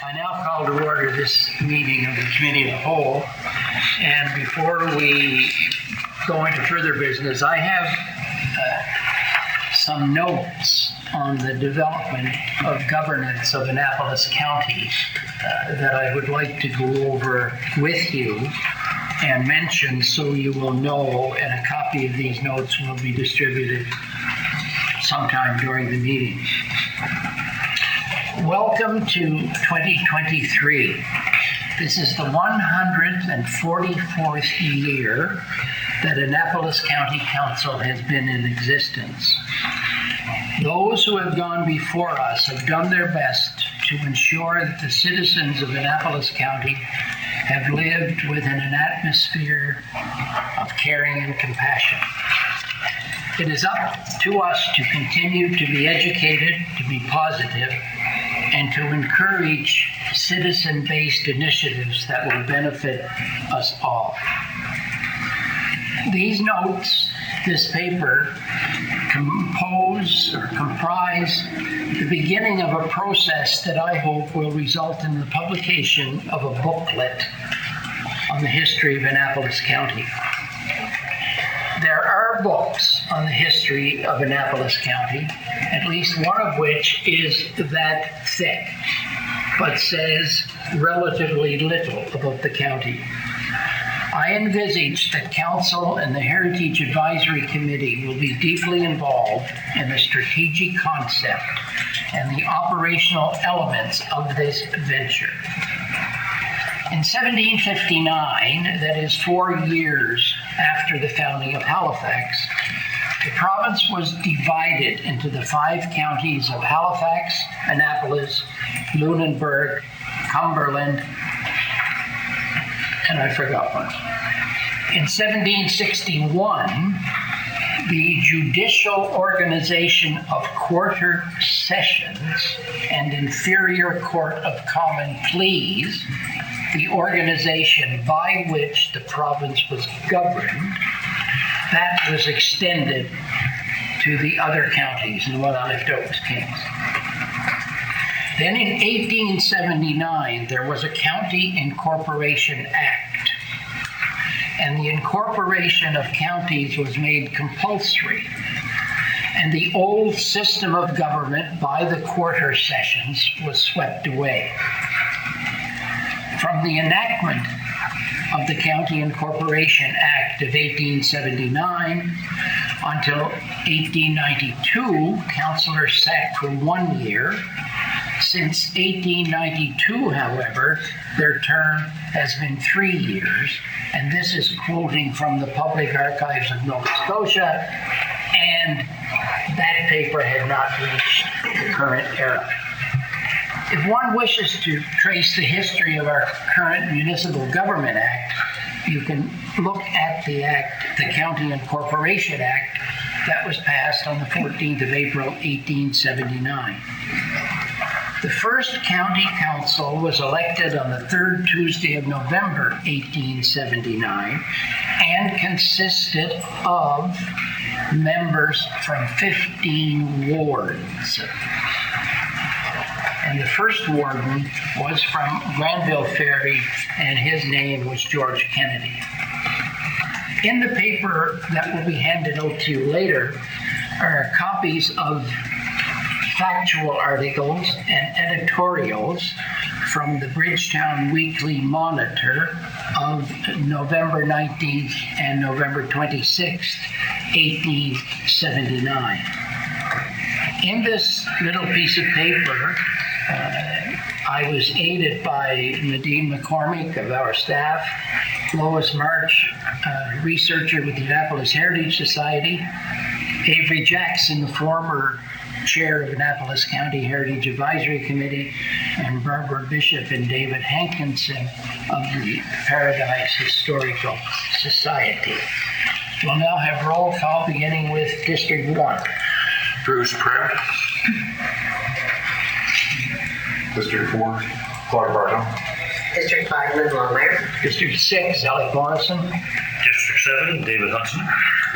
I now call to order this meeting of the Committee of the Whole. And before we go into further business, I have some notes on the development of governance of Annapolis County that I would like to go over with you and mention so you will know, and a copy of these notes will be distributed sometime during the meeting. Welcome to 2023. This is the 144th year that Annapolis County Council has been in existence. Those who have gone before us have done their best to ensure that the citizens of Annapolis County have lived within an atmosphere of caring and compassion. It is up to us to continue to be educated, to be positive, and to encourage citizen-based initiatives that will benefit us all. These notes, this paper, comprise the beginning of a process that I hope will result in the publication of a booklet on the history of Annapolis County. There are books on the history of Annapolis County, at least one of which is that thick, but says relatively little about the county. I envisage that Council and the Heritage Advisory Committee will be deeply involved in the strategic concept and the operational elements of this venture. In 1759, that is 4 years after the founding of Halifax, the province was divided into the 5 counties of Halifax, Annapolis, Lunenburg, Cumberland, and I forgot one. In 1761, the judicial organization of quarter sessions and inferior court of common pleas, the organization by which the province was governed, that was extended to the other counties, and what I left out was Kings. Then in 1879, there was a County Incorporation Act, and the incorporation of counties was made compulsory, and the old system of government by the quarter sessions was swept away. From the enactment of the County Incorporation Act of 1879 until 1892, councillors sat for 1 year. Since 1892, however, their term has been 3 years, and this is quoting from the Public Archives of Nova Scotia, and that paper had not reached the current era. If one wishes to trace the history of our current Municipal Government Act, you can look at the Act, the County Incorporation Act, that was passed on the 14th of April, 1879. The first county council was elected on the 3rd Tuesday of November, 1879, and consisted of members from 15 wards. And the first warden was from Granville Ferry, and his name was George Kennedy. In the paper that will be handed out to you later are copies of factual articles and editorials from the Bridgetown Weekly Monitor of November 19th and November 26th, 1879. In this little piece of paper, I was aided by Nadine McCormick of our staff, Lois March, researcher with the Annapolis Heritage Society, Avery Jackson, the former chair of Annapolis County Heritage Advisory Committee, and Barbara Bishop and David Hankinson of the Paradise Historical Society. We'll now have roll call beginning with District 1. Bruce Pratt. District 4, Clark Barton. District 5, Lynn Longmire. District 6, Alec Morrison. District 7, David Hudson.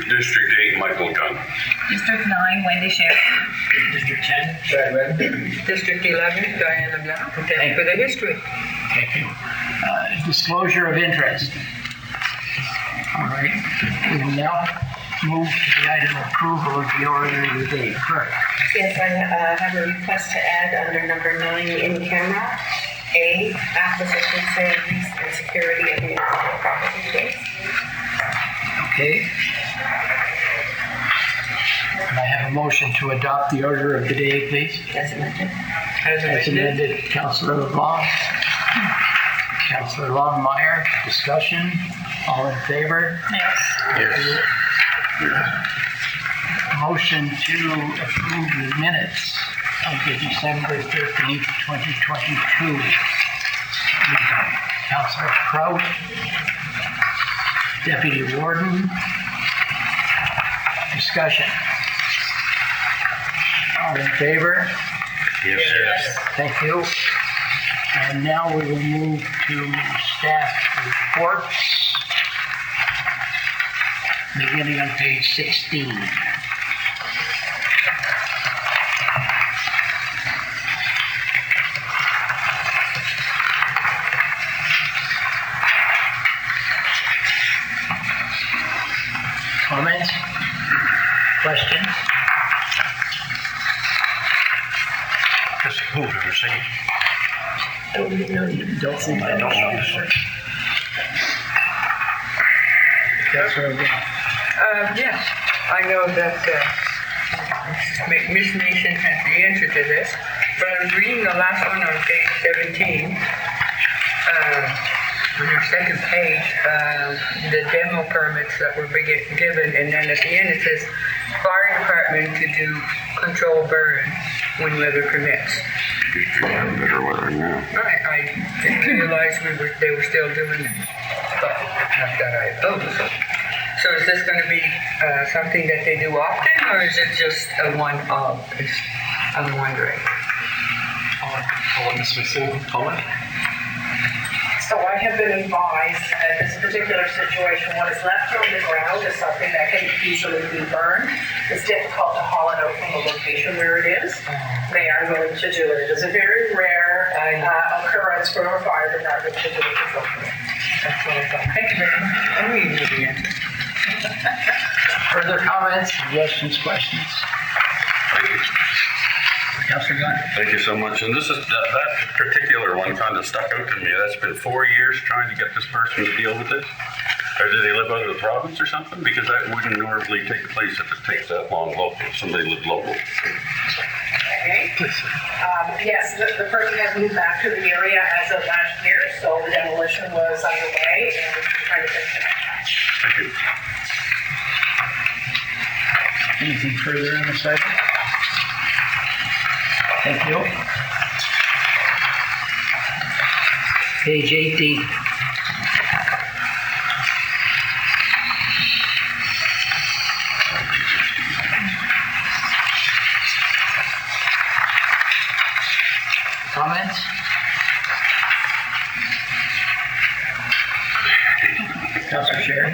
District 8, Michael Gunn. District 9, Wendy Sher. District 10, Chad Redden. District 11, Diana Blanc. Thank you for the history. Thank you. Disclosure of interest. All right, we will now move to the item of approval of the order of the day. Correct. Yes, I have a request to add under number 9 in camera, A, acquisition, sale, lease, and security of municipal property case. Okay. Can I have a motion to adopt the order of the day, please? As amended. As As amended, Councillor LeBlanc. Councillor Longmire, discussion. All in favor? Yes. Yes. Motion to approve the minutes of the December 13th, 2022 meeting. Councillor Cotw, Deputy Warden, discussion. All in favor? Yes. Thank you. And now we will move to staff reports, beginning on page 16. Comments? Questions? Just who ever seen? No, you don't think I don't know. Councillor LeBlanc. Yes, I know that Miss Mason has the answer to this, but I was reading the last one on page 17. On your second page, the demo permits that were given, and then at the end it says, fire department to do control burn when weather permits. District have better weather now. I didn't realize they were still doing it, but not that I opposed. So is this going to be something that they do often, or is it just a one-off? I'm wondering. I'll let Ms. Mason comment. So I have been advised that this particular situation, what is left on the ground is something that can easily be burned. It's difficult to haul it out from the location where it is. They are willing to do it. It is a very rare occurrence for a fire department to do a control burn. That's what I thought. Thank you very much. I knew you knew the answer. Further comments, suggestions, questions? Councillor Gunn. Thank you so much. And this is that particular one kind of stuck out to me. That's been 4 years trying to get this person to deal with this. Or do they live out of the province or something? Because that wouldn't normally take place if it takes that long local. If somebody lived local. Okay. Yes, the person has moved back to the area as of last year, so the demolition was underway and we're trying to finish it up. Thank you. Anything further on the site? Thank you. Page 18. Comments? Councillor Sherry?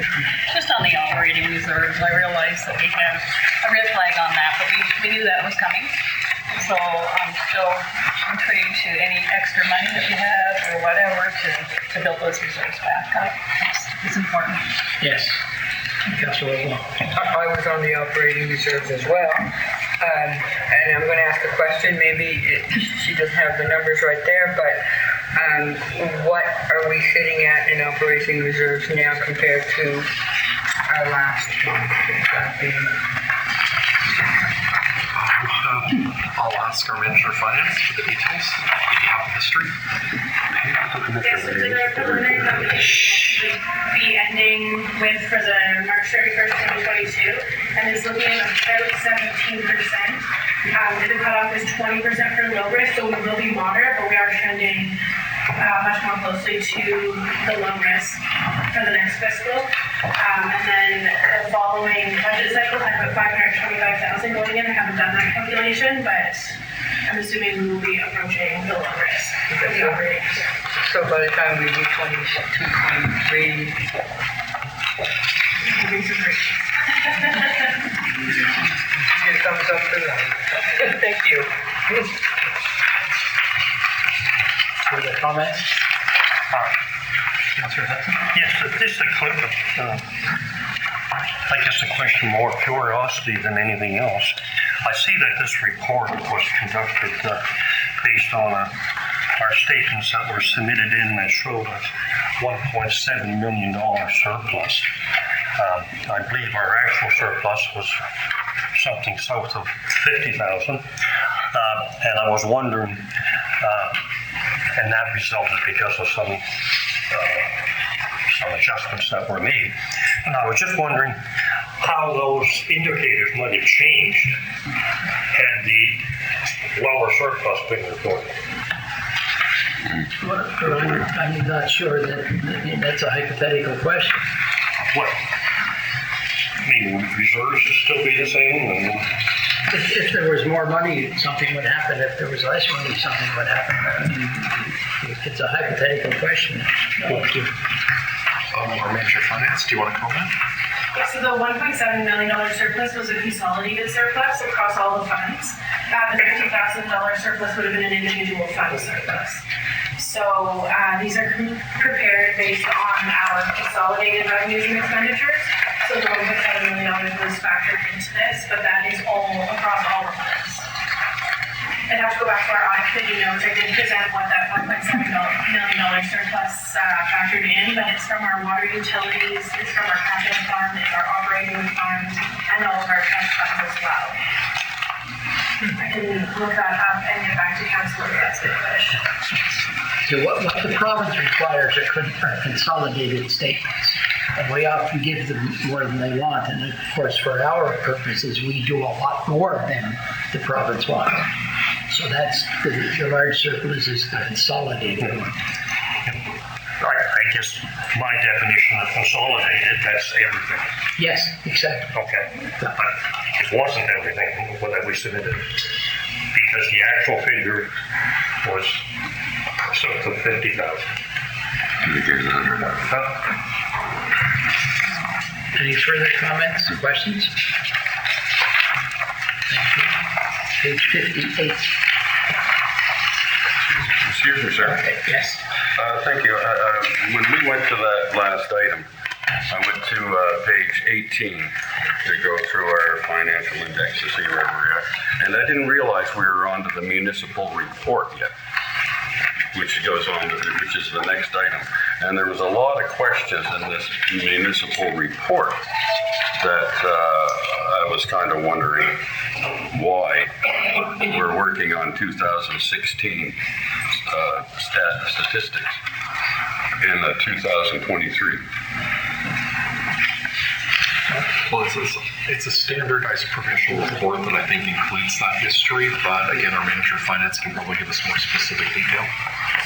Just on the operating reserves, I realize that we have a red flag on that, but we knew that was coming. So I'm still intrigued to any extra money that you have or whatever to build those reserves back up. It's important. Yes. Councillor LeBlanc. I was on the operating reserves as well. And I'm going to ask a question. Maybe she doesn't have the numbers right there, but what are we sitting at in operating reserves now compared to our last one? I'll ask our manager of finance for the details if you have the history. Yes, so the preliminary competition will be ending with for the March 31st, 2022, and is looking at about 17%. The cutoff is 20% for low risk, so we will be moderate, but we are trending much more closely to the low risk for the next fiscal. And then the following budget cycle had about 525,000 going in. I haven't done that calculation, but I'm assuming we will be approaching the low risk for the operating reserve. So by the time we do 22, 23, Get a thumbs up for that. Thank you. Further comments? Councillor Hudson? Yes, just I guess a question more curiosity than anything else. I see that this report was conducted based on our statements that were submitted in that showed a $1.7 million surplus. I believe our actual surplus was something south of 50,000, and I was wondering, and that resulted because of some adjustments that were made. And I was just wondering how those indicators might have changed had the lower surplus been reported. Well, I'm not sure that's a hypothetical question. Well, I mean, reserves would still be the same, and If there was more money, something would happen. If there was less money, something would happen. I mean, it's a hypothetical question. Our manager of finance, do you want to comment? Yeah, so the $1.7 million surplus was a consolidated surplus across all the funds. The $50,000 surplus would have been an individual fund surplus. So these are prepared based on our consolidated revenues and expenditures. So the $1.7 million was factored into this, but that is all across all the funds. I'd have to go back to our audit committee notes. I did present what that $1.7 million surplus factored in, but it's from our water utilities, it's from our capital fund, it's our operating fund, and all of our trust funds as well. I can look that up and get back to council if that's the wish. So what the province requires are consolidated statements. And we often give them more than they want. And of course, for our purposes, we do a lot more than the province wants. So that's the large surplus is the consolidated one. I guess my definition of consolidated, that's everything. Yes, exactly. Okay, but it wasn't everything that we submitted, because the actual figure was south of 50,000. Any further comments or questions? Thank you. Page 58. Excuse me, sir. Okay, yes. Thank you. When we went to that last item, I went to page 18 to go through our financial index to see where we're at. And I didn't realize we were on to the municipal report yet, which goes on to which is the next item. And there was a lot of questions in this municipal report that I was kind of wondering why we're working on 2016 statistics in 2023. Well, it's a standardized provincial report that I think includes that history, but again, our manager of finance can probably give us more specific detail.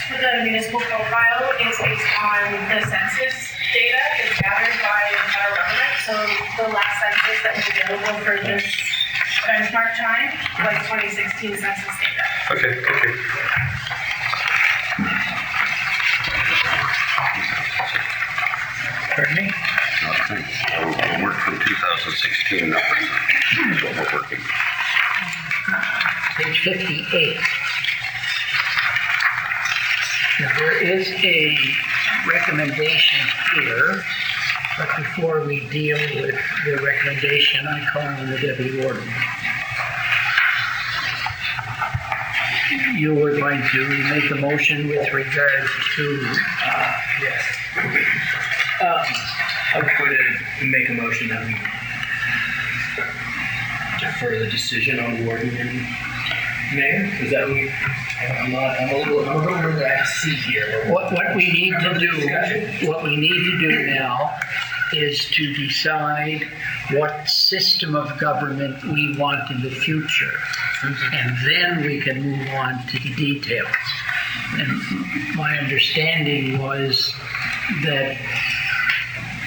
For the municipal profile, it's based on the census data that's gathered by the federal government. So the last census that was available for this benchmark time was 2016 census data. Okay, thank you. Pardon me? We'll work from 2016 numbers. That's what we're working. Page 58. Now, there is a recommendation here, but before we deal with the recommendation, I call on the deputy warden. You were going to make a motion with regard to, Yes. I would go to make a motion that we defer the decision on warden and mayor. Is that what we? I'm a little bit at sea here. what we need to do now is to decide what system of government we want in the future. And then we can move on to the details. And my understanding was that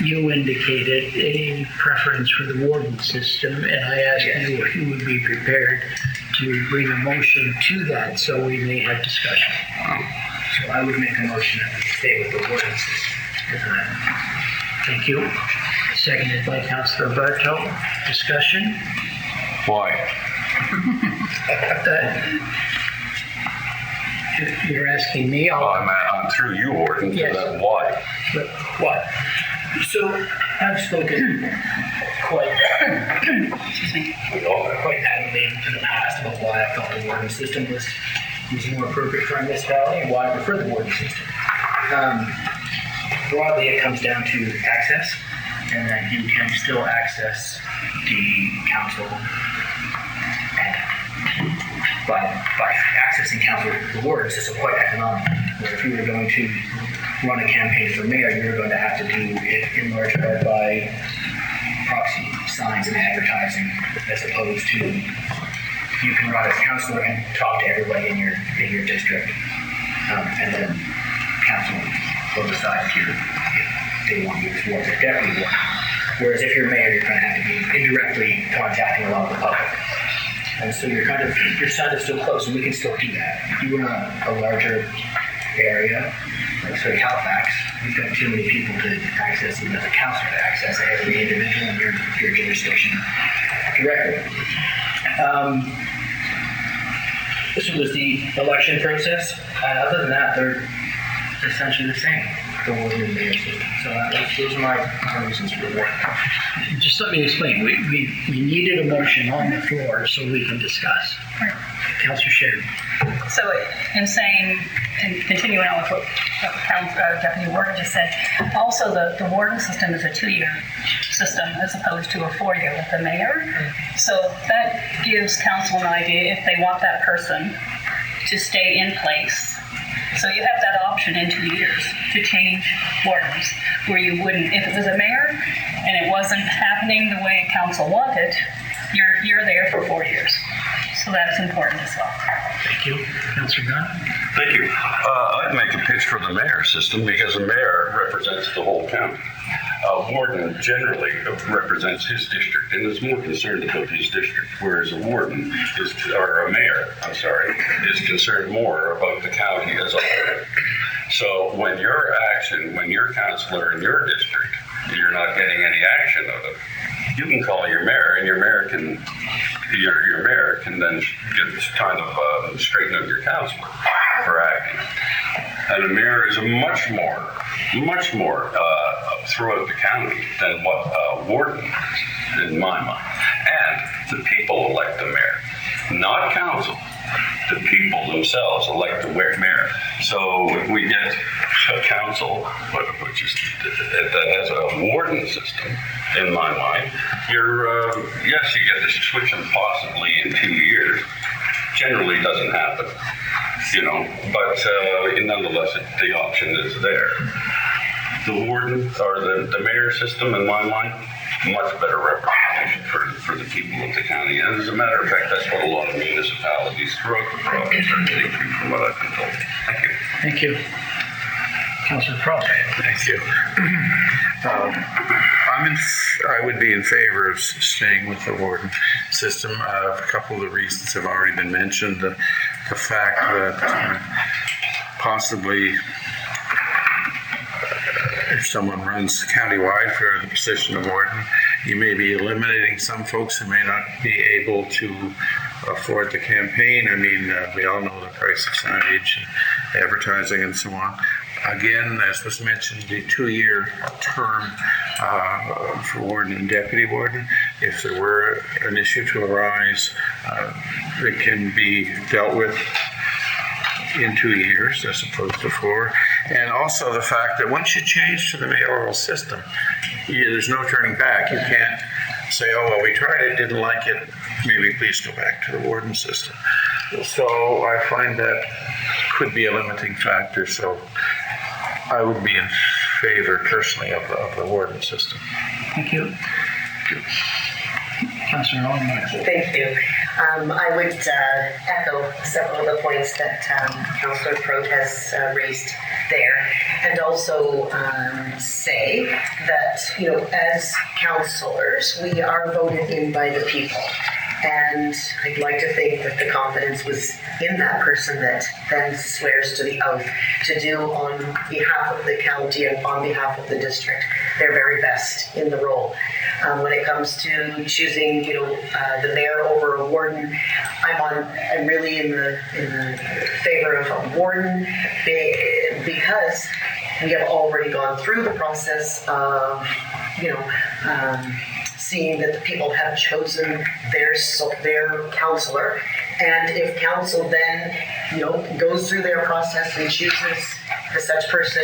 you indicated a preference for the warden system, and I asked you if you would be prepared to bring a motion to that so we may have discussion. So I would make a motion that we stay with the warden system. Thank you. Seconded by Councillor Bartow. Discussion? Why? You're asking me? I'm through you, Warden. So Yes. why? Why? So I've spoken quite quite adamantly in the past about why I thought the warden system was more appropriate for our municipality and why I prefer the warden system. Broadly, it comes down to access, and that you can still access the council and by accessing council, the warden system quite economically. Where if you were going to run a campaign for mayor, you were going to have to do it in large part by proxy signs and advertising, as opposed to you can run as councillor and talk to everybody in your district, and then council will decide if they want you as warden or deputy warden. Whereas if you're mayor, you're going to have to be indirectly contacting a lot of the public. And so you're kind of still close, and we can still do that. If you run a larger area, like say Halifax, we've got too many people to access, even as a councillor, to access every individual in your jurisdiction directly. This was the election process. Other than that, they're essentially the same, the warden and mayor system. So those are my reasons for the warden. Just let me explain. We needed a motion on the floor so we can discuss. Councillor Sheridan. So in saying, and continuing on with what Deputy Warden just said, also the warden system is a 2-year system as opposed to a 4-year with the mayor. So that gives council an idea if they want that person to stay in place. So you have that option in 2 years to change wardens, where you wouldn't, if it was a mayor and it wasn't happening the way council wanted, you're there for 4 years. So that's important as well. Thank you. Councillor Gunn. Thank you. I'd make a pitch for the mayor system because the mayor represents the whole county. Warden generally represents his district and is more concerned about his district, whereas a warden or a mayor, is concerned more about the county as a whole. So when your councillor in your district, you're not getting any action out of it, you can call your mayor, and your mayor can then get kind of straighten out your councillor for acting. And the mayor is much more throughout the county than what a warden is, in my mind. And the people elect the mayor, not council. The people themselves elect the mayor. So if we get a council, that has a warden system, in my mind, yes, you get to switch them possibly in 2 years. Generally doesn't happen, but nonetheless, the option is there. The warden or the mayor system, in my mind, much better representation for the people of the county. And as a matter of fact, that's what a lot of municipalities throughout the province are getting to, from what I've been told. Thank you. Thank you. Councillor Cross. Thank you. I would be in favor of staying with the warden system. A couple of the reasons have already been mentioned. The fact that possibly if someone runs countywide for the position of warden, you may be eliminating some folks who may not be able to afford the campaign. I mean, we all know the price of signage and advertising and so on. Again, as was mentioned, the 2-year term for warden and deputy warden. If there were an issue to arise, it can be dealt with in 2 years as opposed to 4. And also the fact that once you change to the mayoral system, there's no turning back. You can't say, oh, well, we tried it, didn't like it, maybe please go back to the warden system. So I find that could be a limiting factor. So I would be in favor personally of the warden system. Thank you. Councillor Owen. Thank you. I would echo several of the points that Councillor Prout has raised there, and also say that, as councillors, we are voted in by the people. And I'd like to think that the confidence was in that person that then swears to the oath to do on behalf of the county and on behalf of the district their very best in the role. When it comes to choosing, the mayor over a warden, I'm really in the favor of a warden because we have already gone through the process of, seeing that the people have chosen their counselor, and if council then, goes through their process and chooses such person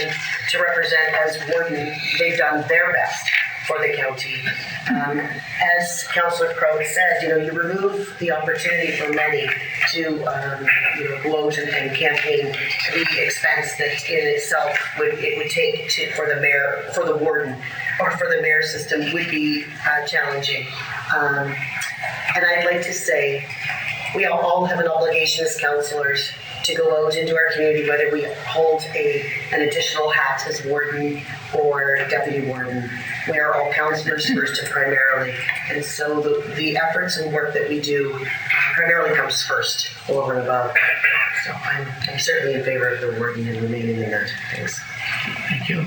to represent as warden, they've done their best for the county. As Councillor Crowe said, you remove the opportunity for many to, go out and campaign, the expense that in itself would take for the mayor, for the warden, or for the mayor system would be challenging. And I'd like to say, we all have an obligation as councillors to go out into our community, whether we hold an additional hat as warden or deputy warden. We are all councillors first and primarily. And so the efforts and work that we do primarily comes first, over and above. So I'm certainly in favor of the warden and remaining in that. Thanks. Thank you.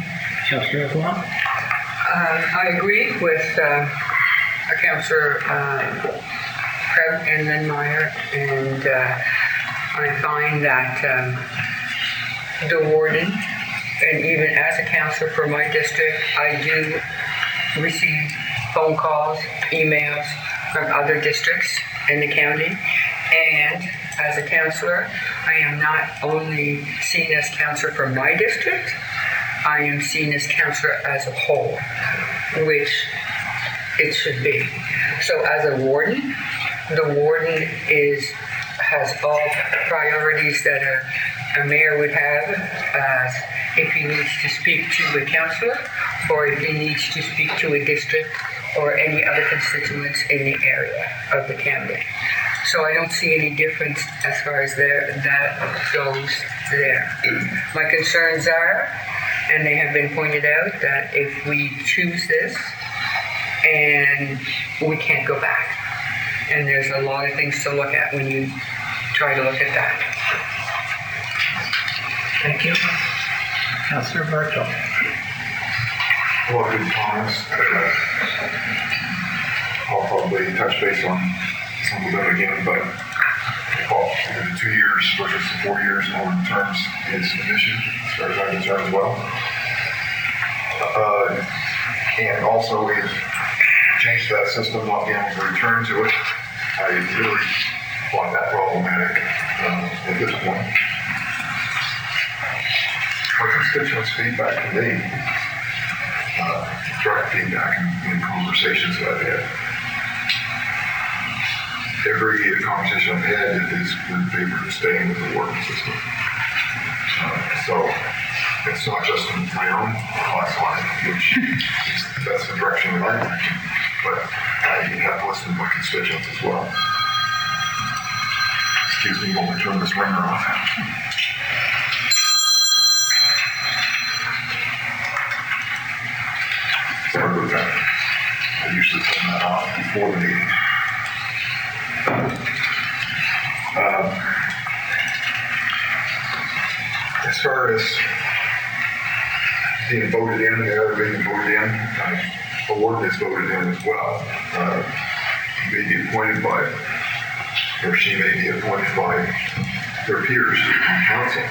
Councillor Blunt? I agree with Councillor Kraut and Lindmeyer, and I find that the warden, and even as a councillor for my district, I do receive phone calls, emails from other districts in the county, and as a councillor, I am not only seen as councillor for my district, I am seen as councillor as a whole, which it should be. So as a warden, the warden has all priorities that a mayor would have, if he needs to speak to a councillor, or if he needs to speak to a district or any other constituents in the area of the county. So I don't see any difference as far as that goes there. My concerns are, and they have been pointed out, that if we choose this and we can't go back, and there's a lot of things to look at when you try to look at that. Thank you. Councillor Bartow? Well, good comments. I'll probably touch base on some of them again, but 2 years versus 4 years in order terms is an issue as far as I'm concerned as well. And also we've changed that system, not being able to return to it. I really find that problematic at this point. Our constituents' feedback to me, direct feedback in conversations that I've had. Every conversation I've had is in favor of staying with the warden system. So it's not just my own class line, which that's the direction that I'm taking, but I have to listen to my constituents as well. Excuse me while we turn this ringer off. Sorry about that. I usually turn that off before the meeting. As far as being voted in, the other being voted in, the warden is voted in as well. He may be appointed by, or she may be appointed by their peers in council,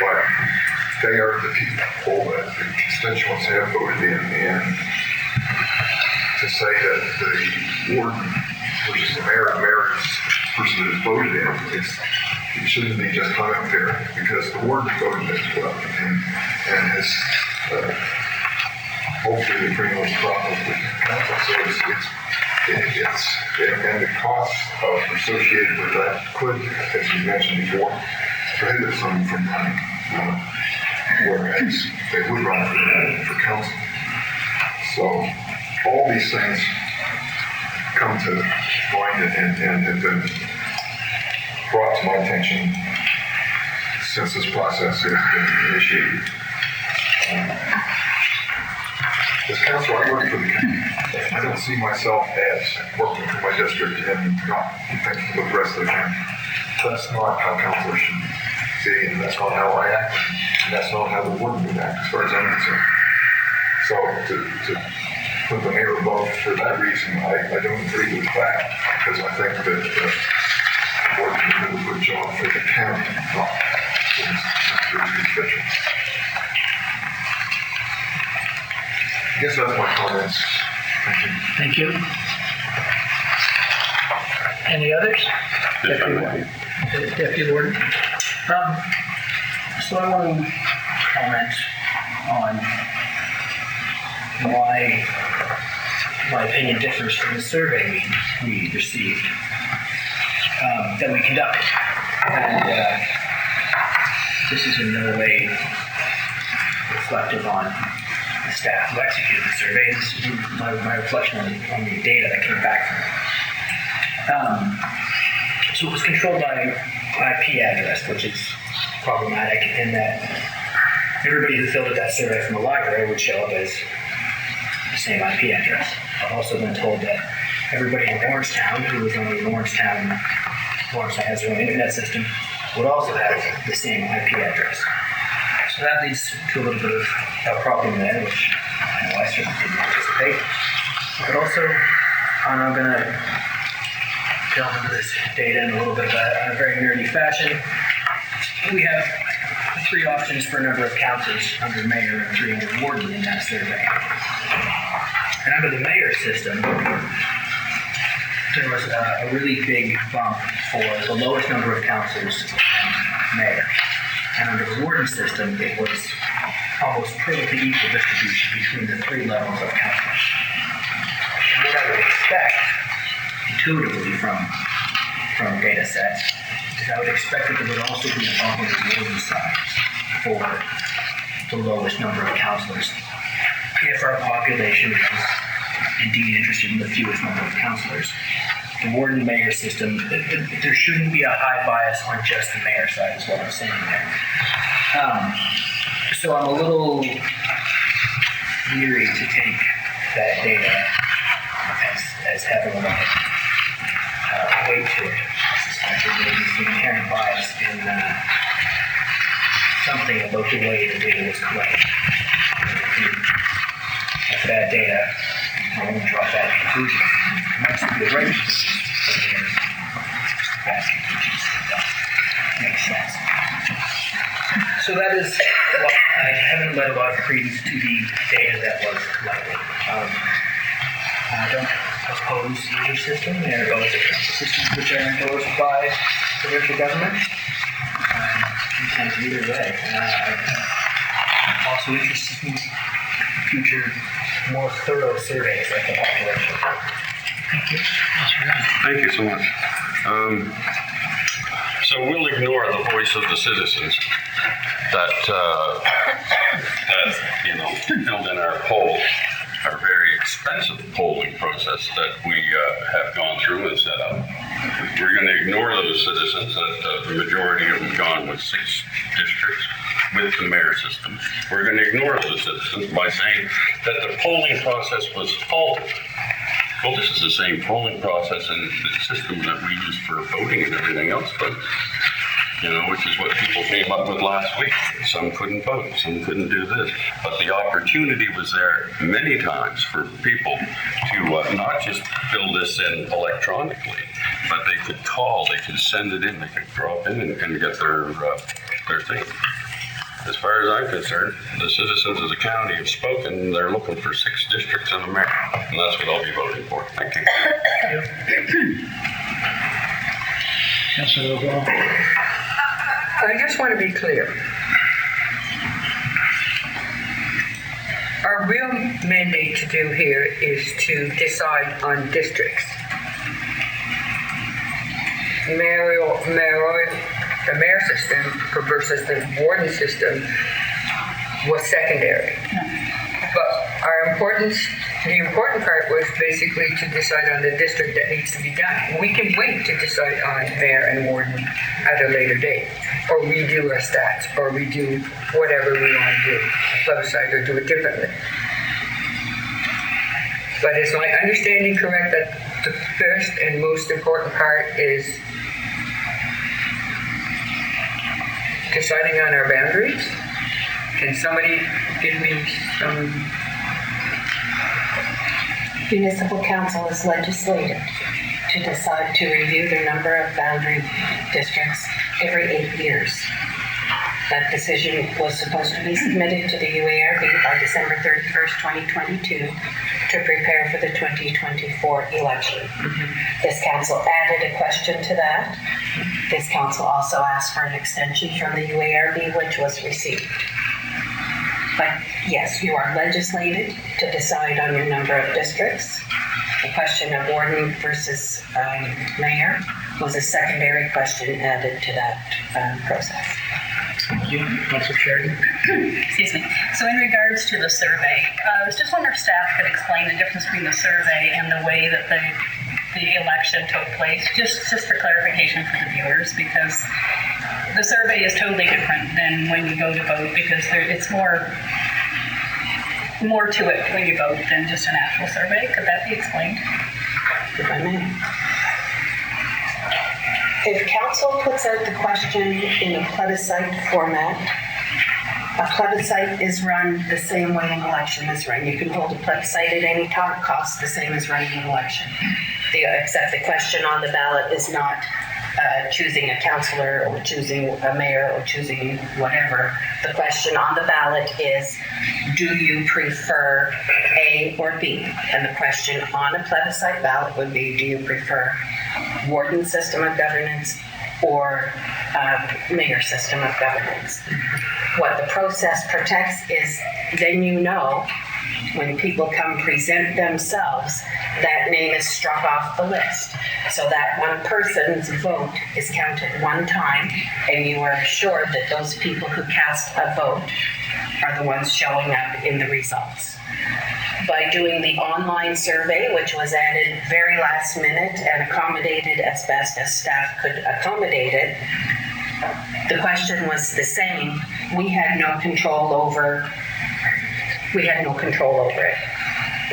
but they are the people that the constituents have voted in, and to say that the warden versus the mayor is the person that is voted in, it shouldn't be just hung up there, because the warden voted as well, and has hopefully the bring those problems with the council. So and the costs associated with that could, as you mentioned before, prohibit some from running, whereas they would run for council. So all these things come to mind and have been brought to my attention since this process has been initiated. This council, I work for the county. I don't see myself as working for my district and not thinking of the rest of the county. That's not how councilors should see, and that's not how I act, and that's not how the board would act, as far as I'm concerned. So to put the mayor above for that reason, I don't agree with that, because I think that the board can do a good job for the county, not for the individual. I guess that's my comments. Thank you. Thank you. Any others? Deputy Warden? So I want to comment on why my opinion differs from the survey we received, that we conducted. And this is in no way reflective on the staff who executed the survey. This is my reflection on the data that came back from it. So it was controlled by IP address, which is problematic in that everybody who filled out that survey from the library would show up as the same IP address. I've also been told that everybody in Lawrencetown who was only in Lawrencetown has their own internet system would also have the same IP address. So that leads to a little bit of a problem there, which I know I certainly didn't anticipate. But also, I'm going to delve into this data in a little bit of a very nerdy fashion. We have 3 options for a number of councils under mayor and 3 under warden in that survey. And under the mayor system, there was a really big bump for the lowest number of councillors and mayor. And under the warden system, it was almost perfectly equal distribution between the 3 levels of councillors. And what I would expect, intuitively from data sets, is I would expect that there would also be a bump on the warden side for the lowest number of councillors if our population is indeed interested in the fewest number of councillors. The warden mayor system, there shouldn't be a high bias on just the mayor side, is what I'm saying there. So I'm a little leery to take that data as having a lot of weight to it. I suspect there may be some inherent bias in something about the way the data was collected. If you have bad data, you can only draw bad conclusions. It might still be the right conclusions, but they're bad conclusions. That makes sense. So that is why I haven't led a lot of credence to the data that was collected. I don't oppose either system. There are both systems which are endorsed by the provincial government. I'm content either way. I'm also interested in future, more thorough surveys of the population. Thank you. Thank you so much. So we'll ignore the voice of the citizens that filled in our poll, our very expensive polling process that we have gone through and set up. We're going to ignore those citizens that the majority of them gone with 6 districts with the mayor system. We're going to ignore those citizens by saying that the polling process was faulty. Well, this is the same polling process and the system that we use for voting and everything else, but which is what people came up with last week. Some couldn't vote, some couldn't do this. But the opportunity was there many times for people to not just fill this in electronically, but they could call, they could send it in, they could drop in and get their thing. As far as I'm concerned, the citizens of the county have spoken. They're looking for 6 districts and a mayor, and that's what I'll be voting for. Thank you. Councilor O'Gall. I just want to be clear. Our real mandate to do here is to decide on districts. The mayor system versus the warden system was secondary. But the important part was basically to decide on the district that needs to be done. We can wait to decide on mayor and warden at a later date, or redo our stats, or redo whatever we want to do, plebiscite or do it differently. But is my understanding correct that the first and most important part is deciding on our boundaries? Can somebody give me some? Municipal council is legislated to decide to review their number of boundary districts every 8 years. That decision was supposed to be submitted to the UARB by December 31st, 2022 to prepare for the 2024 election. This council added a question to that. This council also asked for an extension from the UARB, which was received. But yes, you are legislated to decide on your number of districts. The question of warden versus mayor was a secondary question added to that process. Thank you. Councilor Sheridan. Excuse me. So in regards to the survey, I was just wondering if staff could explain the difference between the survey and the way that the election took place, just for clarification for the viewers, because the survey is totally different than when you go to vote, because it's more to it when you vote than just an actual survey. Could that be explained? If I may. If council puts out the question in a plebiscite format, a plebiscite is run the same way an election is run. You can hold a plebiscite at any time, it costs the same as running an election. Except the question on the ballot is not choosing a councillor or choosing a mayor or choosing whatever. The question on the ballot is, do you prefer A or B? And the question on a plebiscite ballot would be, do you prefer warden system of governance or mayor system of governance? What the process protects is then you know when people come present themselves, that name is struck off the list. So that one person's vote is counted one time, and you are assured that those people who cast a vote are the ones showing up in the results. By doing the online survey, which was added very last minute and accommodated as best as staff could accommodate it, the question was the same. We had no control over it.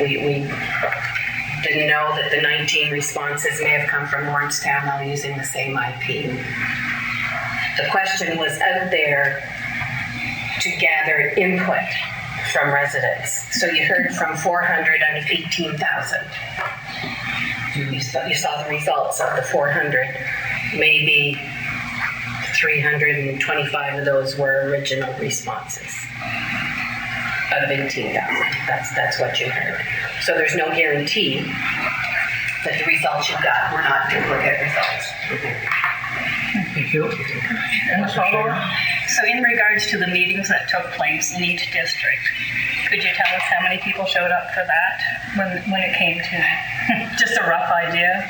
We didn't know that the 19 responses may have come from Lawrencetown while using the same IP. The question was out there to gather input from residents. So you heard from 400 out of 18,000. You saw the results of the 400. Maybe 325 of those were original responses out of 18,000. That's what you heard. So there's no guarantee that the results you got were not duplicate results. Thank you. And follow-up. So in regards to the meetings that took place in each district, could you tell us how many people showed up for that when it came to just a rough idea?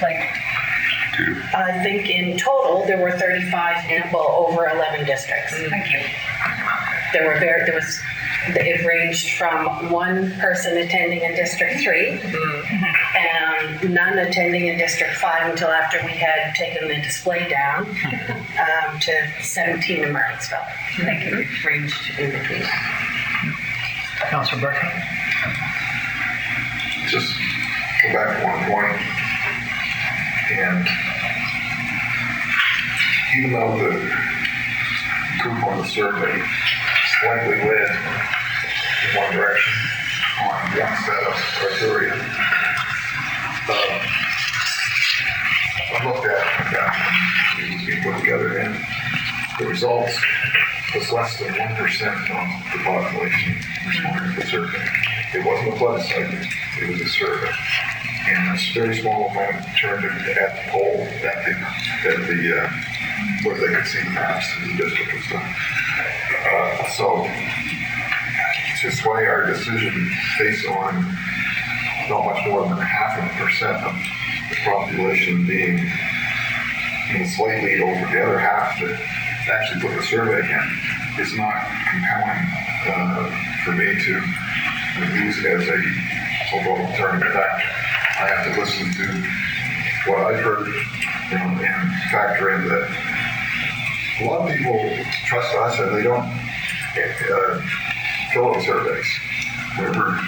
I think in total there were 35 people over 11 districts. Thank you. It ranged from one person attending in District 3 and none attending in District 5 until after we had taken the display down to 17 in Martinsville. Thank you. It ranged in between. Councilor Burke. Just go back to one point, and even though the group on the survey slightly led in one direction on one set of criteria, I looked at it was being put together, and the results was less than 1% of the population responding to the survey. It wasn't a plebiscite, it was a survey. And a very small amount turned at the poll where they could see the maps of the district and stuff. So to sway our decision based on not much more than 0.5% of the population being in a slight lead over the other half that actually put the survey in is not compelling for me to use it as a overall alternative fact. I have to listen to what I've heard and factor in that a lot of people trust us and they don't fill out surveys. We're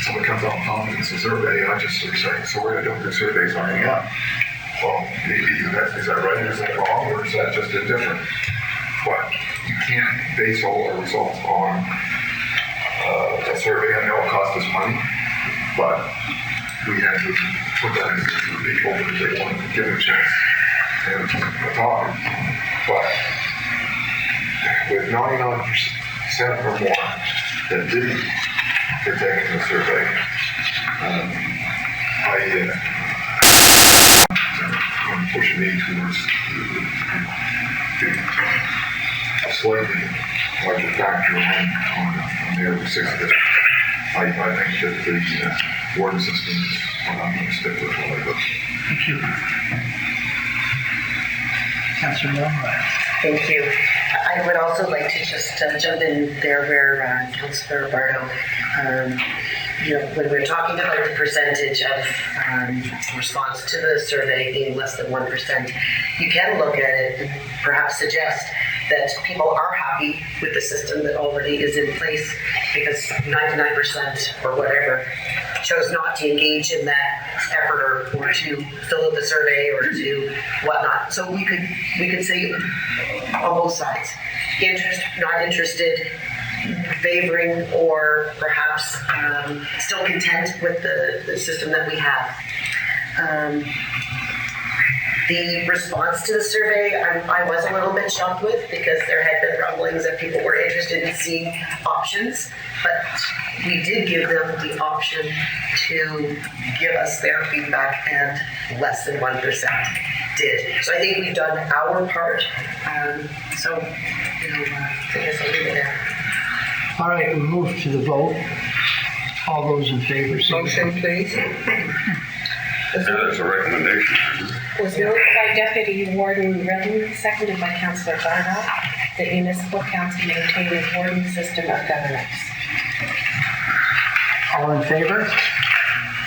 someone comes out and found it's a survey, I just sort of say, sorry, I don't do surveys on any up. Well, maybe is that right, or is that wrong, or is that just indifferent? But you can't base all our results on a survey. I know it costs us money, but we have to put that into people because they want to give them a chance and talk. But with 99% or more that didn't partake in the survey, I'm pushing me towards a slightly larger factor on the over 60. I think that the warden system is what I'm going to stick with. Thank you. Councillor Milroy. Thank you. I would also like to just jump in there where Councillor Bardo, when we're talking about the percentage of response to the survey being less than 1%, you can look at it and perhaps suggest that people are happy with the system that already is in place because 99% or whatever chose not to engage in that effort or to fill out the survey or to whatnot. So we could say on both sides, not interested, favoring, or perhaps still content with the system that we have. The response to the survey, I was a little bit shocked with because there had been rumblings that people were interested in seeing options, but we did give them the option to give us their feedback, and less than 1% did. So I think we've done our part. I guess I'll leave it there. All right, we'll move to the vote. All those in favor, say Motion, please. There's a recommendation. Was moved by Deputy Warden Redden, seconded by Councillor Bardo, that municipal council maintain a warden system of governance. all in favor?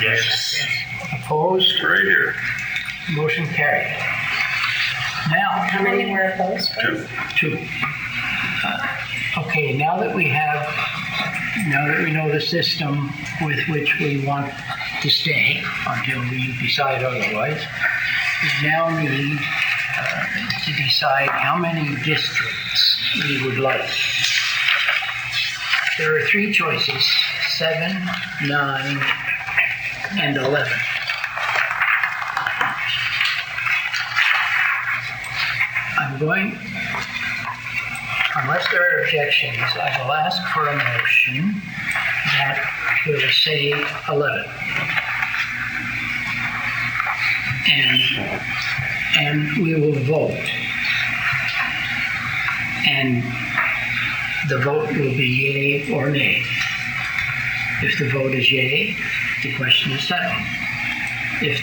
Yes. Opposed? Right here. Motion carried. Now, How many were opposed? Two. two. Okay, now that we know the system with which we want to stay until we decide otherwise, we now need to decide how many districts we would like. There are three choices: 7, 9, and 11. I'm going, unless there are objections, I will ask for a motion that will say 11. And we will vote. And the vote will be yay or nay. If the vote is yay, the question is settled. If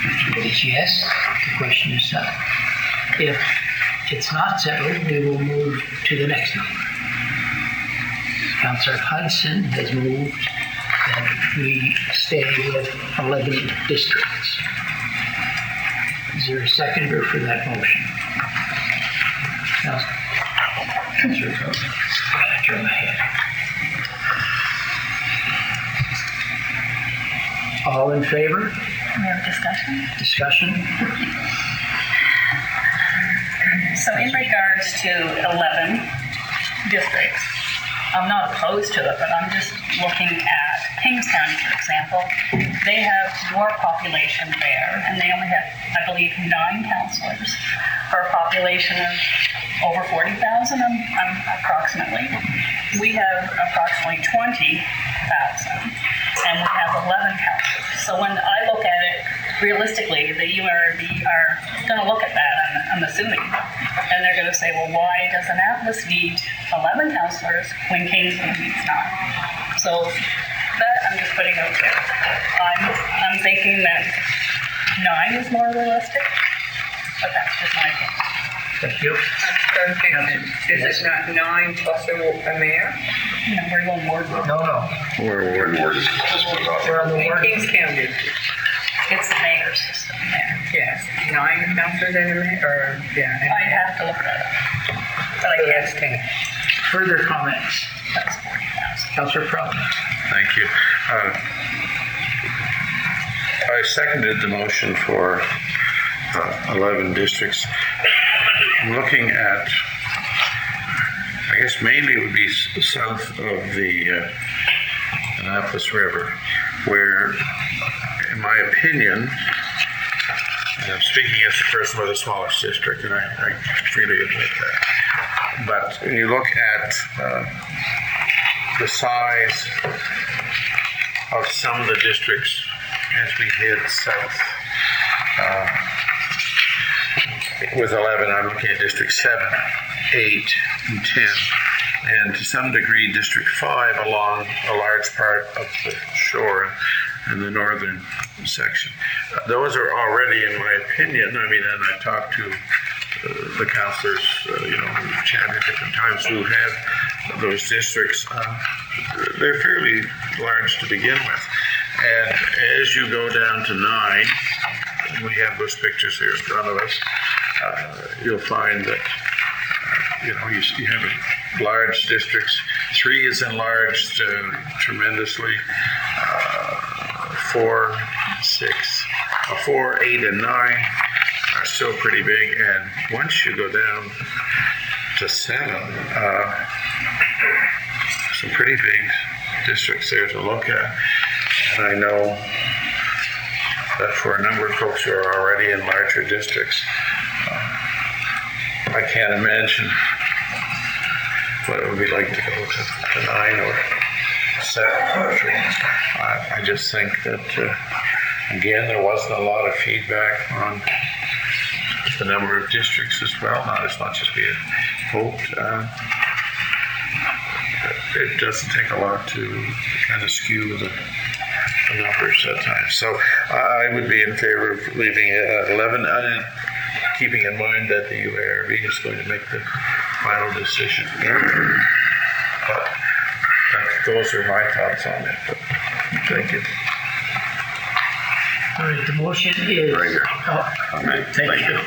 the vote is yes, the question is settled. If it's not settled, we will move to the next number. Councillor Hudson has moved that we stay with 11 districts. Is there a seconder for that motion? Councillor Coe. Turn my head. All in favor? We have a discussion. Discussion? So in regards to 11 districts, I'm not opposed to it, but I'm just looking at Kings County, for example. They have more population there, and they only have, I believe, 9 councillors for a population of over 40,000 approximately. We have approximately 20,000, and we have 11 councillors. So when I look at it, realistically, the URB are going to look at that, I'm assuming, and they're going to say, well, why does Annapolis need 11 councillors when Kingston needs 9? So that I'm just putting out there. I'm thinking that 9 is more realistic, but that's just my opinion. Thank you. Is it not 9 plus a mayor? No, we're going ward. No. We're just put it off. We're on the In ward. Kings County, It's the mayor's system there. yes. 9 councillors and a mayor, or, yeah. I'd have to look that up. But I So guess that's 10. Further comments? that's 40,000. Councillor Prout. Thank you. I seconded the motion for 11 districts. I'm looking at, I guess mainly it would be south of the Annapolis River, where, in my opinion, and I'm speaking as the person with the smallest district, and I freely admit that. But when you look at the size of some of the districts as we head south, with 11, I'm looking at District 7, 8, and 10, and to some degree District 5 along a large part of the shore in the northern section. Those are already, in my opinion, I mean, and I talked to the councillors, we've chatted at different times who had those districts. They're fairly large to begin with. And as you go down to 9, and we have those pictures here in front of us, you'll find that, you have large districts. 3 is enlarged tremendously. 4, 6, 4, 8, and 9 are still pretty big. And once you go down to 7, some pretty big districts there to look at. And I know that for a number of folks who are already in larger districts, I can't imagine what it would be like to go to 9 or 7. I just think that, again, there wasn't a lot of feedback on the number of districts as well, not as much as we had hoped. It doesn't take a lot to kind of skew the numbers at times. So I would be in favor of leaving it at 11, and keeping in mind that the UARB is going to make the final decision. But those are my thoughts on it. But thank you. All right, the motion is... Right here. Thank you.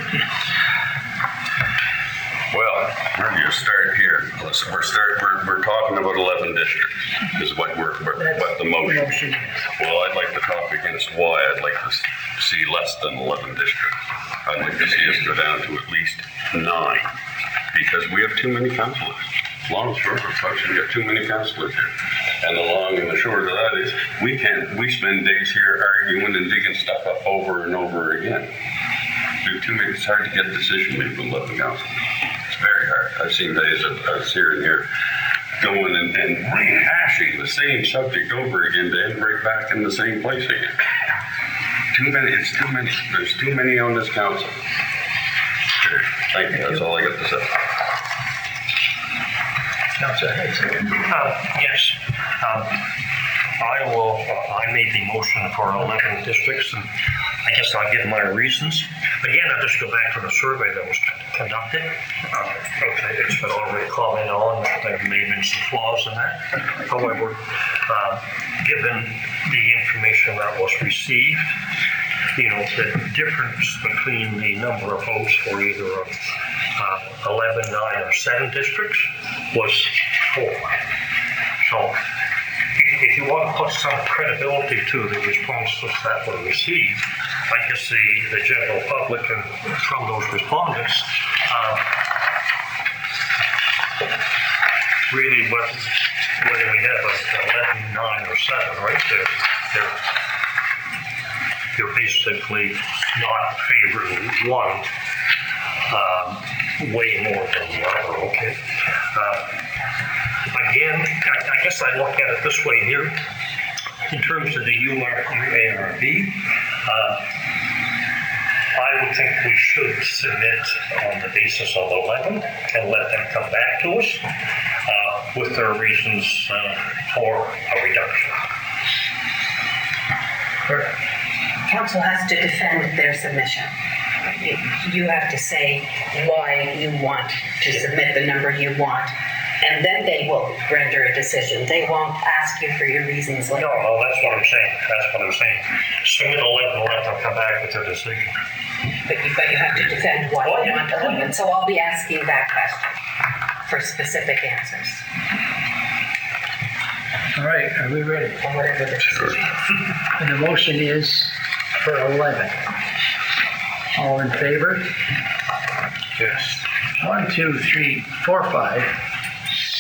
Well, where do you start here? We're talking about 11 districts, is what the motion is. Well, I'd like to talk against why I'd like to see less than 11 districts. I'd like to see us go down to at least 9, because we have too many councillors. Long and short of it, we got too many councillors here. And the long and the short of that is, we spend days here arguing and digging stuff up over and over again. It's hard to get decision made with 11 councillors. It's very hard. I've seen days of us here and here going and rehashing the same subject over again to end right back in the same place again. It's too many. There's too many on this council. Thank you. That's all I got to say. Yes. I made the motion for 11 districts, and I guess I'll give my reasons. Again, I'll just go back to the survey that was conducted. It's been already commented on that there may have been some flaws in that. However, given the information that was received, the difference between the number of votes for either 11, 9, or 7 districts was 4. So if you want to put some credibility to the responses that were received, I guess the general public and from those respondents really whether we have 11, 9, or 7, right? They're basically not favoring one way more than the other, okay? Again, I guess I look at it this way here. In terms of the UARB, I would think we should submit on the basis of 11 and let them come back to us with their reasons for a reduction. Council has to defend their submission. You have to say why you want to submit the number you want, and then they will render a decision. They won't ask you for your reasons later. No, that's what I'm saying. Submit 11 and let them come back with their decision. But you have to defend why you want 11. So I'll be asking that question for specific answers. All right, are we ready? Whatever the decision is. And the motion is for 11. All in favor? Yes. 1, 2, 3, 4, 5,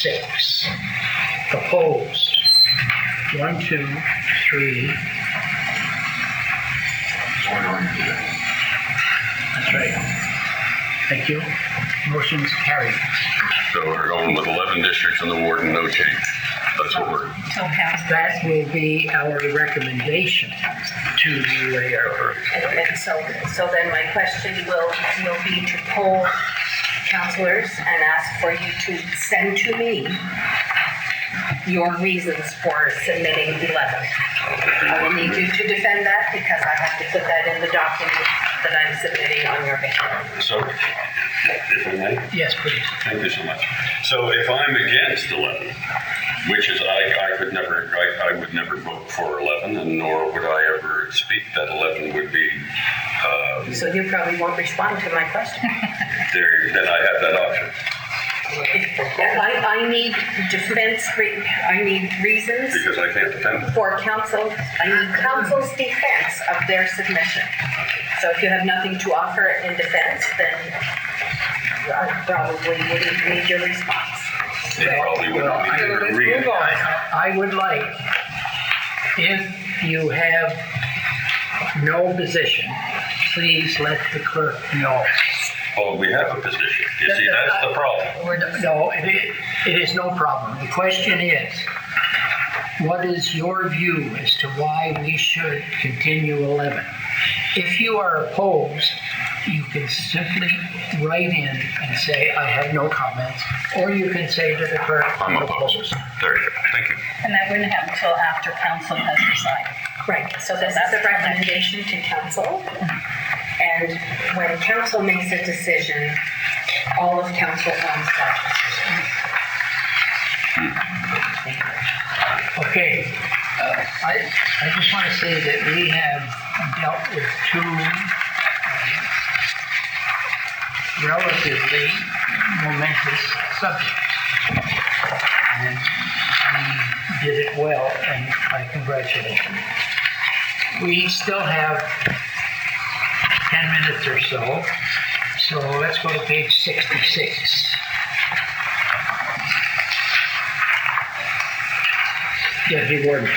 6. Opposed? 1, 2, 3. That's right. Thank you. Motion's carried. So we're going with 11 districts and the warden, no change. That's what we're, So council. That will be our recommendation to the UAR. And so then my question will be to poll councillors and ask for you to send to me your reasons for submitting 11. I will need you to defend that because I have to put that in the document that I'm submitting on your behalf. so, if I may? Yes, please. Thank you so much. So if I'm against 11, which is I would never vote for 11, and nor would I ever speak that 11 would be So you probably won't respond to my question. there. Then I have that option. I need I need reasons Because I can't defend it. for council. I need council's defense of their submission. So if you have nothing to offer in defense, then I probably wouldn't need your response. They probably wouldn't Well, be able to let's read move it. on. I would like, if you have no position, please let the clerk know. Oh, we have a position. You see, that's the problem. No, it is no problem. The question is, what is your view as to why we should continue 11? If you are opposed, you can simply write in and say, I have no comments, or you can say to the clerk, I'm opposed. There you go. Thank you. And that wouldn't happen until after council has decided. Right, so this is a recommendation to council. And when council makes a decision, all of council owns that decision. Okay, I just want to say that we have dealt with two relatively momentous subjects. And we did it well, and I congratulate you. We still have 10 minutes or so, so let's go to page 66. Deputy Warden.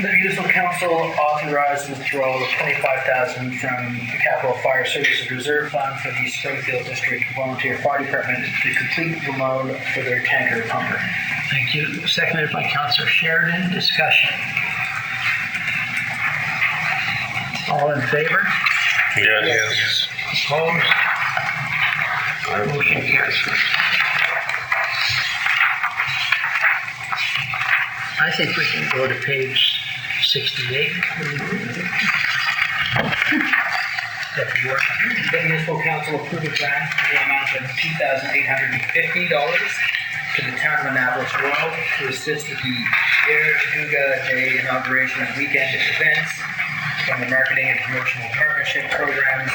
The Municipal Council authorized withdrawal of $25,000 from the Capital Fire Services Reserve Fund for the Springfield District Volunteer Fire Department to complete the loan for their tanker pumper. Thank you. Seconded by Councillor Sheridan. Discussion. All in favor? Yes. Opposed? Motion carries. I think we can go to page 68. Deputy Warden. The Municipal Council approved a grant in the amount of $2,850 to the town of Annapolis Royal to assist with the Air Taguga Day inauguration and weekend events from the Marketing and Promotional Partnership Programs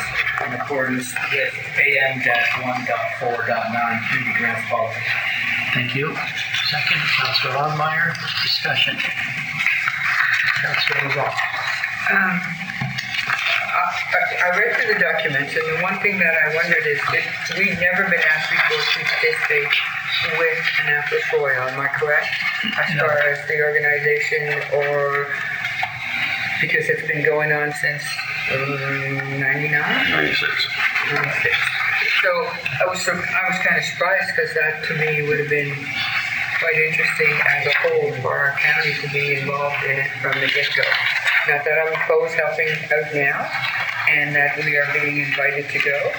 in accordance with AM-1.4.9 community grants policy. Thank you. Second, Councillor Longmire. Discussion. Councillor Laval. I read through the documents, and the one thing that I wondered is if we've never been asked before to participate with Annapolis Royal, am I correct? As No. far as the organization, or because it's been going on since 99? 96. So I was kind of surprised because that to me would have been quite interesting as a whole for our county to be involved in it from the get-go. Not that I'm opposed helping out now, and that we are being invited to go.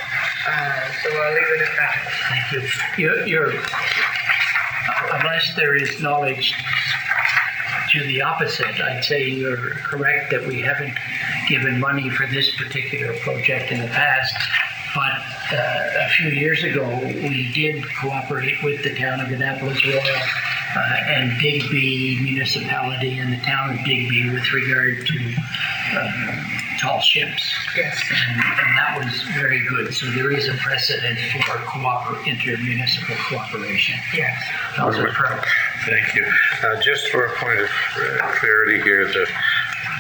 So I'll leave it at that. Thank you. You're, unless there is knowledge to the opposite, I'd say you're correct that we haven't given money for this particular project in the past. But a few years ago, we did cooperate with the town of Annapolis Royal and Digby Municipality and the town of Digby with regard to tall ships. Yes. And that was very good. So there is a precedent for intermunicipal cooperation. Yes. Councillor Pro. Thank you. Just for a point of clarity here,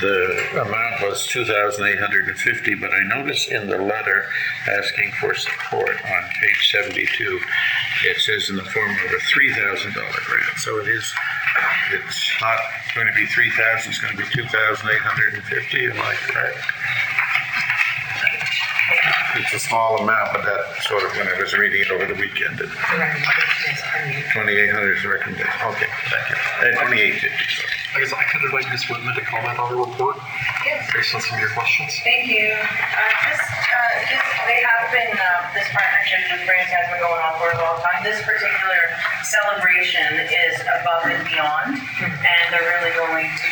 the amount was $2,850, but I noticed in the letter asking for support on page 72, it says in the form of a $3,000 grant. So it's not going to be 3,000, it's going to be 2,850, am I correct? It's a small amount, but that sort of, when I was reading it over the weekend, 2,800 is the recommendation. Okay, thank you. 2,850, sorry. I guess I could invite Ms. Whitman to comment on the report Yes. based on some of your questions. Thank you. They have been, this partnership with France has been going on for a long time. This particular celebration is above and beyond, and they're really going to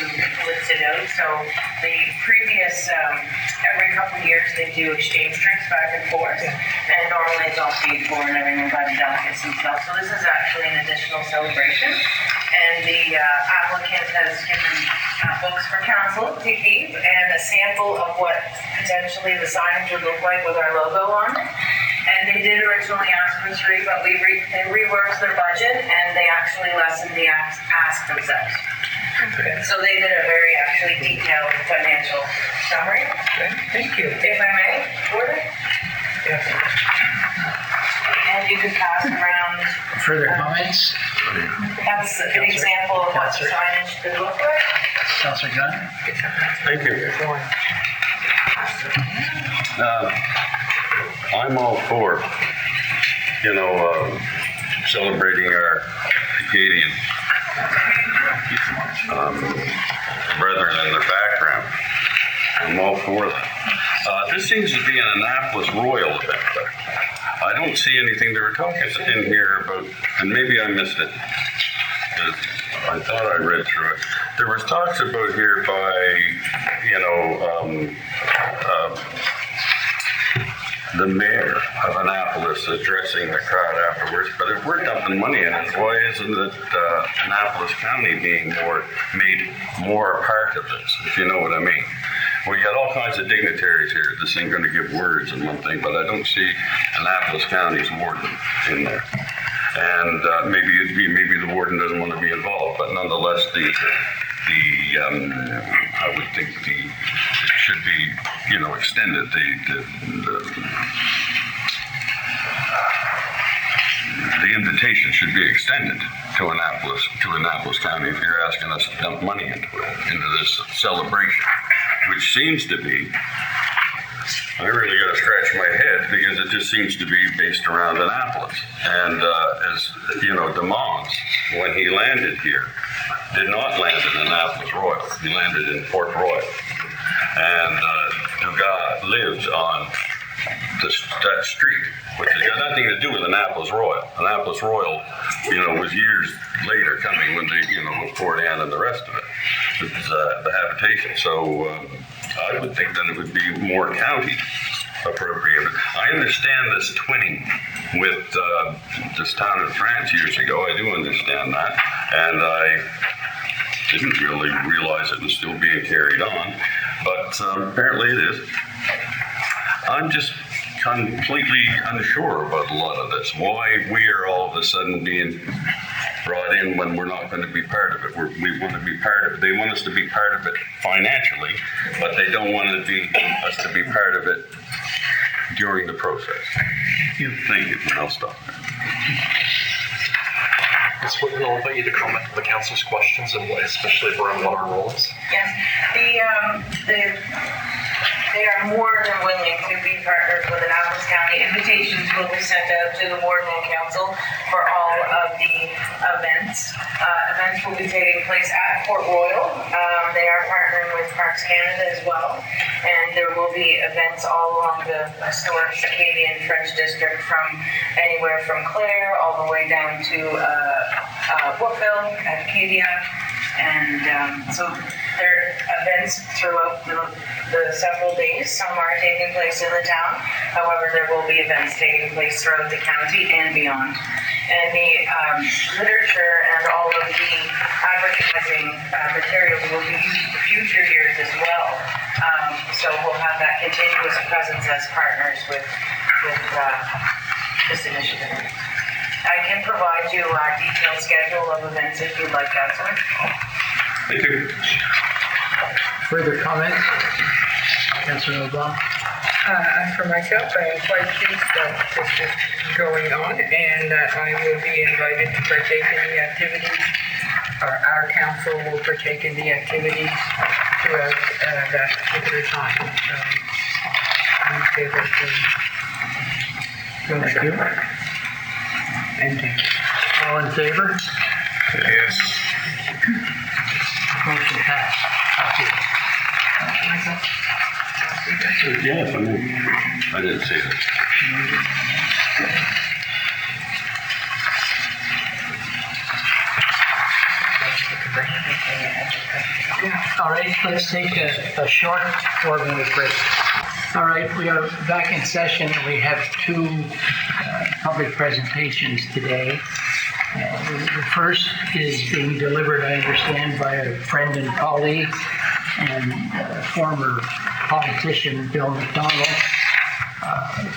lift it out. So the previous, every couple of years, they do exchange trips back and forth, and normally it's all paid for and everything by the delegates themselves. So this is actually an additional celebration, and the applicant has given books for council to keep and a sample of what potentially the signage would look like with our logo on it. And they did originally ask for 3, but they reworked their budget and they actually lessened the ask themselves. Okay. So they did a very actually detailed financial summary. Okay. Thank you. If I may, order. Yes. And you can pass around. Further comments? That's an example of what the signage could look like. Councillor Gunn? Thank you. I'm all for, celebrating our Acadian brethren in their background. I'm all for that. This seems to be an Annapolis Royal event, though. I don't see anything. They were talking in here about, and maybe I missed it, because I thought I read through it. There was talks about here by, the mayor of Annapolis addressing the crowd afterwards. But if we're dumping money in it, why isn't it Annapolis County being made more a part of this, if you know what I mean? We got all kinds of dignitaries here. This ain't going to give words and one thing, but I don't see Annapolis County's warden in there. And maybe the warden doesn't want to be involved, but nonetheless, I would think it should be, extended. The invitation should be extended to Annapolis County if you're asking us to dump money into this celebration, which seems to be, I really got to scratch my head because it just seems to be based around Annapolis. And as you know, DeMons, when he landed here, did not land in Annapolis Royal. He landed in Port Royal. And Dugas lives on that street, which has got nothing to do with Annapolis Royal. Annapolis Royal, was years later coming when they, with Port Anne and the rest of it. It's the habitation. So I would think that it would be more county appropriate. I understand this twinning with this town of France years ago. I do understand that. And I didn't really realize it was still being carried on. But apparently it is. I'm just completely unsure about a lot of this. Why we are all of a sudden being brought in when we're not going to be part of it. We want to be part of it. They want us to be part of it financially, but they don't want us to be part of it during the process. Thank you. And I'll stop there. Ms. Whitman, I'll invite you to comment on the council's questions, and especially around what our role is. Yes, they are more than willing to be partners with Annapolis County. Invitations will be sent out to the warden and council for all of the events. Events will be taking place at Port Royal. They are partnering with Parks Canada as well. And there will be events all along the historic Acadian French district, from anywhere from Clare all the way down to Brookville, Acadia. And so there are events throughout the several days. Some are taking place in the town. However, there will be events taking place throughout the county and beyond. And the literature and all of the advertising materials will be used for future years as well. So we'll have that continuous presence as partners with this initiative. I can provide you a detailed schedule of events if you'd like, Councillor. Thank you. Further comments? Councillor LeBlanc? For myself, I am quite pleased that this is going on and that I will be invited to partake in the activities, or our council will partake in the activities throughout that particular time. I'm in favor of the motion. Thank you. And thank you. All in favor? Yes. Motion passed. Thank you. Yes, I didn't see that. All right, let's take a short 4-minute break. All right, we are back in session. We have two public presentations today. The first is being delivered, I understand, by a friend and colleague and former politician, Bill McDonald,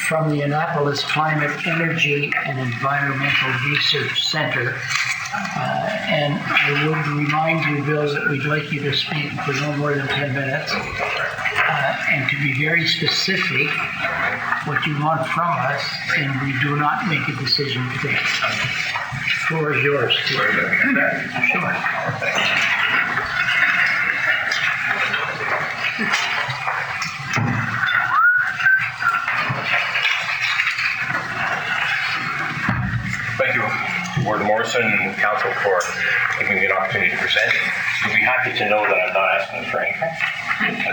from the Annapolis Climate, Energy and Environmental Research Center. And I would remind you, Bill, that we'd like you to speak for no more than 10 minutes and to be very specific what you want from us, and we do not make a decision today. The floor is yours. Sure. Thank you, Warden Morrison and Council, for giving me an opportunity to present. You'll be happy to know that I'm not asking for anything.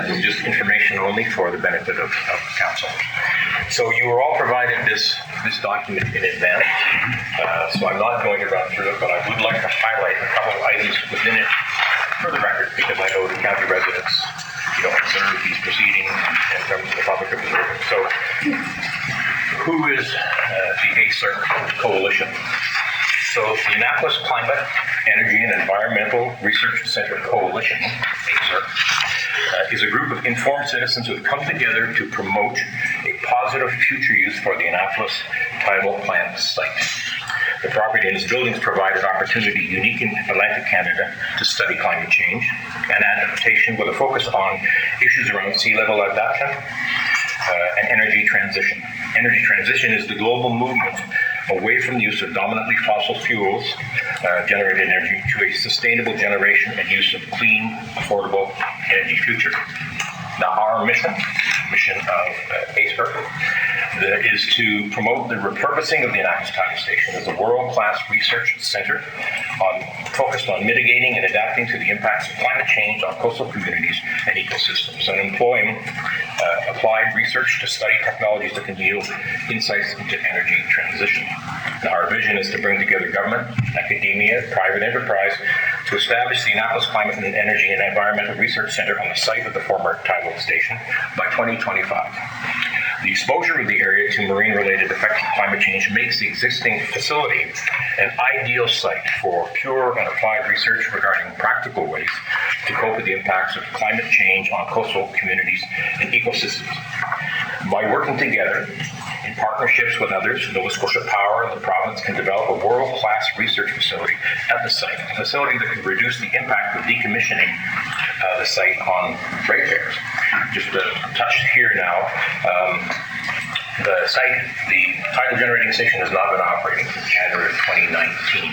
This is just information only for the benefit of Council. So you were all provided this document in advance, so I'm not going to run through it, but I would like to highlight a couple of items within it for the record, because I know the county residents, observe these proceedings in terms of the public observing. So who is the ACERC Coalition? So the Annapolis Climate, Energy and Environmental Research Center Coalition, ACERC, is a group of informed citizens who have come together to promote a positive future use for the Annapolis tidal plant site. The property and its buildings provide an opportunity unique in Atlantic Canada to study climate change and adaptation with a focus on issues around sea level adaptation and energy transition. Energy transition is the global movement away from the use of dominantly fossil fuels generated energy to a sustainable generation and use of clean, affordable energy future. Now, our mission of ACERC is to promote the repurposing of the Annapolis Tidal Station as a world-class research center focused on mitigating and adapting to the impacts of climate change on coastal communities and ecosystems, and employing applied research to study technologies that can yield insights into energy transition. Now, our vision is to bring together government, academia, private enterprise to establish the Annapolis Climate and Energy and Environmental Research Center on the site of the former tidal station by 2025. The exposure of the area to marine-related effects of climate change makes the existing facility an ideal site for pure and applied research regarding practical ways to cope with the impacts of climate change on coastal communities and ecosystems. By working together in partnerships with others, Nova Scotia Power and the province can develop a world-class research facility at the site, a facility that can reduce the impact of decommissioning the site on ratepayers. Just a touch here now. The site, the tidal generating station, has not been operating since January of 2019.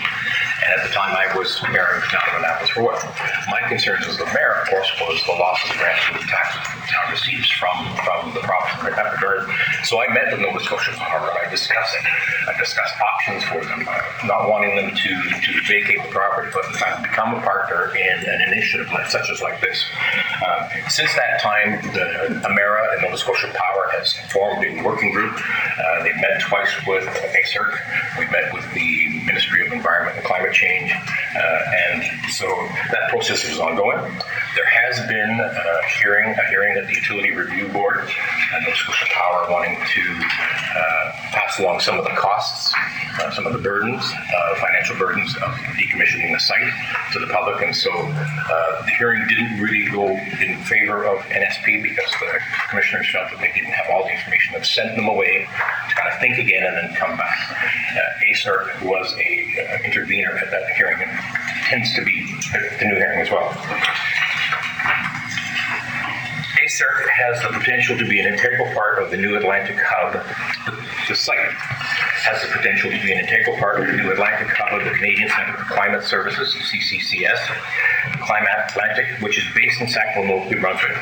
And at the time, I was mayor of the town of Annapolis for oil. My concerns as the mayor, of course, was the loss of grants and taxes the town receives from the province in that regard. So I met with Nova Scotia Power. I discussed options for them, not wanting them to vacate the property, but in fact become a partner in an initiative such as like this. Since that time, the Amera and Nova Scotia Power has formed a working group. They've met twice with ACERC. We met with the Ministry of Environment and Climate Change, and so that process is ongoing. There has been a hearing at the Utility Review Board, and Nova Scotia Power wanting to pass along some of the costs, some of the burdens, financial burdens of decommissioning the site to the public. And so the hearing didn't really go in favor of NSP because the commissioners felt that they didn't have all the information. They've sent them away to kind of think again and then come back. ACERC was a intervener at that hearing and tends to be at the new hearing as well. ACERC has the potential to be an integral part of the new Atlantic hub. The site has the potential to be an integral part of the new Atlantic hub of the Canadian Centre for Climate Services, CCCS, Climate Atlantic, which is based in Sac-Willow, New Brunswick,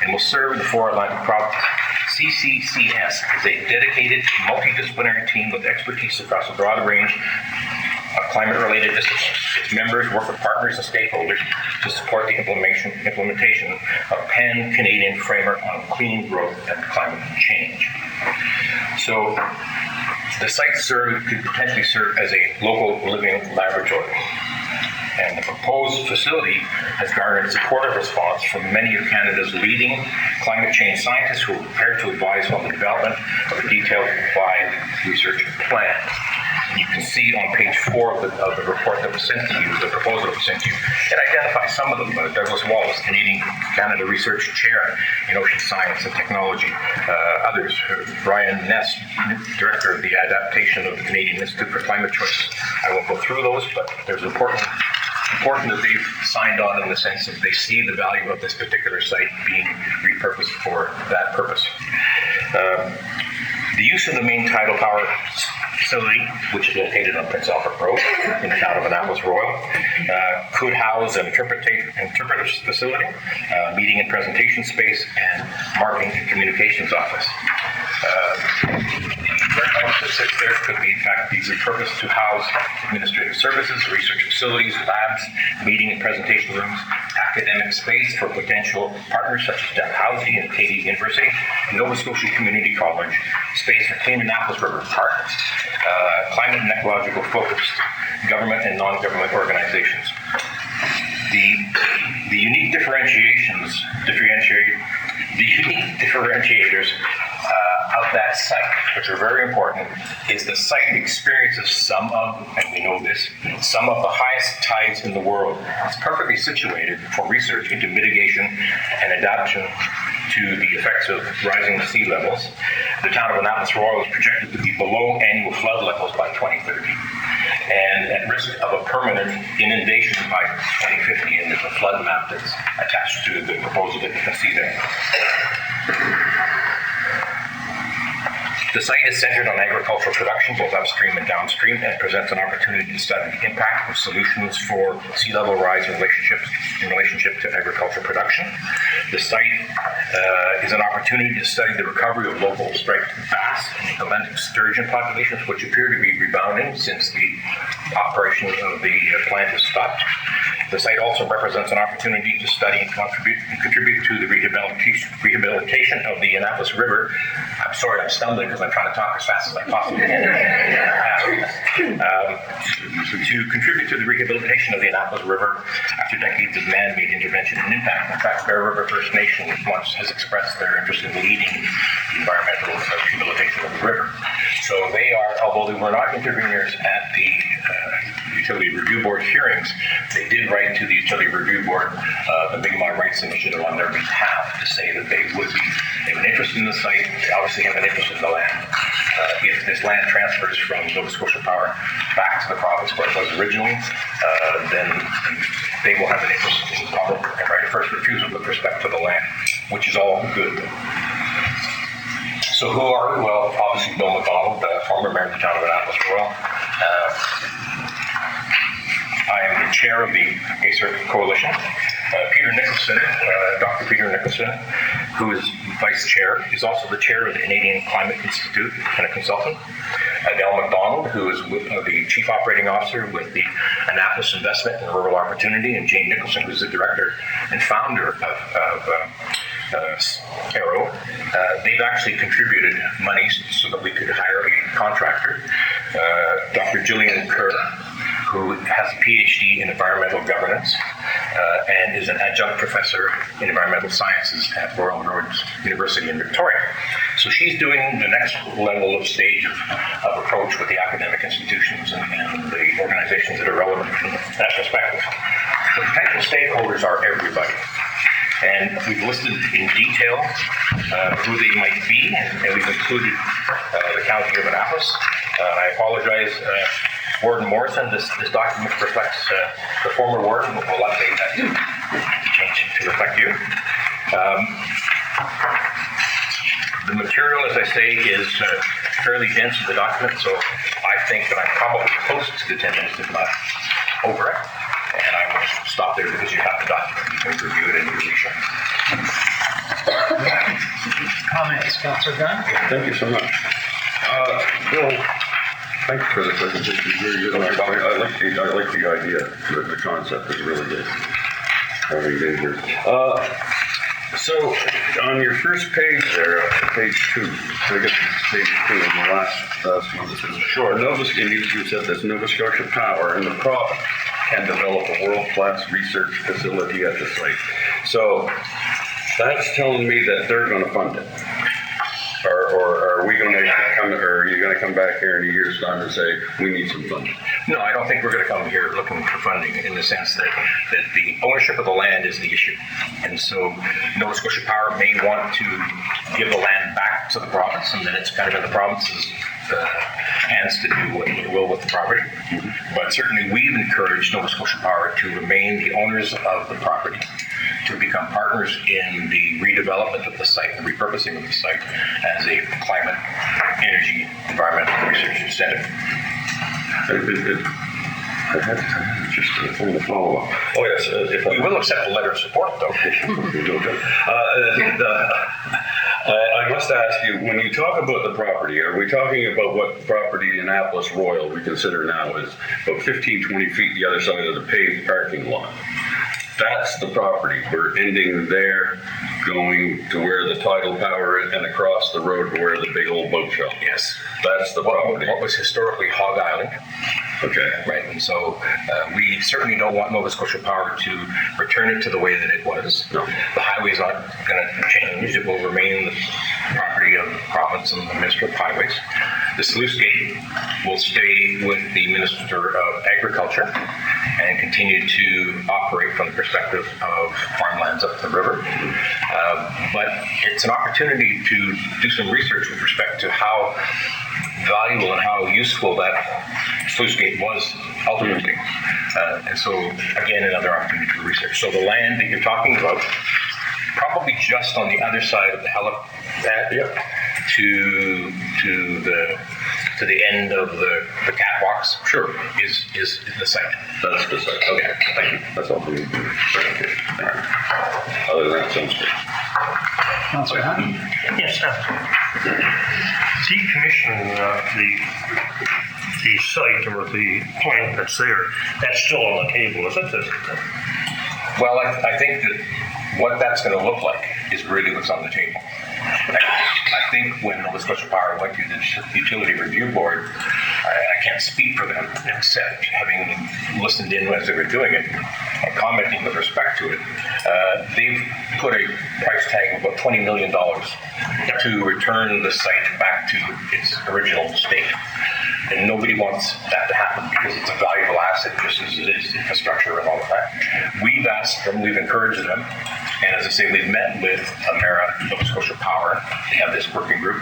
and will serve the 4 Atlantic provinces. CCCS is a dedicated multidisciplinary team with expertise across a broad range of climate-related disciplines. Its members work with partners and stakeholders to support the implementation of pan-Canadian framework on clean growth and climate change. So the site could potentially serve as a local living laboratory. And the proposed facility has garnered supportive response from many of Canada's leading climate change scientists who are prepared to advise on the development of a detailed applied research plan. And you can see on page 4 of the report that was sent to you, the proposal that was sent to you, it identifies some of them. Douglas Wallace, Canada Research Chair in Ocean Science and Technology. Others, Brian Ness, Director of the Adaptation of the Canadian Institute for Climate Choices. I won't go through those, but there's important that they've signed on in the sense that they see the value of this particular site being repurposed for that purpose. The use of the main tidal power facility, which is located on Prince Albert Road in the town of Annapolis Royal, could house an interpretive facility, meeting and presentation space, and marketing and communications office. The warehouse that sits there could be, in fact, be repurposed to house administrative services, research facilities, labs, meeting and presentation rooms, academic space for potential partners such as Dalhousie and Cotw University, and Nova Scotia Community College, space for Clean Annapolis River Park, climate and ecological focused government and non-government organizations. The unique differentiators of that site, which are very important, is the site experiences some of, and we know this, some of the highest tides in the world. It's perfectly situated for research into mitigation and adaptation to the effects of rising sea levels. The town of Annapolis Royal is projected to be below annual flood levels by 2030 and at risk of a permanent inundation by 2050, and there's a flood map that's attached to the proposal that you can see there. The site is centered on agricultural production, both upstream and downstream, and presents an opportunity to study the impact of solutions for sea level rise in relationship to agricultural production. The site is an opportunity to study the recovery of local striped bass and Atlantic sturgeon populations, which appear to be rebounding since the operation of the plant has stopped. The site also represents an opportunity to study and contribute to the rehabilitation of the Annapolis River. I'm sorry, I'm stumbling because I'm trying to talk as fast as I possibly can. To contribute to the rehabilitation of the Annapolis River after decades of man-made intervention and impact. In fact, Bear River First Nation once has expressed their interest in leading the environmental rehabilitation of the river. So they are, although they were not interveners at the Utility Review Board hearings, they did write to the Utility Review Board, the Mi'kmaq Rights Initiative, on their behalf to say that they have an interest in the site, they obviously have an interest in the land. If this land transfers from Nova Scotia Power back to the province where it was originally, then they will have an interest in the public and right of first refusal with respect to the land, which is all good. So who are we? Well, obviously Bill McDonald, former mayor of the town of Annapolis Royal. I am the chair of the ACERC Coalition. Peter Nicholson, Dr. Peter Nicholson, who is vice chair, is also the chair of the Canadian Climate Institute and a consultant. Adele McDonald, who is the chief operating officer with the Annapolis Investment and Rural Opportunity, and Jane Nicholson, who's the director and founder of Arrow. They've actually contributed money so that we could hire a contractor. Dr. Gillian Kerr, who has a PhD in environmental governance, and is an adjunct professor in environmental sciences at Royal Roads University in Victoria. So she's doing the next level of stage of approach with the academic institutions and the organizations that are relevant from that perspective. The potential stakeholders are everybody. And we've listed in detail who they might be, and we've included the County of Annapolis. I apologize, Warden Morrison, this document reflects the former warden, but we'll update that to change to reflect you. The material, as I say, is fairly dense in the document, so I think that I'm probably close to the 10 minutes, if not over it. And I will stop there because you have the document. You can review it in your leisure. Comments, Councillor Gunn? Thank you so much. Bill, thank you for the presentation. It's very good. I like the idea. The concept is really good. Having been here. So on your first page there, page 2, I guess it's page 2 in the last one that says, sure, you said this, Nova Scotia Power and the province can develop a world-class research facility at the site. So that's telling me that they're going to fund it. Or are we going to come, or are you going to come back here in a year's time and say, we need some funding? No, I don't think we're going to come here looking for funding in the sense that the ownership of the land is the issue. And so Nova Scotia Power may want to give the land back to the province, and then it's kind of in the province's hands to do what they will with the property. Mm-hmm. But certainly we've encouraged Nova Scotia Power to remain the owners of the property, to become partners in the redevelopment of the site, the repurposing of the site as a climate, energy, environmental research center. I had just a thing to follow up. Oh yes, we will accept a letter of support though. I must ask you, when you talk about the property, are we talking about what property in Annapolis Royal we consider now is about 15, 20 feet the other side of the paved parking lot? That's the property. We're ending there, going to where the tidal power is, and across the road to where the big old boat shop. Yes. That's the property. What was historically Hog Island. Okay. Right, and so we certainly don't want Nova Scotia Power to return it to the way that it was. No. The highway's not going to change. It will remain the property of the province and the Minister of Highways. The sluice gate will stay with the Minister of Agriculture and continue to operate from the perspective of farmlands up the river. But it's an opportunity to do some research with respect to how valuable and how useful that sluice gate was ultimately. And so, again, another opportunity for research. So the land that you're talking about, probably just on the other side of the helipad, to the end of the catwalks. Sure. Is the site. That's the site. Okay. Thank you. That's all we need to do. All right. Other than that, sounds good. Councillor Hunt? Yes, sir. Decommissioning the site or the plant that's there, that's still on the table, isn't it? Well, I think that what that's going to look like is really what's on the table. I think when Nova Scotia Power went to the Utility Review Board, I can't speak for them except having listened in as they were doing it and commenting with respect to it. They've put a price tag of about $20 million to return the site back to its original state. And nobody wants that to happen because it's a valuable asset just as it is infrastructure and all of that. We've asked them, we've encouraged them, and as I say, we've met with Emera, Nova Scotia Power, they have this working group,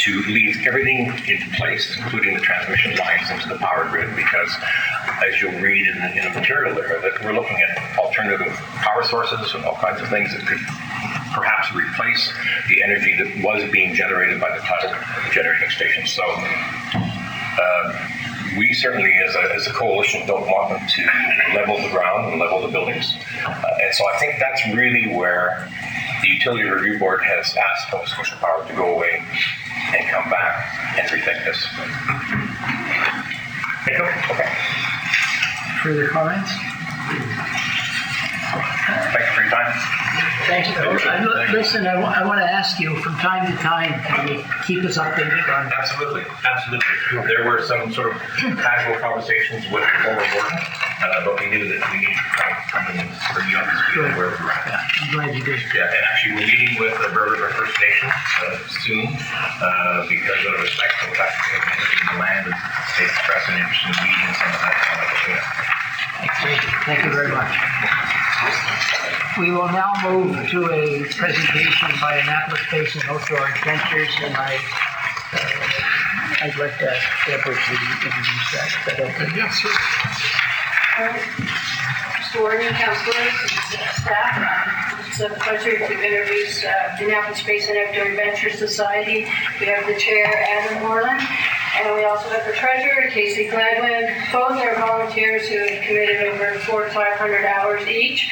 to leave everything into place, including the transmission lines into the power grid, because as you'll read in the material there, that we're looking at alternative power sources and all kinds of things that could perhaps replace the energy that was being generated by the tidal generating stations. So we certainly, as a coalition, don't want them to level the ground and level the buildings. And so I think that's really where the Utility Review Board has asked Nova Scotia Power to go away and come back and rethink this. Thank you. Okay. Further comments? Thank you for your time. Thank you. Listen, I want to ask you from time to time, can you keep us updated on? Absolutely. There were some sort of casual conversations with the former warden, but we knew that we needed to come and bring you up to speed on where we're at. I'm glad you did. Yeah, and actually we're meeting with the Burr River First Nation soon because of respect for the fact that the land and they express an interest in meeting some of that kind of thing. Thank you very much. We will now move to a presentation by Annapolis Basin Outdoor Adventures, and I'd like to ask Deborah to introduce that. Is that okay? Yes, sir. Mr. Warden, councilors, staff, it's a pleasure to introduce the Annapolis Basin Outdoor Adventure Society. We have the chair, Adam Moreland, and we also have the treasurer, Casey Gladwin. Both are volunteers who have committed over 400 to 500 hours each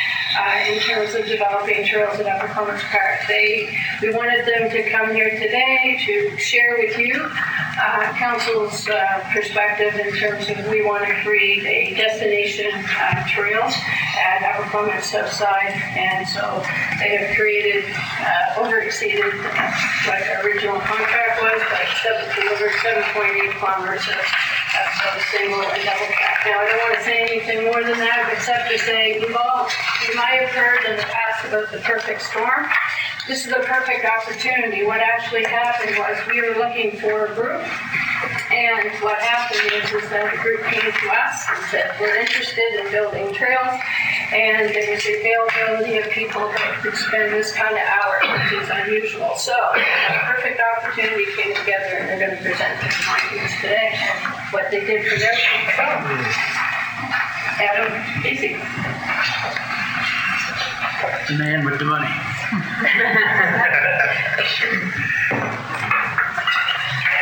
in terms of developing trails at Upper Clements Park. We wanted them to come here today to share with you council's perspective in terms of we want to create a destination trails at Upper Clements South Side, and so they have created, exceeded what our original contract was, but over 7.8 kilometers of single and double track. Now, I don't want to say anything more than that, except to say you might have heard in the past about the perfect storm. This is a perfect opportunity. What actually happened was we were looking for a group, and what happened is that a group came to us and said, we're interested in building trails, and there was the availability of people that could spend this kind of hour, which is unusual. So, a perfect opportunity came together, and they're going to present their findings today, what they did for their people. Adam, easy. The man with the money.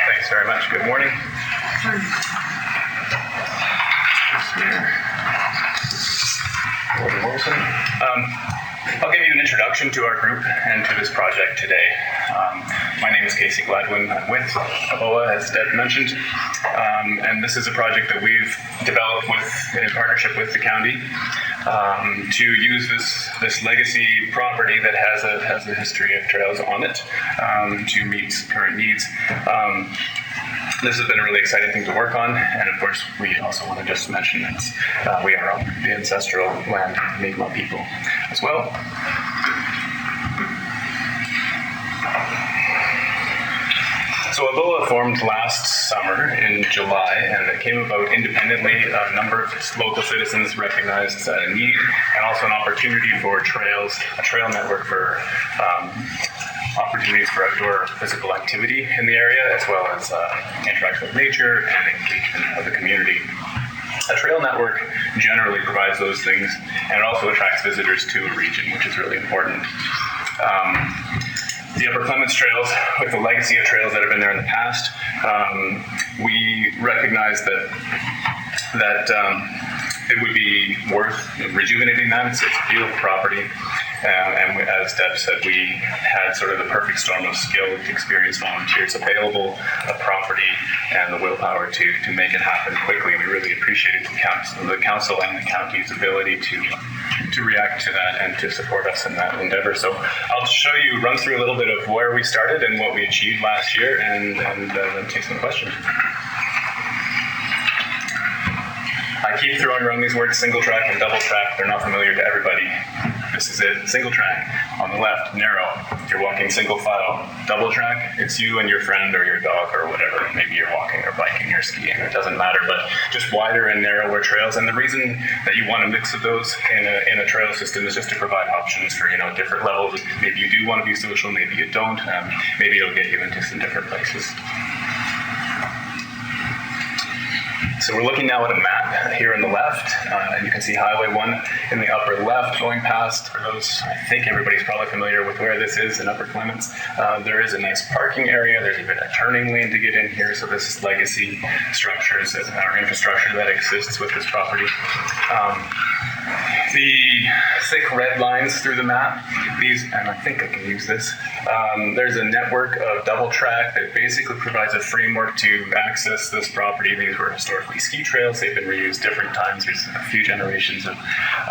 Thanks very much. Good morning. Warden Wilson. I'll give you an introduction to our group and to this project today. My name is Casey Gladwin. I'm with ABOA, as Deb mentioned, and this is a project that we've developed in partnership with the county to use this legacy property that has a history of trails on it to meet current needs. This has been a really exciting thing to work on, and of course, we also want to just mention that we are on the ancestral land of the Mi'kmaq people as well. So ABOA formed last summer in July, and it came about independently. A number of local citizens recognized a need and also an opportunity for trails, a trail network for opportunities for outdoor physical activity in the area, as well as interaction with nature and engagement of the community. A trail network generally provides those things, and it also attracts visitors to a region, which is really important. The Upper Clements trails, with the legacy of trails that have been there in the past, we recognize that it would be worth rejuvenating that. It's a beautiful property. And as Deb said, we had sort of the perfect storm of skilled, experienced volunteers available, a property, and the willpower to make it happen quickly. We really appreciated the council and the county's ability to react to that and to support us in that endeavor. So I'll run through a little bit of where we started and what we achieved last year, and then take some questions. I keep throwing around these words single track and double track. They're not familiar to everybody. This is it. Single track, on the left, narrow. You're walking single file. Double track, it's you and your friend or your dog or whatever. Maybe you're walking or biking or skiing. It doesn't matter, but just wider and narrower trails. And the reason that you want a mix of those in a trail system is just to provide options for different levels. Maybe you do want to be social, maybe you don't. Maybe it'll get you into some different places. So we're looking now at a map here on the left, and you can see Highway 1 in the upper left going past. For those, I think everybody's probably familiar with where this is in Upper Clements. There is a nice parking area. There's even a turning lane to get in here. So this is legacy structures or infrastructure that exists with this property. The thick red lines through the map. These, and I think I can use this. There's a network of double track that basically provides a framework to access this property. These were historically ski trails. They've been reused different times. There's a few generations of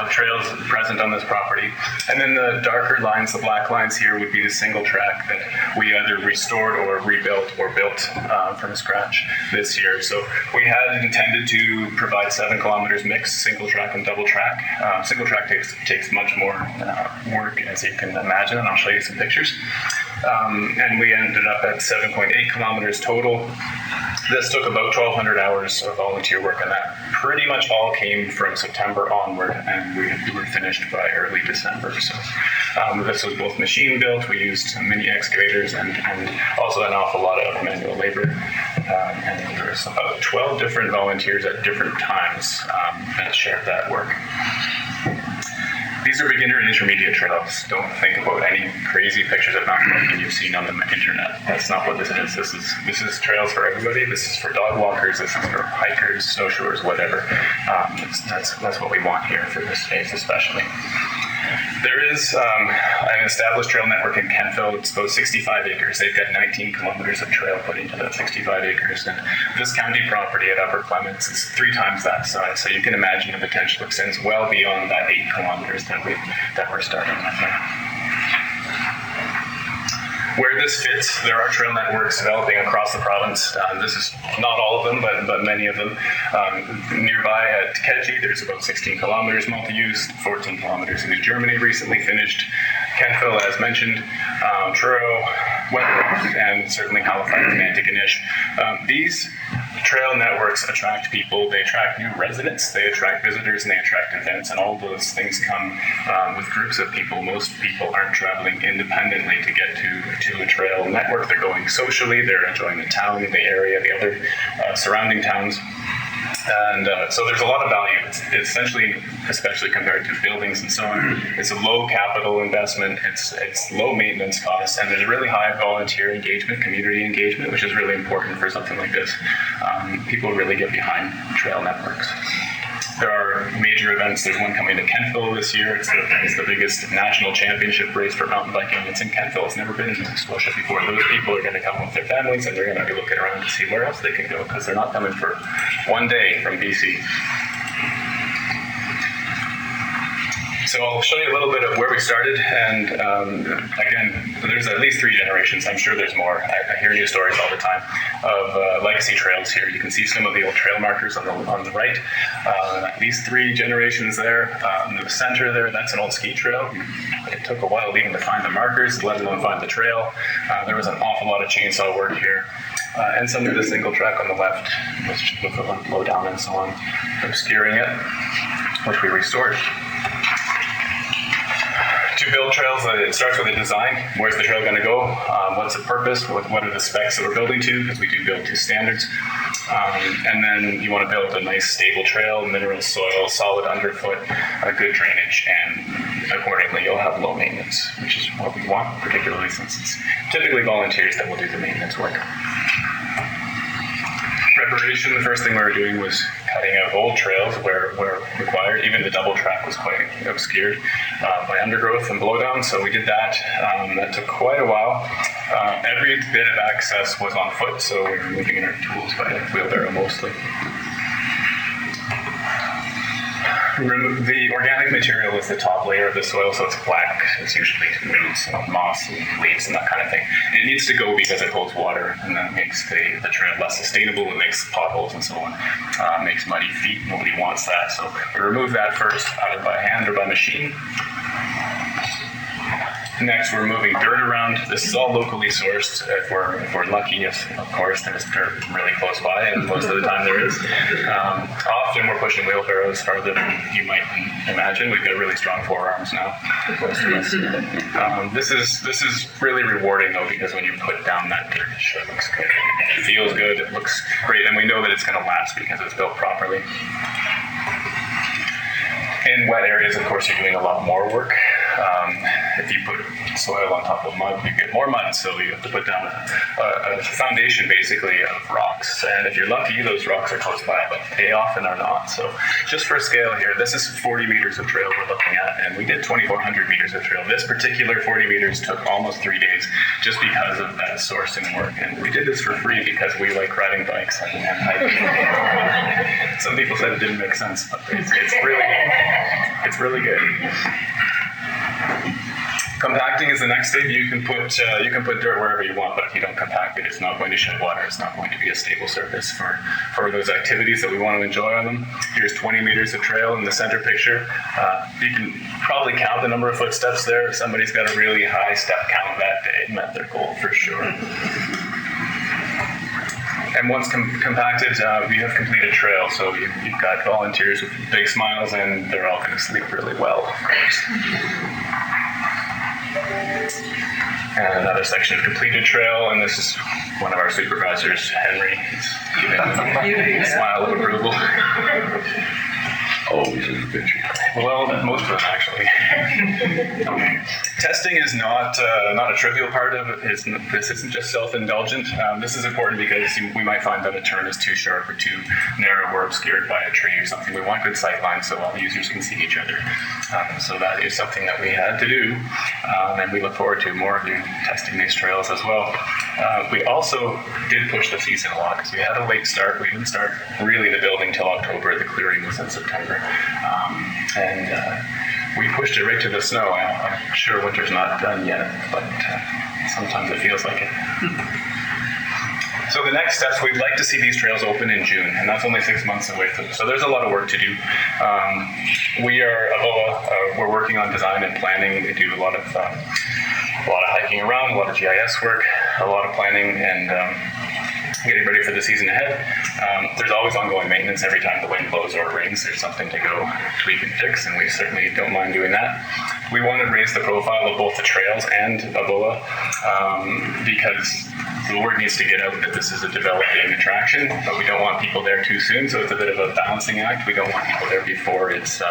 trails present on this property. And then the darker lines, the black lines here, would be the single track that we either restored or rebuilt or built from scratch this year. So we had intended to provide 7 kilometers mixed, single track and double track. Single track takes much more work, as you can imagine, and I'll show you some pictures. And we ended up at 7.8 kilometers total. This took about 1,200 hours of volunteer work, and that pretty much all came from September onward, and we were finished by early December. So this was both machine built. We used some mini excavators and also an awful lot of manual labor. And there was about 12 different volunteers at different times that shared that work. These are beginner and intermediate trails. Don't think about any crazy pictures of mountain biking you've seen on the internet. That's not what this is. This is trails for everybody. This is for dog walkers. This is for hikers, snowshoers, whatever. That's what we want here for this space, especially. There is an established trail network in Kentville. It's about 65 acres. They've got 19 kilometers of trail put into that 65 acres. And this county property at Upper Clements is 3 times that size. So you can imagine the potential extends well beyond that 8 kilometers that we're starting with now. Where this fits, there are trail networks developing across the province. This is not all of them, but many of them. Nearby at Cotw, there's about 16 kilometers multi-use, 14 kilometers in New Germany recently finished. Kentville, as mentioned, Truro, Wetbrook, and certainly Halifax, Nantigonish. These trail networks attract people, they attract new residents, they attract visitors, and they attract events, and all those things come with groups of people. Most people aren't traveling independently to get to a trail network. They're going socially, they're enjoying the town, the area, the other surrounding towns. And so there's a lot of value. It's essentially, especially compared to buildings and so on, it's a low capital investment, it's low maintenance costs, and there's really high volunteer engagement, community engagement, which is really important for something like this. People really get behind trail networks. There are major events. There's one coming to Kentville this year. It's the biggest national championship race for mountain biking. It's in Kentville. It's never been in Nova Scotia before. Those people are going to come with their families, and they're going to be looking around to see where else they can go, because they're not coming for one day from BC. So I'll show you a little bit of where we started, and again, there's at least 3 generations. I'm sure there's more. I hear news stories all the time of legacy trails here. You can see some of the old trail markers on the right. At least 3 generations there. In the center there, that's an old ski trail. It took a while even to find the markers, let alone find the trail. There was an awful lot of chainsaw work here. And some of the single track on the left, with the low down and so on, obscuring it, which we restored. To build trails, it starts with a design. Where's the trail going to go? What's the purpose? What are the specs that we're building to? Because we do build to standards. And then you want to build a nice stable trail, mineral soil, solid underfoot, good drainage, and accordingly you'll have low maintenance, which is what we want, particularly since it's typically volunteers that will do the maintenance work. Preparation, the first thing we were doing was cutting out old trails where required. Even the double track was quite obscured by undergrowth and blowdown, so we did that. That took quite a while. Every bit of access was on foot, so we were moving in our tools by wheelbarrow mostly. The organic material is the top layer of the soil, so it's black. It's usually weeds, moss, and leaves, and that kind of thing. It needs to go because it holds water, and that makes the trail less sustainable. It makes potholes and so on. Makes muddy feet. Nobody wants that. So we remove that first, either by hand or by machine. Next, we're moving dirt around. This is all locally sourced. If we're lucky, yes, of course, there's dirt really close by, and most of the time there is. Often we're pushing wheelbarrows farther than you might imagine. We've got really strong forearms now. This is really rewarding though, because when you put down that dirt, it sure looks good. It feels good. It looks great, and we know that it's going to last because it's built properly. In wet areas, of course, you're doing a lot more work. if you put soil on top of mud, you get more mud. So you have to put down a foundation basically of rocks. And if you're lucky, those rocks are close by, but they often are not. So just for scale here, this is 40 meters of trail we're looking at, and we did 2,400 meters of trail. This particular 40 meters took almost 3 days just because of that sourcing work. And we did this for free because we like riding bikes and hiking. Some people said it didn't make sense, but it's really good. Compacting is the next step. You can put dirt wherever you want, but if you don't compact it, it's not going to shed water. It's not going to be a stable surface for those activities that we want to enjoy on them. Here's 20 meters of trail in the center picture. You can probably count the number of footsteps there. If somebody's got a really high step count that day, met their goal for sure. And once compacted, we have completed trail. So you've got volunteers with big smiles, and they're all going to sleep really well, of course. And another section of completed trail, and this is one of our supervisors, Henry. He's giving a smile of approval. Always in the picture. Well, most of them actually. Testing is not a trivial part of it. This isn't just self-indulgent. This is important because we might find that a turn is too sharp or too narrow or obscured by a tree or something. We want good sight lines so all the users can see each other. So that is something that we had to do, and we look forward to more of you testing these trails as well. We also did push the season a lot because we had a late start. We didn't start really the building till October. The clearing was in September. We pushed it right to the snow. I'm sure winter's not done yet, but sometimes it feels like it. So the next steps, we'd like to see these trails open in June, and that's only 6 months away. So there's a lot of work to do. We are ABOA. We're working on design and planning. We do a lot of hiking around, a lot of GIS work, a lot of planning, and getting ready for the season ahead. There's always ongoing maintenance. Every time the wind blows or it rains, there's something to go tweak and fix, and we certainly don't mind doing that. We want to raise the profile of both the trails and ABOA because the word needs to get out that this is a developing attraction, but we don't want people there too soon, so it's a bit of a balancing act. We don't want people there before it's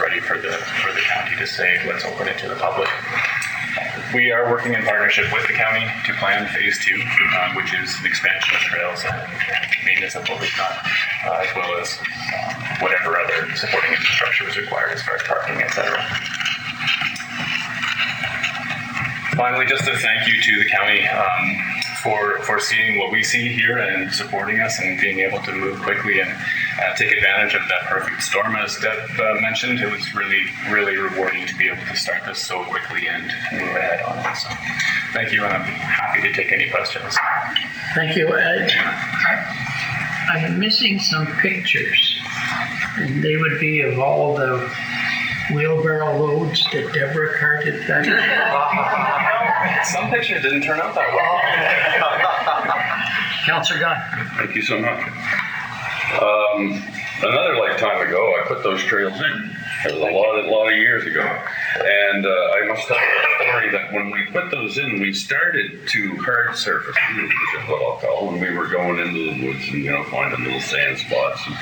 ready for the county to say, let's open it to the public. We are working in partnership with the county to plan phase 2, which is an expansion of trails and maintenance of what we've got, as well as whatever other supporting infrastructure is required as far as parking, etc. Finally, just a thank you to the county for seeing what we see here and supporting us and being able to move quickly and take advantage of that perfect storm, as Deb mentioned. It was really, really rewarding to be able to start this so quickly and move ahead on it. So thank you, and I'm happy to take any questions. Thank you. I'm missing some pictures, and they would be of all the wheelbarrow loads that Deborah carted back. Some pictures didn't turn out that well. Councillor Gunn. Thank you so much. Another lifetime ago, I put those trails in. It was a lot of years ago. And I must tell you a story that when we put those in, we started to hard surface, which is what I'll call, when we were going into the woods and, finding little sand spots and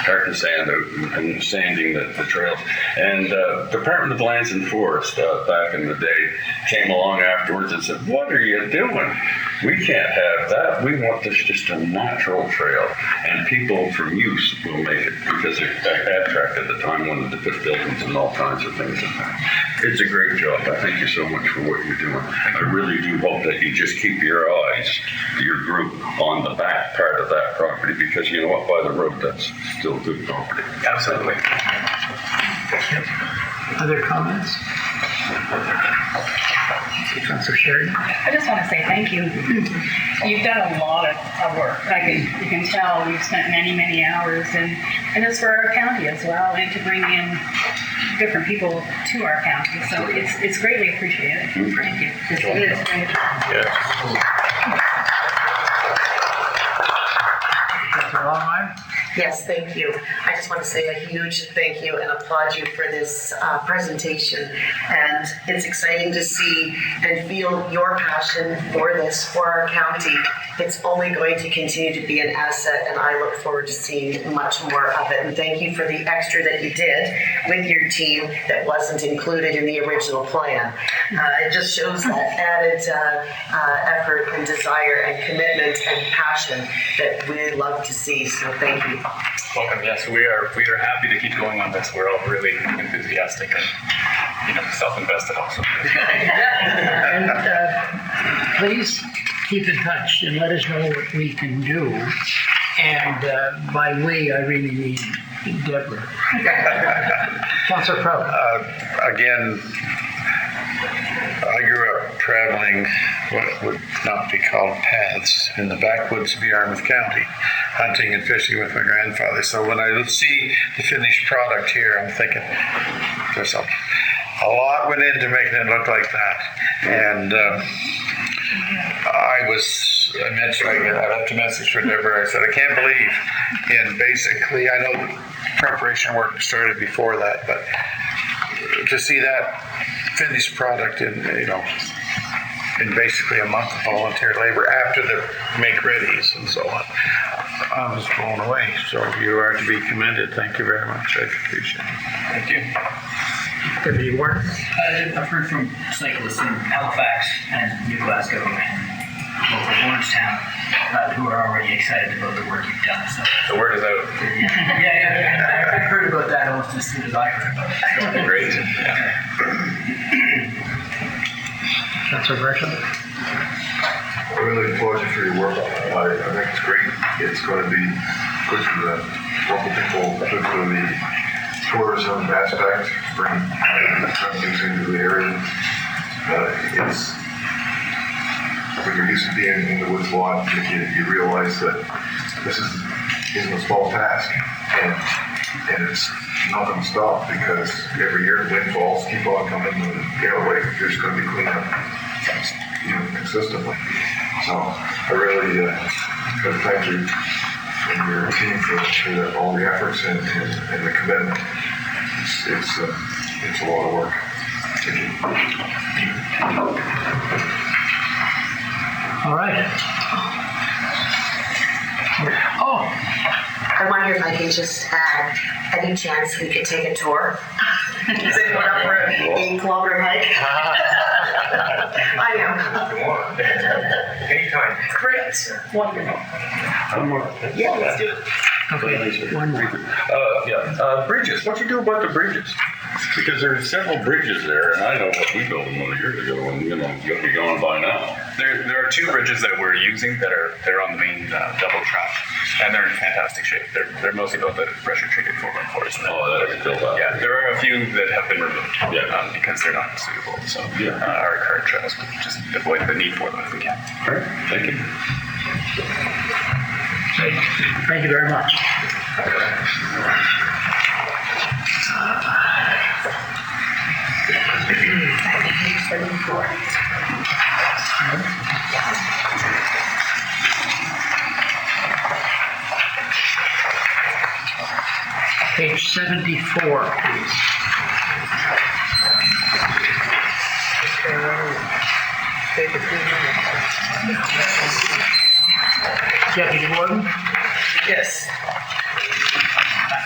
carting sand out and sanding the trails. And Department of Lands and Forest back in the day came along afterwards and said, what are you doing? We can't have that. We want this just a natural trail. And people from use will make it because Abstract at the time wanted to put buildings and all kinds of things in there. It's a great job. I thank you so much for what you're doing. I really do hope that you just keep your eyes, your group, on the back part of that property because you know what, by the road, that's still good property. Absolutely. Other comments? Councillor Sheridan. I just want to say thank you. You've done a lot of work. You can tell you've spent many, many hours, and it's for our county as well, and to bring in different people to our county. So it's greatly appreciated. Thank you. It is great. Councillor Longmire. Yes, thank you. I just want to say a huge thank you and applaud you for this presentation. And it's exciting to see and feel your passion for this, for our county. It's only going to continue to be an asset, and I look forward to seeing much more of it. And thank you for the extra that you did with your team that wasn't included in the original plan. It just shows that added effort and desire and commitment and passion that we love to see. So thank you. Welcome. Yes, we are happy to keep going on this. We're all really enthusiastic and self-invested also. And please keep in touch and let us know what we can do. And by we, I really mean Deborah. Councillor Cotw. Again, I grew up traveling what would not be called paths in the backwoods of Yarmouth County, hunting and fishing with my grandfather. So when I see the finished product here, I'm thinking there's a lot went into making it look like that. And I left a message for Deborah. I said, I can't believe in basically, I know preparation work started before that, but to see that finished product in basically a month of volunteer labor after the make-readies and so on, I was blown away. So you are to be commended. Thank you very much. I appreciate it. Thank you. Deputy Warden. I've heard from cyclists in Halifax and New Glasgow and local Orangetown who are already excited about the work you've done. So The word is out. yeah, I heard about that almost as soon as I heard about it. So. Great. Councillor Burton. I really applaud you for your work. I think it's great. It's going to be good for the local people, good for the tourism aspect, bring revenues into the area. When you're used to being in the woods a lot, you realize that this isn't a small task, and it's not going to stop because every year the windfalls keep on coming, and there's going to be cleanup, consistently. So I really thank you and your team for all the efforts and the commitment. It's a lot of work. Thank you. All right. Oh, I wonder if I can just add, any chance we could take a tour? Is anyone up for an 8-kilometer hike? I am. Anytime. Great. Wonderful. Yeah, let's do it. okay. One more. Bridges. What do you do about the bridges? Because there are several bridges there, and I know what we built them years ago, and you'll be going by now. There are 2 bridges that we're using they're on the main double track, and they're in fantastic shape. They're mostly built out of pressure treated 4x4s. That is still bad. Yeah, there are a few that have been removed because they're not suitable. So our current trails would just avoid the need for them if we can. All right, thank you. Thank you very much. Page 74, please. Deputy Warden. Yes.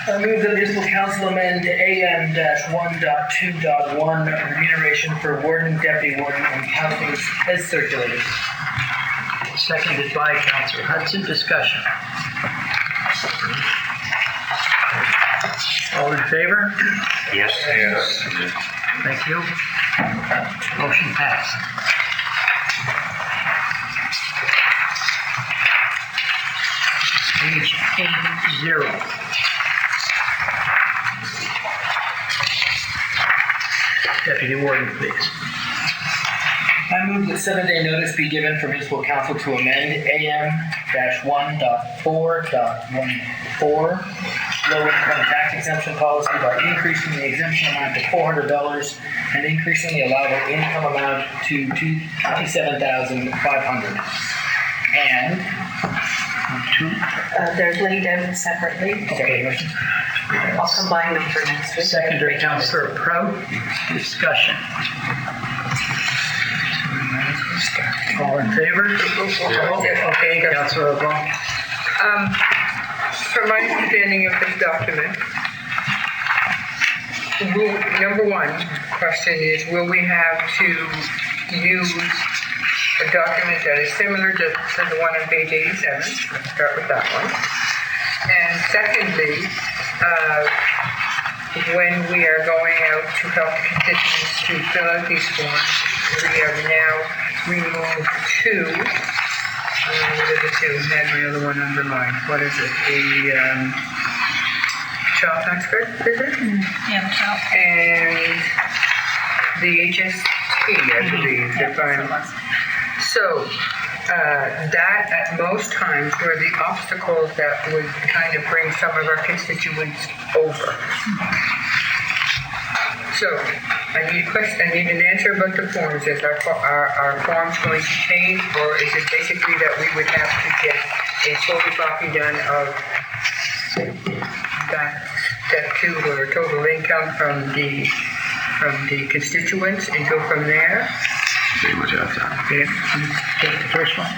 I move that municipal council amend AM-1.2.1 remuneration for warden, deputy warden, and councillors as circulated. Seconded by Councillor Hudson. Discussion. All in favor? Yes. Thank you. Motion passed. Page 80. Deputy Warden, please. I move that 7-day notice be given for municipal council to amend AM-1.4.14 low income tax exemption policy by increasing the exemption amount to $400 and increasing the allowable income amount to $27,500. And They're laid out separately. Okay. I'll combine them for next week. Seconder, Councillor Prout. Discussion. All in favor? Okay, Councillor LeBlanc. From my understanding of this document, number one question is, will we have to use a document that is similar to the one on page 87? Let's start with that one. And secondly, when we are going out to help the constituents to fill out these forms, we have now removed two. What are the two? I had my other one underlined. What is it? The child tax credit, is it? Yeah, the child. And the HST, I believe, if I'm. So, that at most times were the obstacles that would kind of bring some of our constituents over. So, I need an answer about the forms. Is our forms going to change, or is it basically that we would have to get a photocopy done of that step 2 or total income from the constituents and go from there? See what you have to. Take the first one.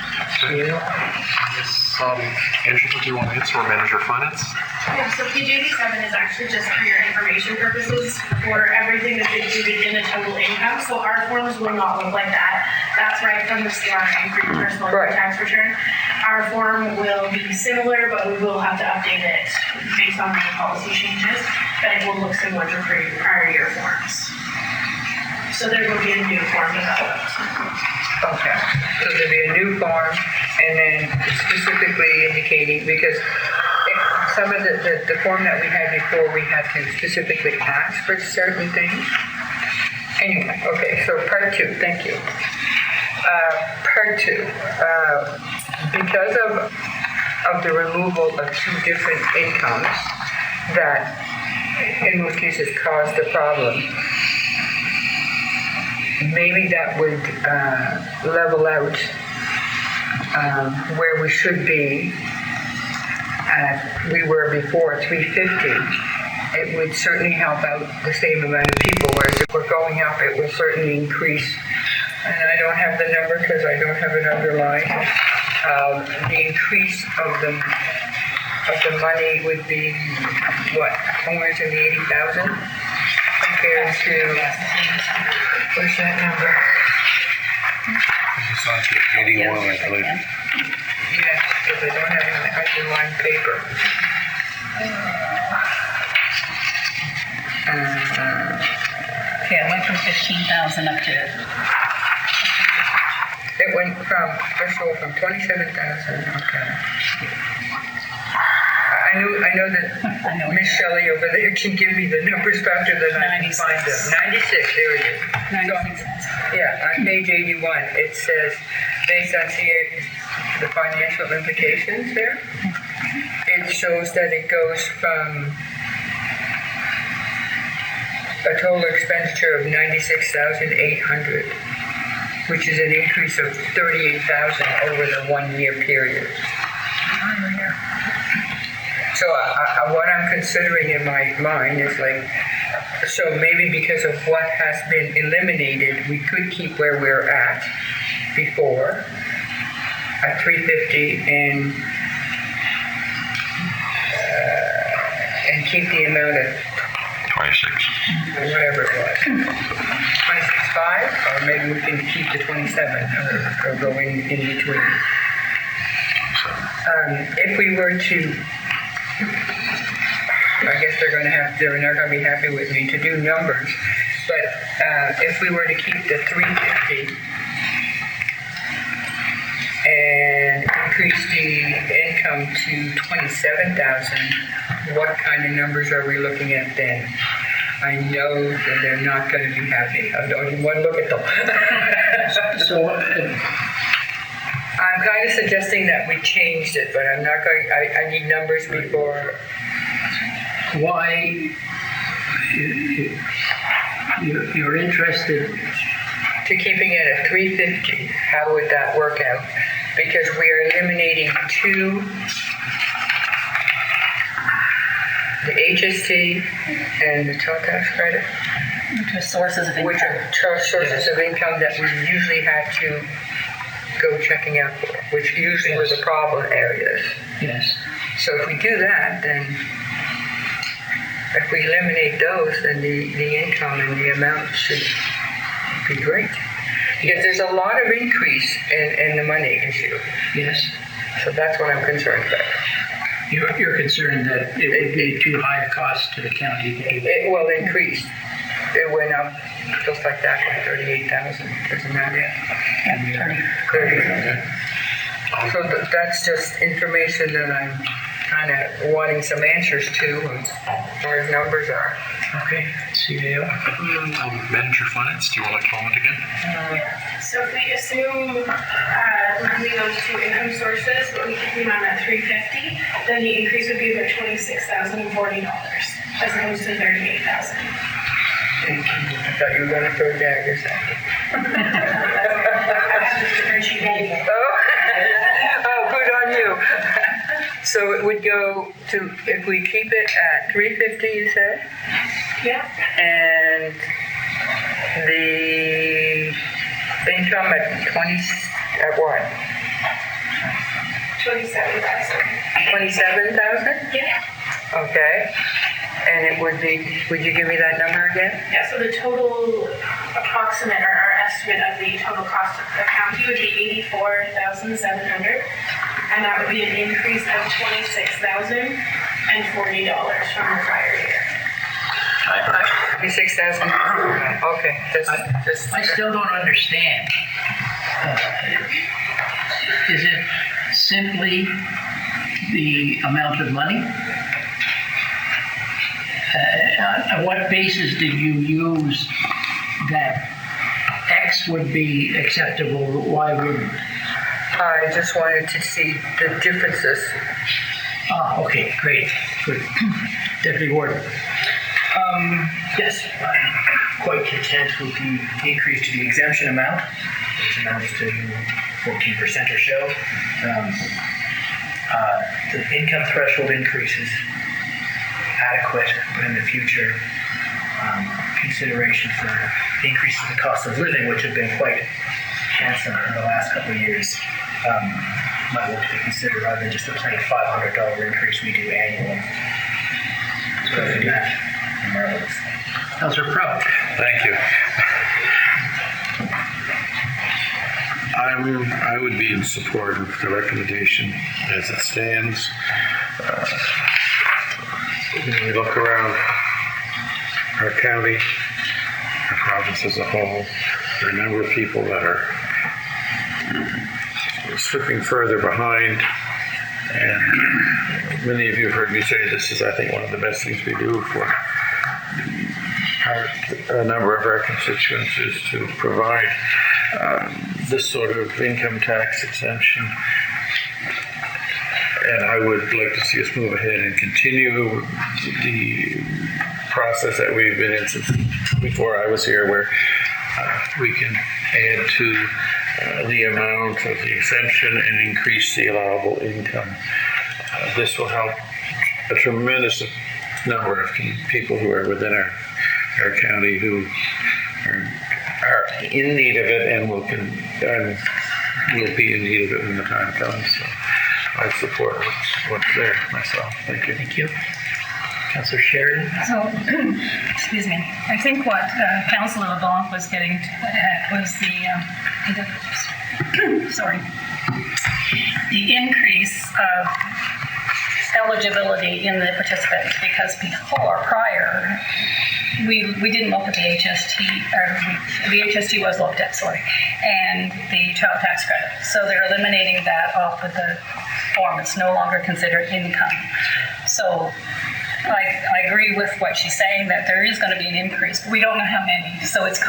Angela, do you want to answer or manager finance? Yeah, so page 87 is actually just for your information purposes for everything that's included in the total income. So our forms will not look like that. That's right from the CRA for your personal tax return. Our form will be similar, but we will have to update it based on the policy changes. But it will look similar to prior year forms. So there will be a new form developed. Okay, so there'll be a new form, and then specifically indicating, because some of the form that we had before, we had to specifically ask for certain things. Anyway, okay, so part 2, thank you. Part 2, because of the removal of 2 different incomes that in most cases caused the problem, maybe that would level out where we should be. We were before 350. It would certainly help out the same amount of people, whereas if we're going up, it will certainly increase. And I don't have the number because I don't have it underlined. The increase of the money would be, what, almost in the 80,000 compared to, where's that number? It's on page 81, I believe. Yes, because I don't have an underlined paper. Okay, it went from 15,000 up to. It went from 27,000. Okay. I know that Miss Shelley over there can give me the numbers faster than I can find them. 96, there it is. 96. Yeah, on page 81, it says, based on the financial implications there, it shows that it goes from a total expenditure of 96,800, which is an increase of 38,000 over the 1 year period. So what I'm considering in my mind is like, so maybe because of what has been eliminated, we could keep where we're at before at 350 and keep the amount at 26. Whatever it was. 26.5, or maybe we can keep the 27 or go in between. If we were to, I guess they're not going to be happy with me to do numbers, but if we were to keep the 350 and increase the income to 27,000, what kind of numbers are we looking at then? I know that they're not going to be happy. I don't even want to look at them. So, I'm kind of suggesting that we changed it, but I'm not going. I need numbers before. why you're interested to keeping it at 350? How would that work out? because we are eliminating two, the HST and the child tax credit, Which are sources of which income. are sources of income that we usually had to go checking out for, which usually were the problem areas. Yes. So if we do that, then if we eliminate those, then the income and the amount should be great. Because there's a lot of increase in the money issue. Yes. So that's what I'm concerned about. You're concerned that it would be too high a cost to the county to do that? It will increase. It went up just like that, like 38,000. Doesn't matter. Yeah, 30. So that's just information that I'm kind of wanting some answers to, and where the numbers are. Okay, CAO. Manager Finance, do you want to comment again? So if we assume moving those two income sources, but we keep the amount at $350, then the increase would be about $26,040 as opposed to $38,000. I thought you were going to throw daggers at me. I have to differentiate. Oh, good on you. So it would go to, if we keep it at 350, you said? Yeah. And the income at 20, at what? 27,000. 27,000? Yeah. Okay. And it would be, would you give me that number again? Yeah, so the total approximate or our estimate of the total cost of the county would be $84,700, and that would be an increase of $26,040 from the prior year. 26,000. Okay. I still don't understand. Is it simply the amount of money? On what basis did you use that X would be acceptable, Y wouldn't? I just wanted to see the differences. Okay, great, good. Deputy Warden. Yes, I'm quite content with the increase to the exemption amount, which amounts to 14% or so. The income threshold increase is adequate, but in the future, consideration for the increase in the cost of living, which have been quite handsome in the last couple of years, might want to be considered rather than just a plain $500 increase we do annually. So if we do that, marvelous. Councillor Prout. Thank you. I would be in support of the recommendation as it stands. When we look around our county, our province as a whole, there are a number of people that are slipping further behind. And many of you have heard me say this is, I think, one of the best things we do for a number of our constituents is to provide this sort of income tax exemption. And I would like to see us move ahead and continue the process that we've been in since before I was here, where we can add to the amount of the exemption and increase the allowable income. This will help a tremendous number of people who are within our county who are in need of it and will be in need of it when the time comes. So I support what's there myself. Thank you. Thank you. Councillor Sheridan. So, excuse me. I think what Councillor LeBlanc was getting at was the increase of eligibility in the participants, because prior, we didn't look at the HST, or the HST was looked at, and the child tax credit. So they're eliminating that off of the form. It's no longer considered income. So I agree with what she's saying, that there is going to be an increase, but we don't know how many. So it's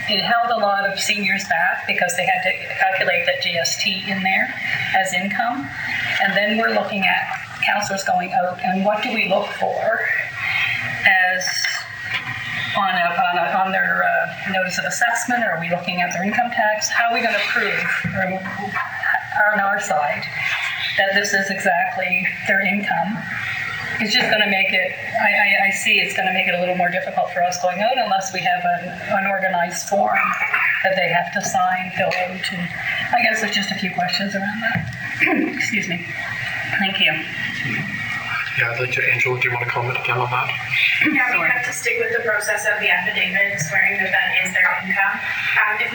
it held a lot of seniors back because they had to calculate that GST in there as income. And then we're looking at councillors going out, and what do we look for as on their notice of assessment, or are we looking at their income tax? How are we going to prove on our side that this is exactly their income? It's just going to make it, I see it's going to make it a little more difficult for us going out unless we have an organized form that they have to sign, fill out, and I guess there's just a few questions around that. Excuse me. Thank you. Yeah, I'd like to, Angela, do you want to comment again on that? Yeah, we have to stick with the process of the affidavit swearing that that is their income. If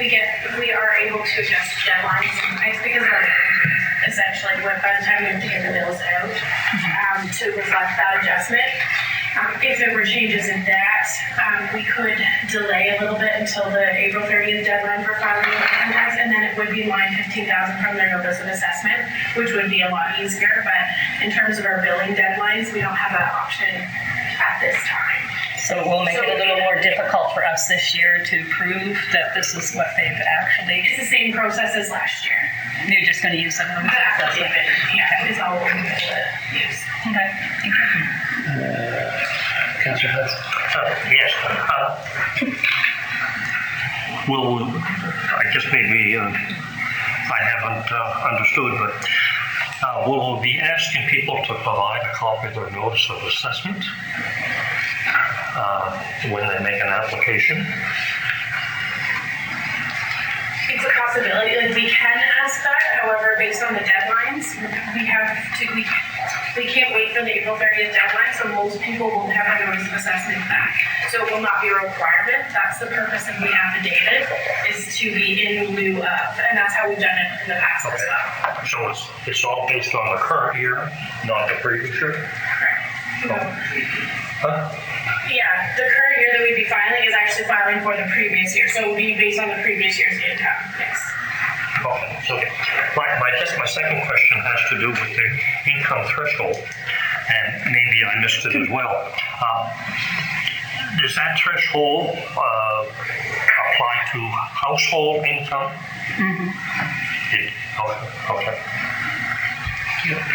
we are able to adjust deadlines, it's because of our essentially by the time we have to get the bills out to reflect that adjustment. If there were changes in that, we could delay a little bit until the April 30th deadline for filing the income tax, and then it would be line 15,000 from their notice of assessment, which would be a lot easier. But in terms of our billing deadlines, we don't have that option at this time. So it will make it a little more difficult for us this year to prove that this is what they've actually. It's the same process as last year. You're just going to use them. The affidavit, yeah, is all we're going to use. Okay, thank you. Councillor Hudson. Yes. Well, I guess maybe I haven't understood, but will we be asking people to provide a copy of their notice of assessment when they make an application? It's a possibility. Like, we can ask that. However, based on the deadlines, we can't wait for the April 30th deadline, so most people won't have a notice of assessment back. So it will not be a requirement. That's the purpose of the affidavit, is to be in lieu of, and that's how we've done it in the past as well. So it's all based on the current year, not the previous year? Correct. Huh? Yeah, the current year that we'd be filing is actually filing for the previous year, so it would be based on the previous year's income. Yes. Okay, so I guess my second question has to do with the income threshold, and maybe I missed it as well. Does that threshold apply to household income? Mm-hmm. Okay.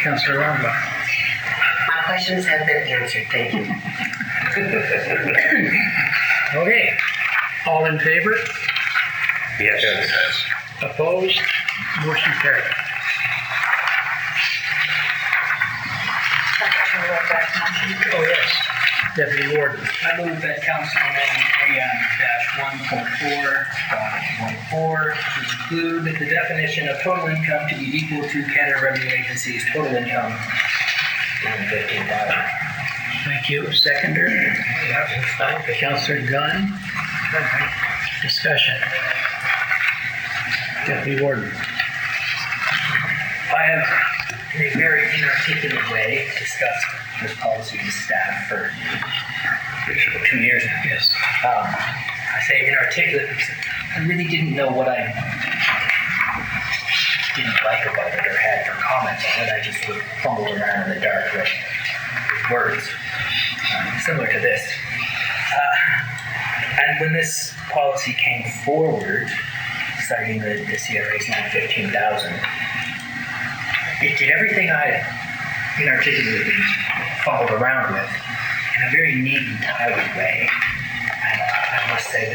Councillor Longbaugh. My questions have been answered, thank you. Okay, all in favor? Yes. Opposed? Motion carried. Oh, yes. Deputy Warden. I move that Council AM-1.4.14 to include the definition of total income to be equal to Canada Revenue Agency's total income in 15,000. Thank you. Seconder? Councillor Gunn. Discussion. Deputy Warden. I have, in a very inarticulate way, discussed this policy with staff for 2 years now. Yes. I say inarticulate because I really didn't know what I didn't like about it or had for comments on it. I just would fumble around in the dark with words, similar to this. And when this policy came forward, citing the CRA's 15,000, it did everything I inarticulately fumbled around with in a very neat and tidy way. And I must say,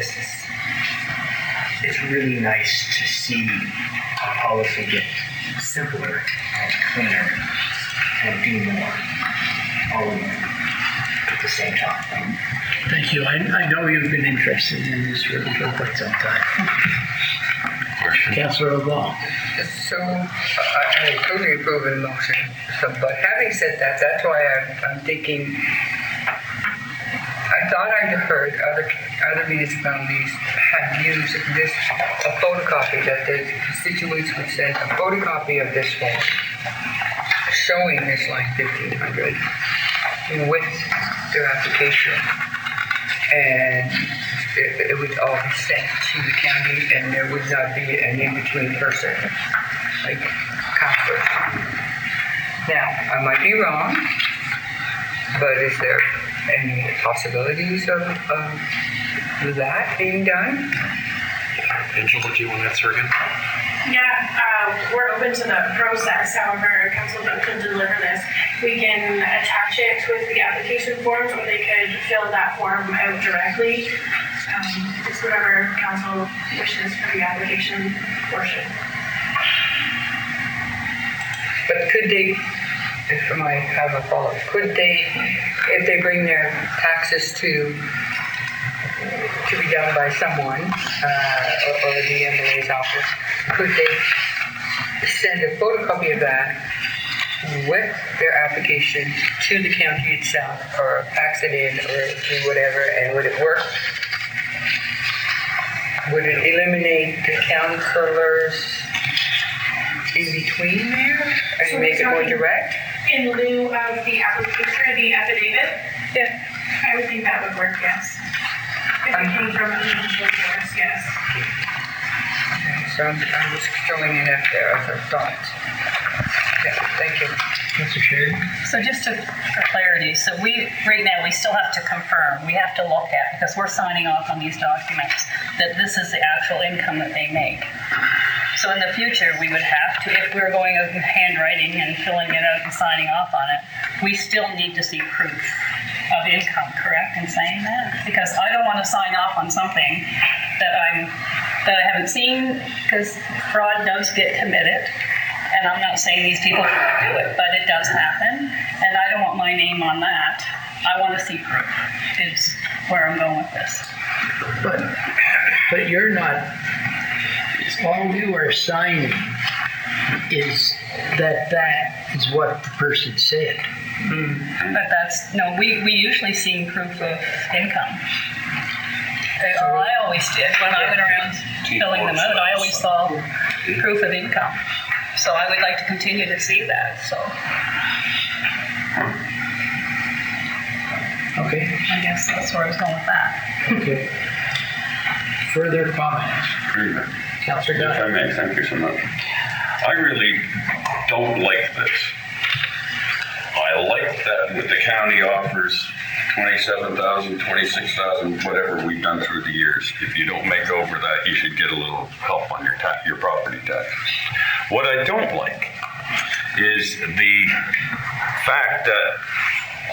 it's really nice to see the policy get simpler and cleaner and do more all at the same time. Thank you. I know you've been interested in this for quite some time. Councillor LeBlanc. So I totally approve of the motion. So, but having said that, that's why I'm thinking. I thought I'd heard other municipalities had used this a photocopy that the constituents would send a photocopy of this form showing this line 1,500 with their application, and it would all be sent to the county, and there would not be an in-between person, like counselor. Now, I might be wrong, but is there any possibilities of that being done? Angela, do you want to answer again? Yeah, we're open to the process. However, council could deliver this. We can attach it with the application forms, or they could fill that form out directly. It's whatever council wishes for the application portion. But could they, if I might have a follow-up, could they, if they bring their taxes to be done by someone, or the MLA's office, could they send a photocopy of that with their application to the county itself, or fax it in, or do whatever, and would it work? Would it eliminate the councillors in between there and make it more direct? In lieu of the application or the affidavit? Yeah. I would think that would work, yes. If it came from an individual source, yes. Okay, so I'm just throwing it up there as a thought. Okay, thank you. Mr. Chair. So just for clarity, so right now, we still have to confirm, we have to look at, because we're signing off on these documents, that this is the actual income that they make. So in the future, we would have to, if we're going out in handwriting and filling it out and signing off on it, we still need to see proof of income, correct in saying that? Because I don't want to sign off on something that I haven't seen, because fraud does get committed. And I'm not saying these people are going to do it, but it does happen. And I don't want my name on that. I want to see proof. It's where I'm going with this. But you're not, all you are signing is that is what the person said. But that's, no, we usually see proof of income. Or I always did. When I went around filling them out, I always saw proof of income. So I would like to continue to see that, so. Okay. I guess that's where I was going with that. Okay. Further comments? Councillor Dunn. If I may, thank you so much. I really don't like this. I like that the county offers 27,000, 26,000, whatever we've done through the years. If you don't make over that, you should get a little help on your property tax. What I don't like is the fact that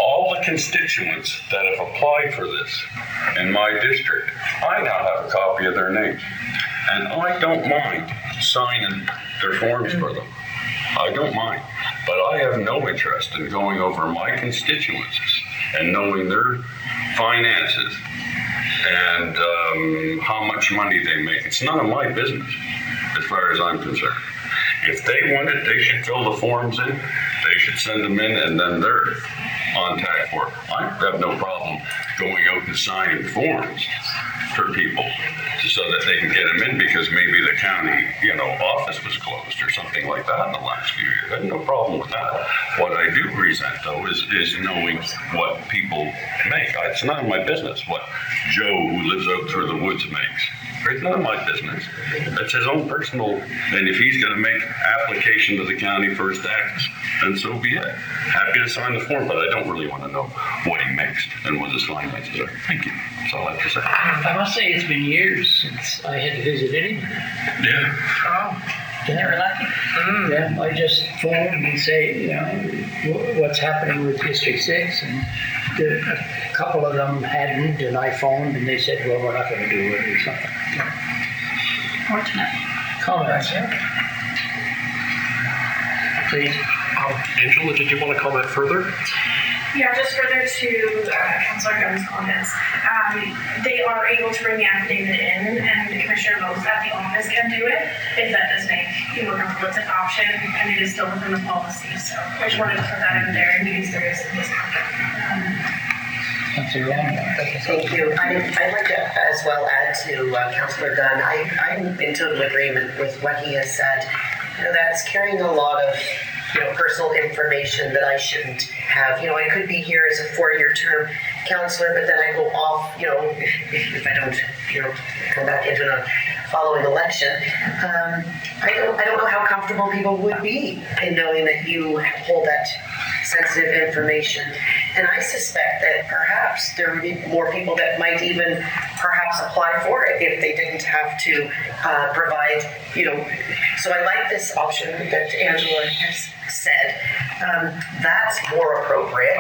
all the constituents that have applied for this in my district, I now have a copy of their names. And I don't mind signing their forms for them. I don't mind. But I have no interest in going over my constituents and knowing their finances and how much money they make. It's none of my business as far as I'm concerned. If they want it, they should fill the forms in, they should send them in, and then they're on tax for it. I have no problem going out and signing forms for people so that they can get them in, because maybe the county, office was closed or something like that in the last few years. I have no problem with that. What I do resent, though, is knowing what people make. It's none of my business what Joe, who lives out through the woods, makes. It's none of my business. It's his own personal, and if he's going to make application to the county for his taxes, then so be it. Happy to sign the form, but I don't really want to know what he makes and what his finances are. Thank you. That's all I have to say. I must say it's been years since I had to visit anyone. Yeah. Oh. You were lucky. Yeah, I just phone and say, what's happening with District 6, and a couple of them hadn't, and I phoned and they said, well, we're not going to do it or something. Fortunate. Comments? Please. Angela, did you want to comment further? Yeah, just further to Councillor Gunn's comments. They are able to bring the affidavit in, and the commissioner knows that the office can do it. If that does make you more comfortable, it's an option, and it is still within the policy. So I just wanted to put that out there and be serious in this matter. Thank you. I'd like to as well add to Councillor Gunn. I'm in total agreement with what he has said. That's carrying a lot of personal information that I shouldn't have. I could be here as a 4-year term councillor, but then I go off, if I don't, come back into the following election. I don't know how comfortable people would be in knowing that you hold that sensitive information. And I suspect that perhaps there would be more people that might even perhaps apply for it if they didn't have to provide, So I like this option that Angela has said. That's more appropriate.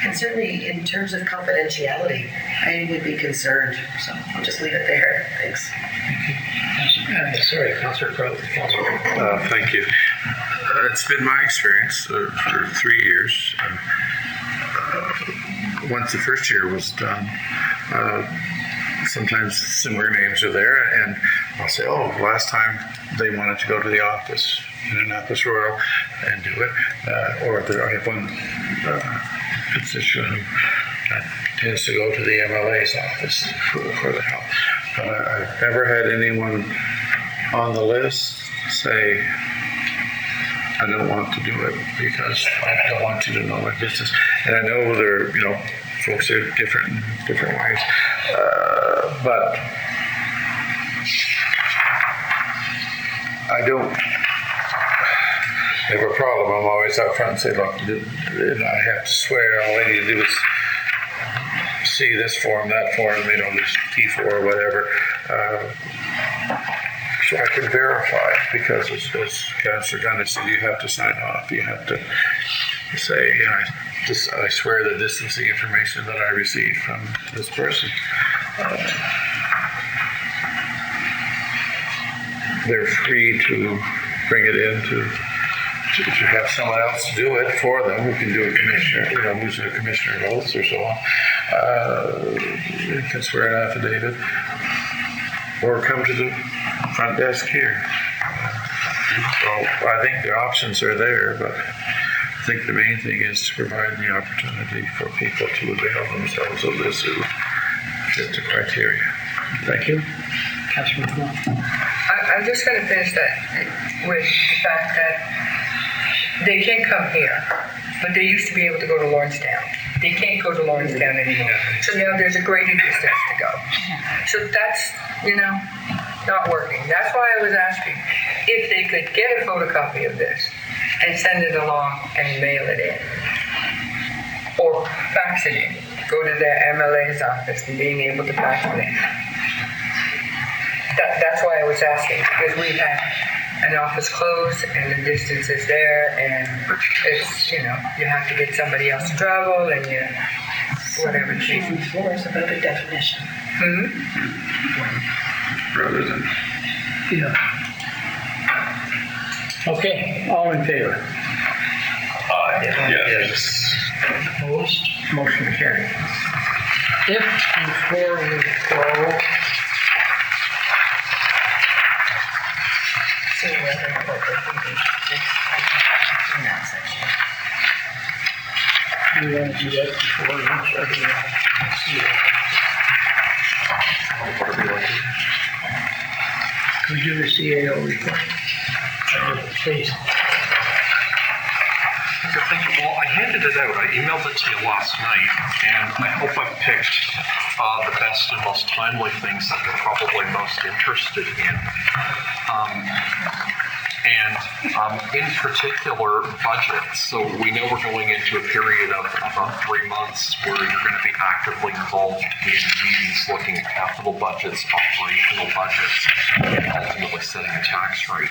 And certainly in terms of confidentiality, I would be concerned. So I'll just leave it there. Thanks. Sorry, Councillor Cotw. Thank you. It's been my experience for 3 years. Once the first year was done, sometimes similar names are there, and I'll say, last time they wanted to go to the office in Annapolis Royal and do it, or I have one constituent that tends to go to the MLA's office for the help. But I've never had anyone on the list say, I don't want to do it because I don't want you to know my business. And I know there, folks are different ways, but I don't have a problem. I'm always up front and say, look, I have to swear all I need to do is see this form, that form, this T4 or whatever. So I can verify, because as Councillor Gunn said, you have to sign off. You have to say, I swear that this is the information that I received from this person. They're free to bring it in to have someone else do it for them, who can do a commissioner, who's a commissioner of oaths or so on. You can swear an affidavit, or come to the front desk here. So I think the options are there, but I think the main thing is to provide the opportunity for people to avail themselves of this who fit the criteria. Thank you. Councillor McMillan. I'm just going to finish that with the fact that they can come here, but they used to be able to go to Lawrencetown. They can't go to Lawrencetown anymore. So now there's a greater distance to go. So that's, not working. That's why I was asking if they could get a photocopy of this and send it along and mail it in. Or fax it in. Go to the MLA's office and being able to fax it in. That's why I was asking, because we've had an office closed and the distance is there, and it's, you have to get somebody else to travel and whatever. On the floor is about a definition. Rather than. Yeah. Okay, all in favor? Yes. Opposed? Motion carried. If before we go, See you later. In that section. we want to do that before lunch, Could we do the CAO report? Please. Thank you. Well, I handed it out. I emailed it to you last night, and I hope I've picked the best and most timely things that you're probably most interested in. In particular, budgets. So we know we're going into a period of about 3 months where you're going to be actively involved in meetings looking at capital budgets, operational budgets, and ultimately setting a tax rate.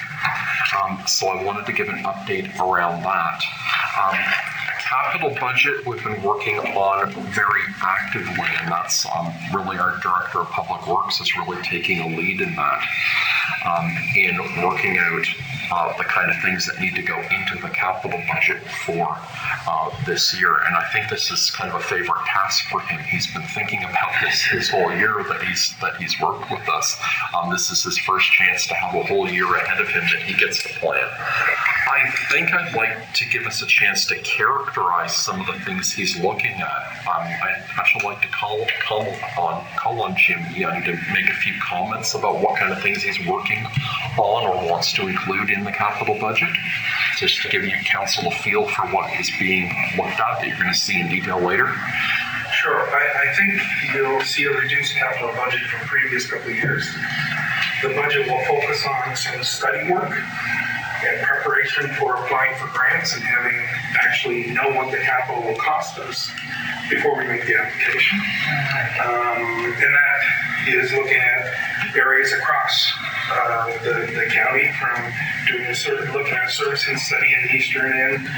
So I wanted to give an update around that. Capital budget we've been working on very actively, and that's really our Director of Public Works is really taking a lead in that, in working out the kind of things that need to go into the capital budget for this year. And I think this is kind of a favorite task for him. He's been thinking about this his whole year that he's worked with us. This is his first chance to have a whole year ahead of him that he gets to plan. I think I'd like to give us a chance to characterize some of the things he's looking at. I'd actually like to call on Jim Young to make a few comments about what kind of things he's working on or wants to include in the capital budget, just to give you council a feel for what is being looked at that you're going to see in detail later. Sure. I think you'll see a reduced capital budget from previous couple of years. The budget will focus on some study work in preparation for applying for grants and having actually know what the capital will cost us before we make the application. And that is looking at areas across the county, from looking at a servicing study in the eastern end,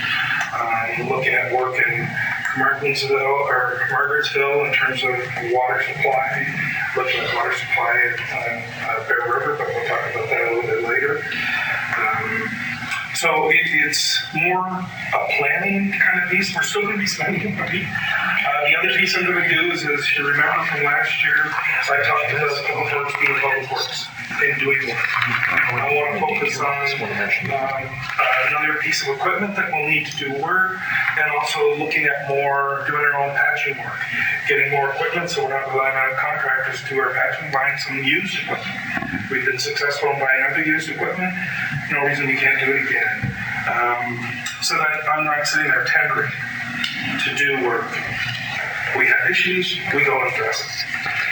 looking at work in Martinsville or Margarettsville in terms of water supply, looking at water supply at Bear River, but we'll talk about that a little bit later. So it's more a planning kind of piece. We're still going to be spending money. The other piece I'm going to do is you remember from last year, I talked about public works being public works and doing work. I want to focus on another piece of equipment that will need to do work, and also looking at more doing our own patching work, getting more equipment so we're not relying on contractors to do our patching, buying some used equipment. We've been successful in buying other used equipment. No reason we can't do it again. So that I'm not sitting there tendering to do work. We have issues, we go and address it.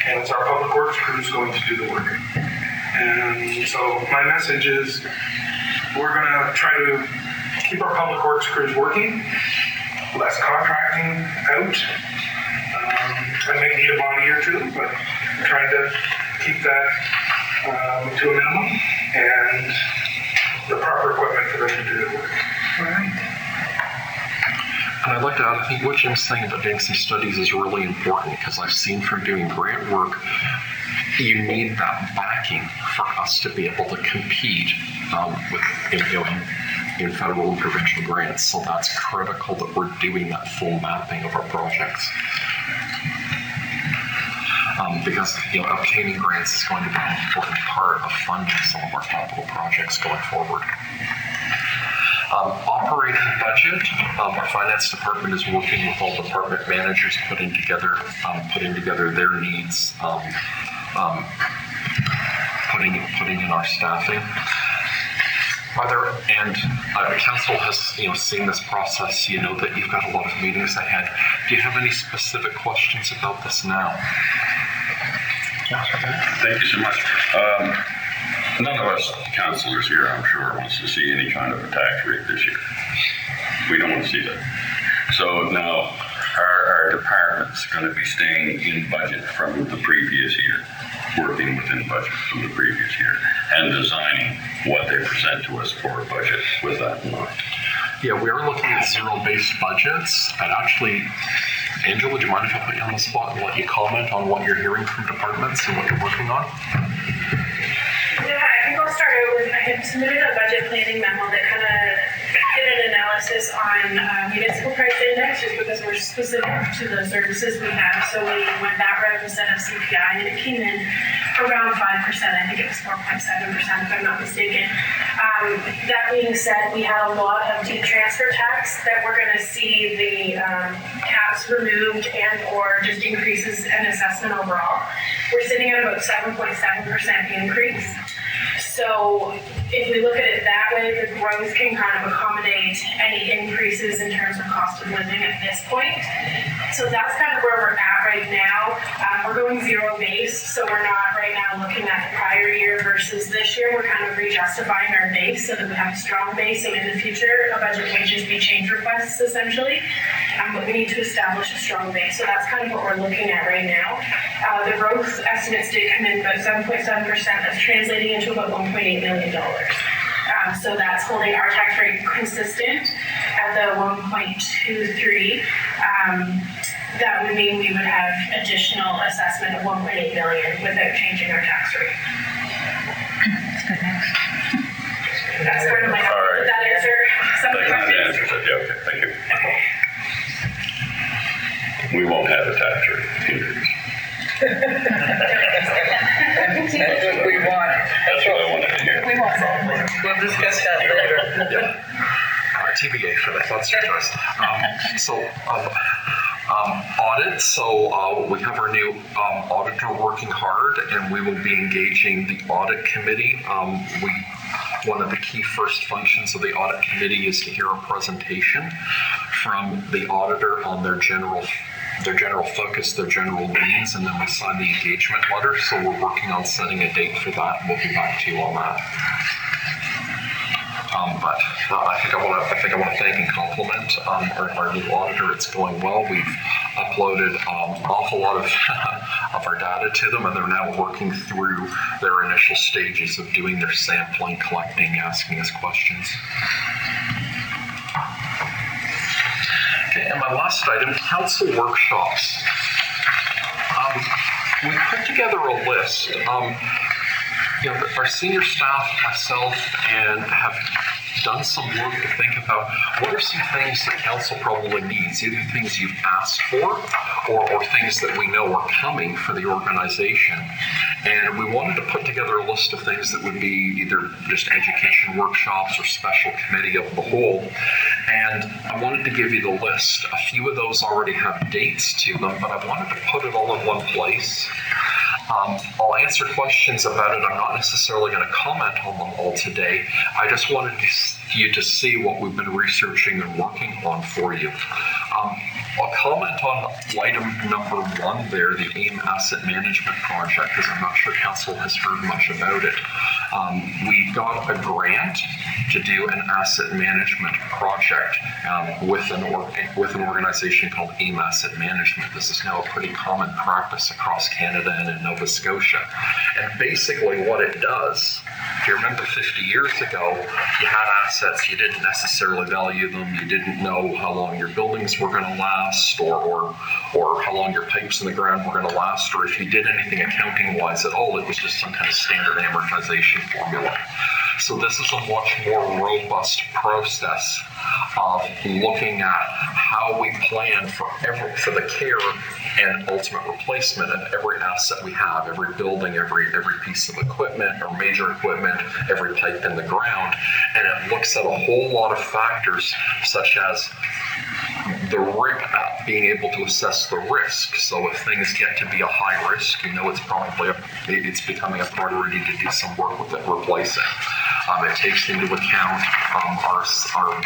And it's our public works crews going to do the work. And so my message is we're going to try to keep our public works crews working, less contracting out. I may need a body or two, but trying to keep that to a minimum, and the proper equipment for them to do the work. All right. And I'd like to add, I think what Jim's saying about doing some studies is really important, because I've seen from doing grant work, you need that backing for us to be able to compete in federal and provincial grants. So that's critical that we're doing that full mapping of our projects. Because obtaining grants is going to be an important part of funding some of our capital projects going forward. Operating budget, our finance department is working with all department managers, putting together their needs, putting in our staffing. Council has seen this process. That you've got a lot of meetings ahead. Do you have any specific questions about this now? Thank you so much. None of us councillors here, I'm sure, wants to see any kind of a tax rate this year. We don't want to see that. So now, our department's going to be staying in budget from the previous year, working within budget from the previous year, and designing what they present to us for a budget with that in mind. Yeah, we are looking at zero-based budgets. And actually, Angela, do you mind if I put you on the spot and let you comment on what you're hearing from departments and what you're working on? Yeah, I think I'll start out with, I had submitted a budget planning memo that kind of did an analysis on municipal price index, just because we're specific to the services we have. So we went that route instead of CPI, and it came in around 5%. I think it was 4.7%, if I'm not mistaken. That being said, we had a lot of deep transfer tax that we're going to see the caps removed and or just increases in assessment overall. We're sitting at about 7.7% increase. So if we look at it that way, the growth can kind of accommodate any increases in terms of cost of living at this point. So that's kind of where we're at right now. We're going zero-based, so we're not right now looking at the prior year versus this year. We're kind of re-justifying our base so that we have a strong base, so in the future, a budget can't just be change requests, essentially. But we need to establish a strong base, so that's kind of what we're looking at right now. The growth estimates did come in about 7.7%. That's translating into about $1.8 million. So that's holding our tax rate consistent at the 1.23. That would mean we would have additional assessment of 1.8 million without changing our tax rate. That's kind of my All right. Did that answer some of the That questions? answers it. Yeah, okay, thank you. Okay. We won't have a tax rate increase. That's what we want. That's what I wanted to hear. We want that. We'll discuss that later. Yeah. TBA for the thoughts suggest. Audit. So we have our new auditor working hard, and we will be engaging the audit committee. One of the key first functions of the audit committee is to hear a presentation from the auditor on their general focus, their general needs, and then we sign the engagement letter. So we're working on setting a date for that. We'll be back to you on that. But I think I want to thank and compliment our new auditor. It's going well. We've uploaded an awful lot of of our data to them, and they're now working through their initial stages of doing their sampling, collecting, asking us questions. Okay, and my last item, council workshops. We put together a list. Our senior staff, myself, and have done some work to think about what are some things that council probably needs, either things you've asked for or things that we know are coming for the organization. And we wanted to put together a list of things that would be either just education workshops or special committee of the whole. And I wanted to give you the list. A few of those already have dates to them, but I wanted to put it all in one place. I'll answer questions about it. I'm not necessarily going to comment on them all today. I just wanted you to see what we've been researching and working on for you. I'll comment on item number 1 there, the AIM Asset Management Project, because I'm not sure council has heard much about it. We got a grant to do an asset management project with an organization called AIM Asset Management. This is now a pretty common practice across Canada and in Nova Scotia. And basically what it does, if you remember 50 years ago, you had assets, you didn't necessarily value them, you didn't know how long your buildings were going to last or how long your pipes in the ground were going to last, or if you did anything accounting-wise at all, it was just some kind of standard amortization formula. So this is a much more robust process of looking at how we plan for the care and ultimate replacement of every asset we have, every building, every piece of equipment or major equipment, every pipe in the ground. And it looks at a whole lot of factors such as being able to assess the risk. So if things get to be a high risk, it's becoming a priority to do some work with it, replace it. It takes into account our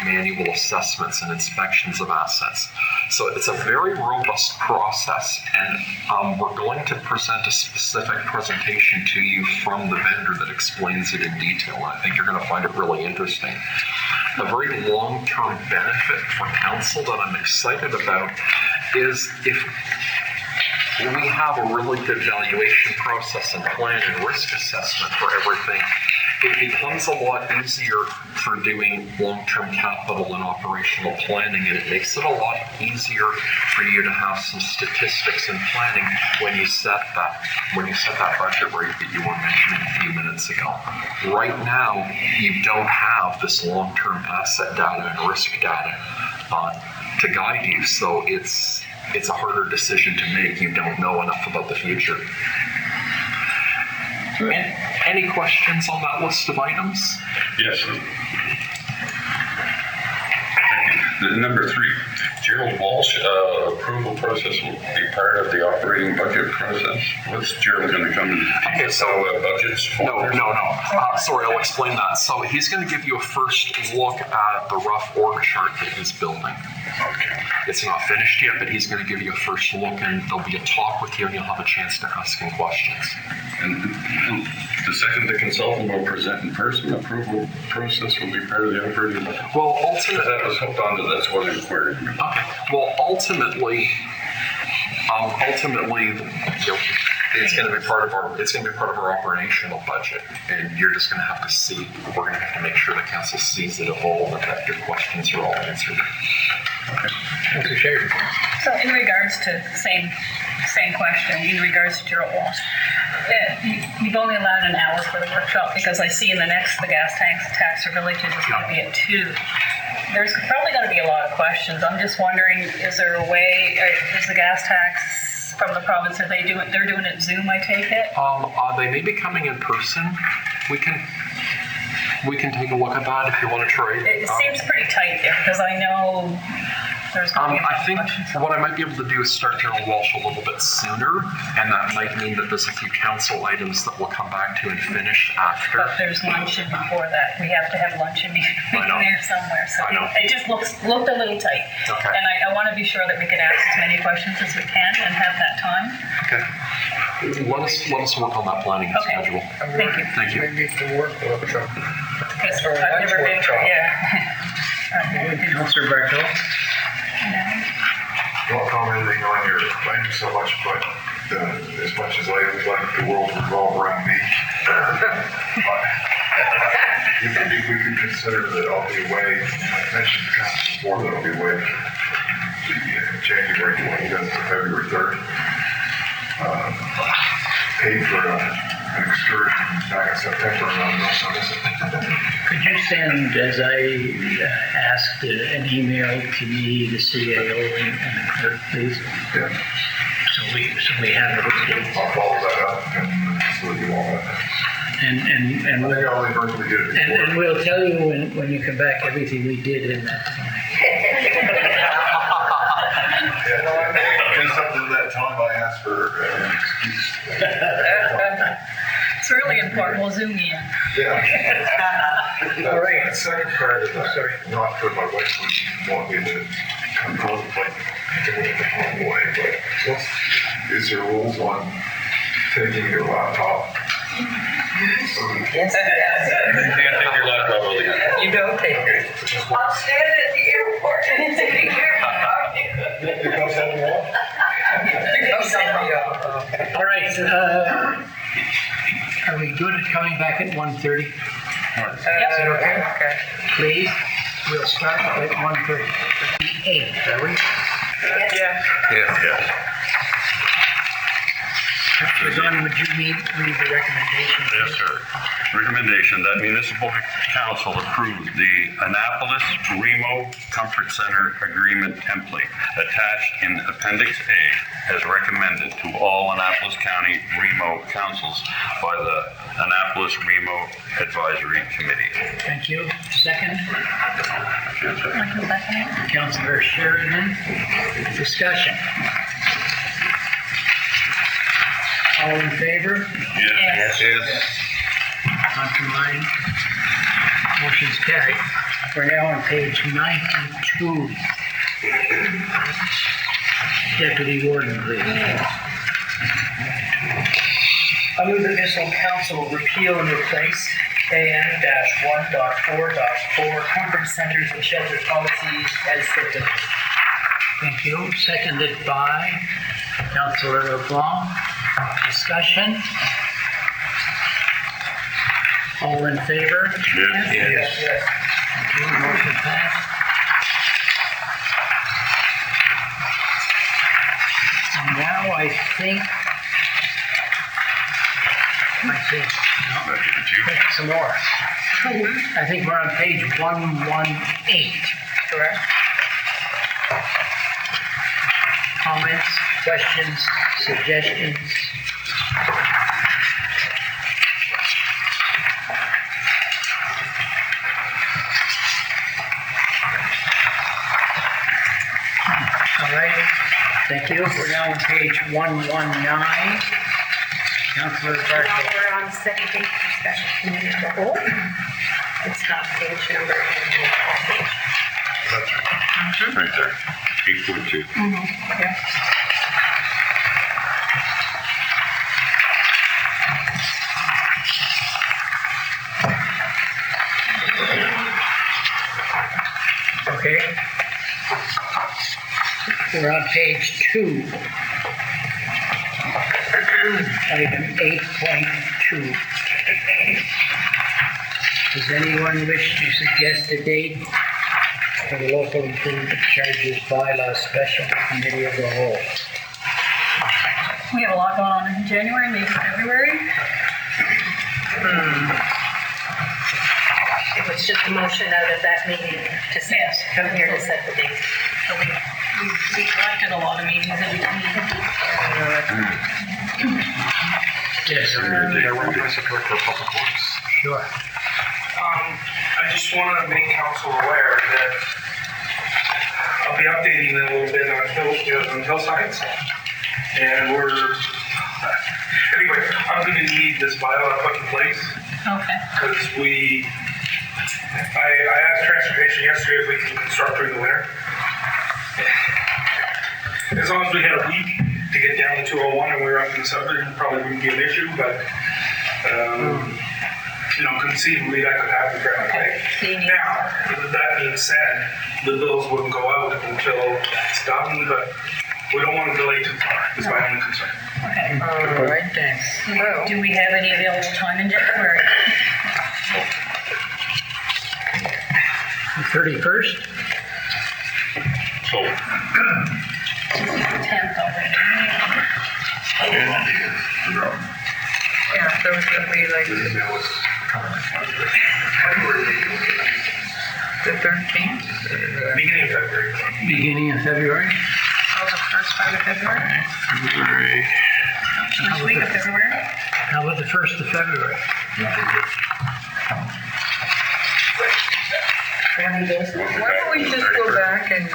manual assessments and inspections of assets. So it's a very robust process, and we're going to present a specific presentation to you from the vendor that explains it in detail. And I think you're going to find it really interesting. A very long-term benefit for council that I'm excited about is if we have a really good valuation process and plan and risk assessment for everything, it becomes a lot easier for doing long-term capital and operational planning, and it makes it a lot easier for you to have some statistics and planning when you set that budget rate that you were mentioning a few minutes ago. Right now, you don't have this long-term asset data and risk data to guide you, so it's a harder decision to make. You don't know enough about the future. Any questions on that list of items? Yes. Number 3, Gerald Walsh, approval process will be part of the operating budget process. What's Gerald going to come and budgets for? No. Sorry, I'll explain that. So he's going to give you a first look at the rough org chart that he's building. Okay. It's not finished yet, but he's going to give you a first look, and there'll be a talk with you, and you'll have a chance to ask him questions. And the second the consultant will present in person, approval process will be part of the operating budget. Well, ultimately, that was hooked onto that's what I inquired. Okay. Well, ultimately, it's going to be part of our operational budget, and you're just going to have to see. We're going to have to make sure the council sees it evolve and that your questions are all answered. Okay. So in regards to same question, in regards to Gerald Walsh, you've only allowed an hour for the workshop because I see in the gas tax for villages is going to be at 2. There's probably going to be a lot of questions. I'm just wondering, is there a way, is the gas tax from the province, they're doing it Zoom, I take it? They may be coming in person. We can take a look at that if you want to try. It seems pretty tight there because I know there's going to be I think what I might be able to do is start Gerald Walsh a little bit sooner, and that might mean that there's a few council items that we'll come back to and finish after. But there's lunch in before that. We have to have lunch in there somewhere. So it just looked a little tight. Okay. And I want to be sure that we can ask as many questions as we can and have that time. Okay. Let us work on that planning schedule. Thank you. Thank you. Maybe some work workshop. Because I've never been to, Councillor Barto? Not commenting on your claim so much, but as much as I would like the world to revolve around me, we can consider that I'll be away. I mentioned the council before that I'll be away the January 25th to February 3rd. Paid for an excursion back in September, and I'm not going to miss it. Could you send, as I asked, an email to me, the CAO, and the clerk, please? Yeah. So we have it. I'll follow that up and so that you all have that. And I only verbally did it before. and we'll tell you when you come back everything we did in that time. Just up to that time, I asked for an excuse. it's really important. We'll zoom in. Yeah. All right. The second part of that, not for my wife would want me to contemplate doing it the wrong way, but is there rules on taking your laptop? Yes. You can't take your laptop with you. You don't take it. I'll stand at the airport and take your It goes on the wall? All right. Are we good at coming back at 1:30? Okay. Please, we'll start at 1:30. 8, are we? Yeah. Yes. John, would you read the recommendation? Yes, sir. Recommendation that municipal council approve the Annapolis Remo Comfort Center Agreement template attached in Appendix A as recommended to all Annapolis County Remo councils by the Annapolis Remo Advisory Committee. Thank you. Second? Councillor Sheridan. Discussion. All in favor? Yes. Contrary? Motion's carried. We're now on page 92. Deputy Warden, please. I move that municipal council repeal and replace KN-1.4.4 comfort centers and shelter policies as written. Thank you. Seconded by Councillor LeBlanc. Discussion? All in favor? Yes. Thank you. Motion passed. And now I think, some more. I think we're on page 118. Correct. Comments, questions, suggestions? All right, thank you. We're now on page 119. Councillor Barton. We're on second page discussion committee as a whole. It's not page number. Right there. 8.2. Yeah. Okay. We're on page 2. Item 8.2. Does anyone wish to suggest a date for the local improvement charges bylaw special committee of the whole? We have a lot going on in January, maybe February. It was just a motion out of that meeting to come here to set the date. So we collected a lot of meetings in between. Yes. Sure. I just want to make council aware that I'll be updating a little bit on hillsides. And anyway, I'm going to need this bylaw put in place. Okay. Because I asked transportation yesterday if we can construct during the winter. As long as we had a week to get down to 201 and we were up in the suburbs, it probably wouldn't be an issue, but conceivably that could happen for everybody. Now, that being said, the bills wouldn't go out until it's done, but we don't want to delay too far, is my only concern. Okay. All right then. Well, Do we have any available time in January? The 31st? So, 10th already. yeah, so it's gonna be like the 13th? Beginning of February. Beginning of February? Oh, the first part of February? February. First week of February? How about the 1st of February? 20 days. Why don't we just go back and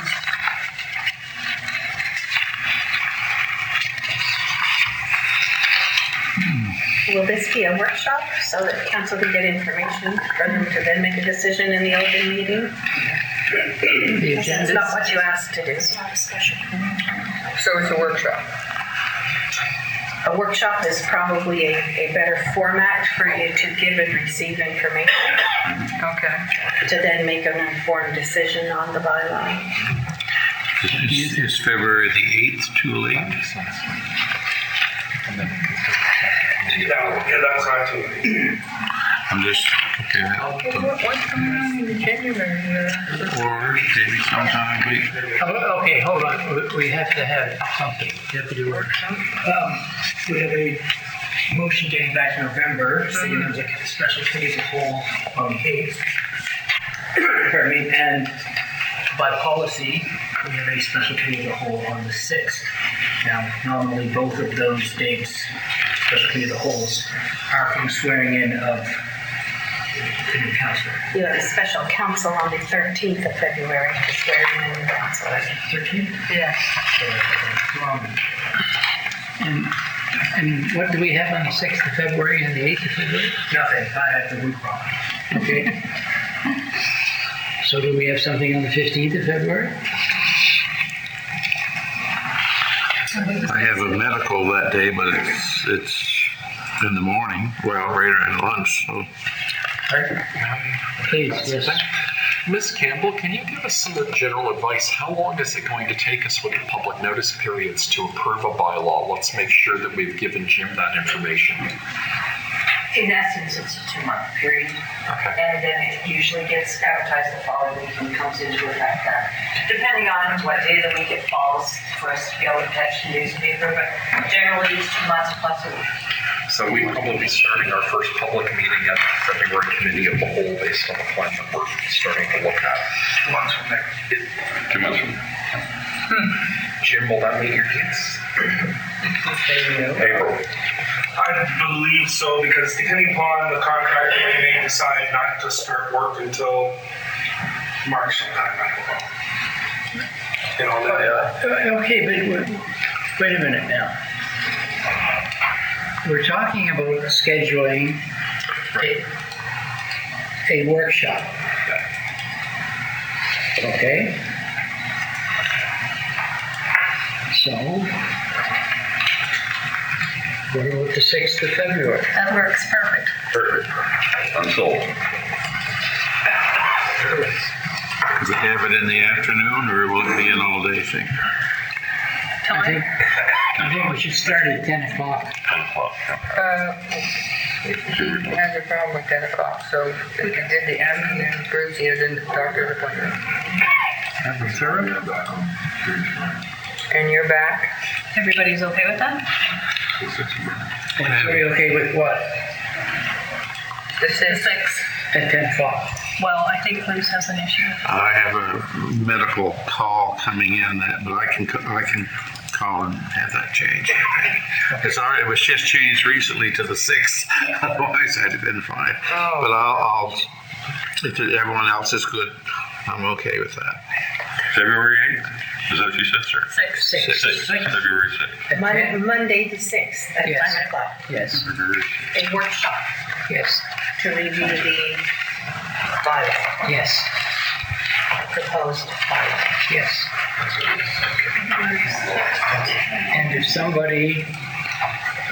Will this be a workshop so that council can get information for them to then make a decision in the open meeting? The That's agenda? not what you asked to do. It's not a special. so it's a workshop? A workshop is probably a better format for you to give and receive information, Okay. to then make an informed decision on the bylaw. Is February the 8th too late? Yeah, that's not too late. I'm just, okay, What's going on in January? or maybe sometime late. Oh, okay, hold on. We have to have something. Deputy Workshop. We have a motion dating back to November, stating there was a special committee of the whole on the 8th. Pardon me, and by policy, we have a special committee of the whole on the 6th. Now, normally both of those dates, special committee of the wholes, are for the swearing in of the new councillor. You have a special council on the 13th of February to swear in the new council. 13th? Yeah. And what do we have on the 6th of February and the 8th of February? Nothing, I have the week wrong. Okay. So do we have something on the 15th of February? I have a medical that day, but it's in the morning, well, right around lunch, so. Please, yes. Ms. Campbell, can you give us some general advice? How long is it going to take us with the public notice periods to approve a bylaw? Let's make sure that we've given Jim that information. In essence, it's a 2-month period. Okay. And then it usually gets advertised the following week and comes into effect depending on what day of the week it falls for us to be able to catch the newspaper, but generally it's 2 months plus a week. So we will probably be starting our first public meeting at the February Committee of the Whole based on the plan that we're starting to look at. 2 months from there. 2 months from Jim, will that meet your needs? April. I believe so, because depending upon the contractor, they may decide not to start work until March sometime, I don't know. Okay, but wait a minute now. We're talking about scheduling a workshop. Okay? So, what about the 6th of February? That works perfect. Perfect. I'm sold. Does it have it in the afternoon, or will it be an all-day thing? I think we should start at 10 o'clock. 10 o'clock. He has a problem with 10 o'clock, so if you did the afternoon first, he has a doctor's appointment. And you're back? Everybody's okay with that? And are we okay with what? The 6th. At 10 o'clock? Well, I think Bruce has an issue. I have a medical call coming in, but I can call and have that changed. It's already, it was just changed recently to the 6th, otherwise I'd have been fine. Oh. But I'll, if everyone else is good, I'm okay with that. February 8th? Is that what you said, sir? 6. February 6th. Monday the 6th at Yes. 10 o'clock. Yes. A workshop Yes. to review the bylaw, Yes. proposed bylaw. Yes. And if somebody,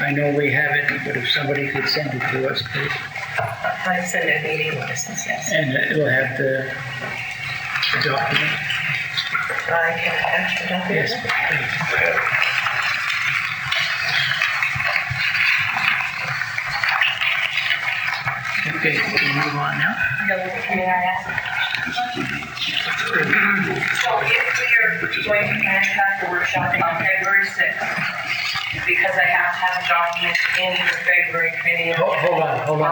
I know we have it, but if somebody could send it to us, please. I send out meeting notices, yes. And it'll have the document. I can attach the document. Yes. Okay, we can move on now. May I ask? So if we are going to conduct the workshop on February 6th, because I have to have a document in the February committee. Hold on,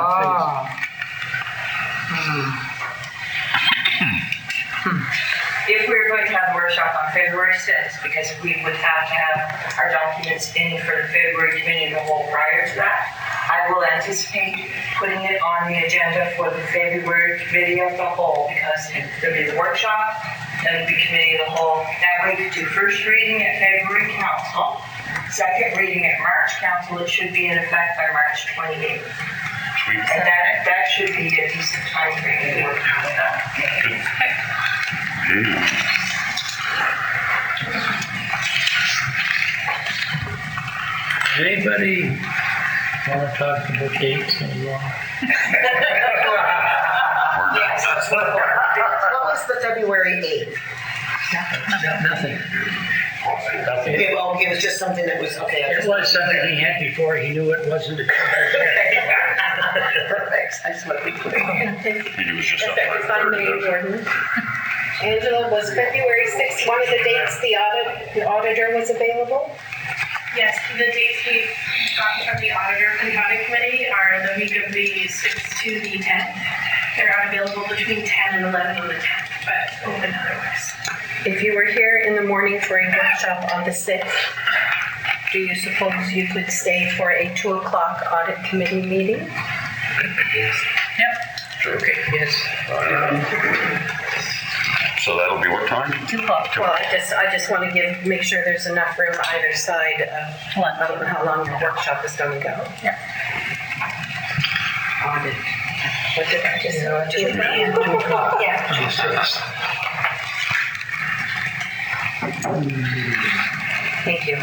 If we were going to have the workshop on February 6th, because we would have to have our documents in for the February committee of the whole prior to that, I will anticipate putting it on the agenda for the February committee of the whole, because there'll be the workshop, then the committee of the whole. That way we could do first reading at February council, second reading at March council. It should be in effect by March 28th. And that should be a decent time frame to work on that. Anybody want to talk about dates anymore? Yes. What was the February 8th? Nothing. Okay, well, it was just something that was, okay. It was something he had before, he knew it wasn't a Perfect. I just want to be clear. It was just If I may, Gordon. Angela, was February 6th one of the dates the auditor was available? Yes, the dates we've gotten from the auditor and audit committee are the week of the 6th to the 10th. They're unavailable between 10 and 11 on the 10th, but open otherwise. If you were here in the morning for a workshop on the 6th, do you suppose you could stay for a 2 o'clock audit committee meeting? Yes. Yep. Okay, yes. So that'll be what time? 2 o'clock. Well, I just want to make sure there's enough room either side of I don't know how long your workshop is going to go. Yeah. Audit. What did I just say? 2 o'clock. Yeah. Thank you.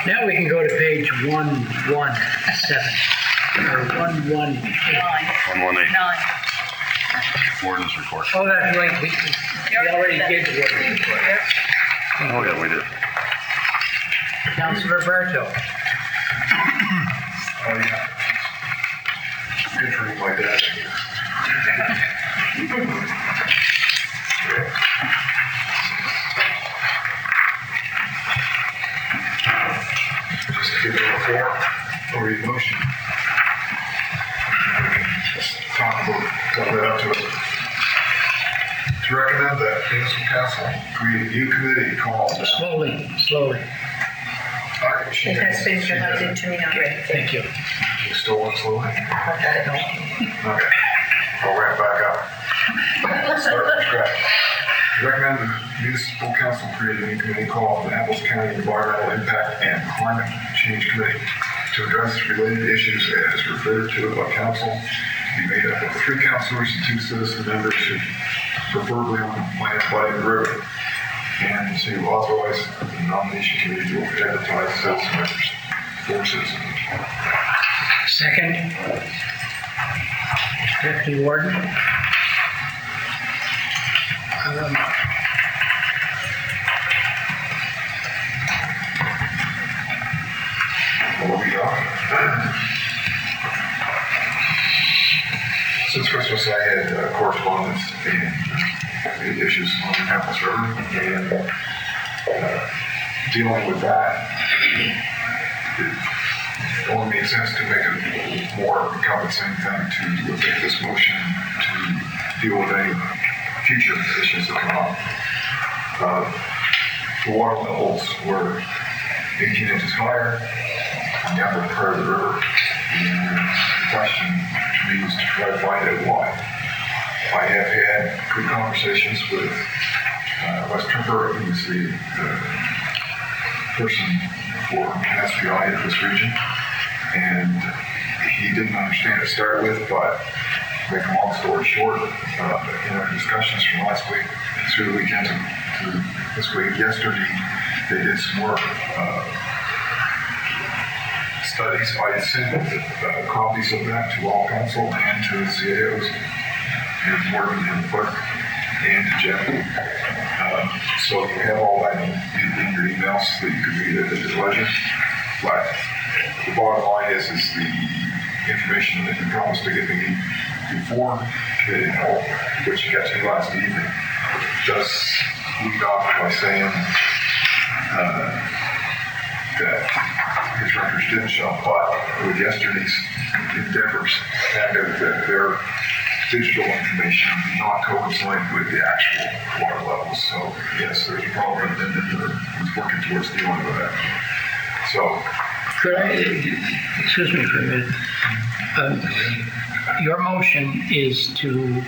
Now we can go to page 117, or 118. 118. 9. Warden's report. Oh, that's right, we already did the warden's report. Oh, yeah, we did. Councilor Berto. Oh, yeah. Good for my dad. Just give it a floor or a motion. Just talk about what led up to it. To recommend that municipal council create a new committee called. Slowly. It has been provided to me already. Thank you. You still want slowly? Okay. Okay. I'll wrap back up. Start from scratch. Recommend the municipal council create a new committee called the Apples County Environmental Impact and Climate Change Committee to address related issues as referred to by council, to be made up of 3 councilors and 2 citizen members who preferably on land abutting the river, and to authorize the nomination committee to advertise citizen members for citizens. Second. Deputy Warden. What we got? Since Christmas, I had correspondence and the issues on the Apples River, and dealing with that, it only makes sense to make it more encompassing than to make this motion to deal with any future issues that come up. The water levels were 18 inches higher on the upper part of the river, and the question to me is to try to find out why. I have had good conversations with Les Trimper, who's the person for SPI in this region, and he didn't understand to start with, but to make a long story short, in our discussions from last week through the weekend to this week, yesterday, they did some work studies. I sent copies of that to all council and to the CAOs, and Morgan and the clerk, and to Jeff. So you have all that in your emails so that you can read it at your leisure. But the bottom line is the information that you promised to give me before committee hall, which you got to me last evening, just lead off by saying that his records didn't show, but with yesterday's endeavors, and that their digital information did not coincide with the actual water levels. So yes, there's a problem, and he's working towards dealing with that. So, could I, excuse me for a minute. Your motion is to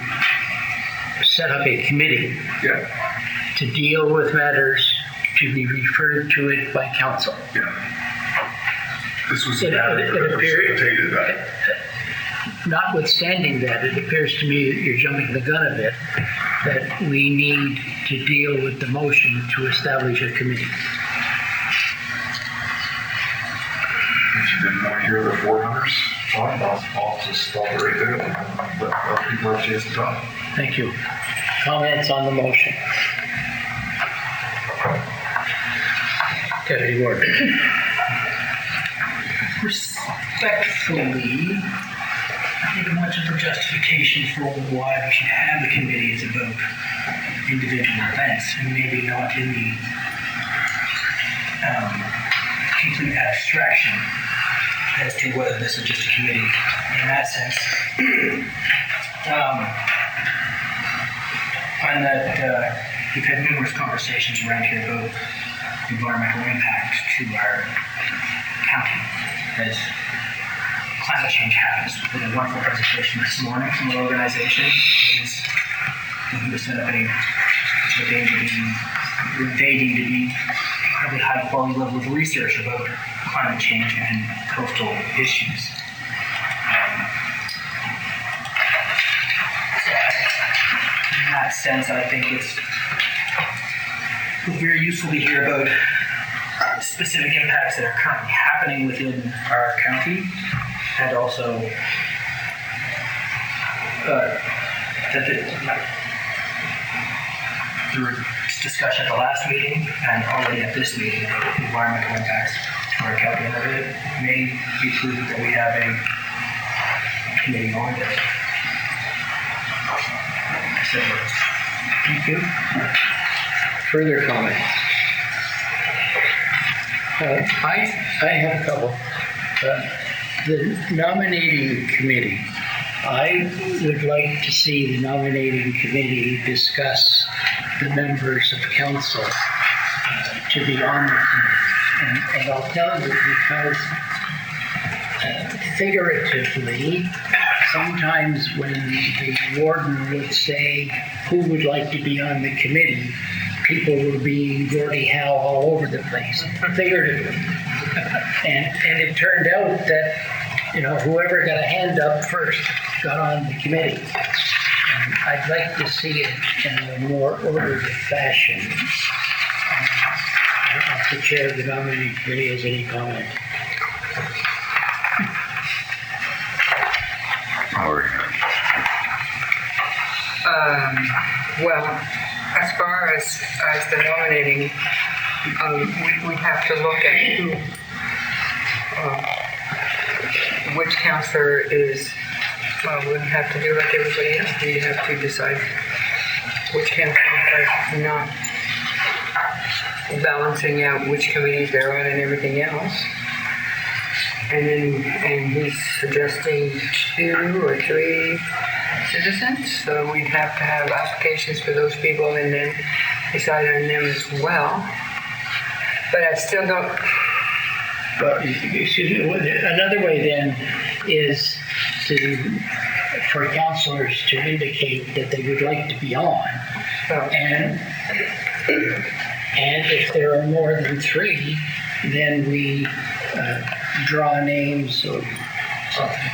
set up a committee to deal with matters to be referred to it by council. This was precipitated that. Notwithstanding that, it appears to me that you're jumping the gun a bit, that we need to deal with the motion to establish a committee. If you didn't want to hear the 400s, fine, I'll just stop it right there and let other people have a chance to talk. Thank you. Comments on the motion? Deputy Warden. Respectfully, I think much of the justification for why we should have a committee is about individual events, and maybe not in the complete abstraction as to whether this is just a committee in that sense. Find that we've had numerous conversations around here about environmental impact to our county as climate change happens. We had a wonderful presentation this morning from our organization who was set up what they deem to be incredibly high quality level of research about climate change and coastal issues. In that sense, I think it's very useful to hear about specific impacts that are currently happening within our county, and also that there was discussion at the last meeting and already at this meeting about environmental impacts to our county, and that it may be prudent that we have a committee on this. Thank you. Further comments? I have a couple. The nominating committee. I would like to see the nominating committee discuss the members of council to be on the committee. And I'll tell you because figuratively, sometimes when the warden would say who would like to be on the committee, people were being Gordie Howe all over the place, figuratively. And it turned out that, whoever got a hand up first got on the committee. And I'd like to see it in a more orderly fashion. I don't know if the chair of the nominating committee has any comment. Well, as far as the nominating, we have to look at which counselor is, we have to do like everybody else. We have to decide which counselor is not balancing out which committees they're on and everything else. And he's suggesting 2 or 3 citizens, so we'd have to have applications for those people and then decide on them as well. But I still don't. Well, excuse me, another way then is for councillors to indicate that they would like to be on. And if there are more than 3, then we draw names or something.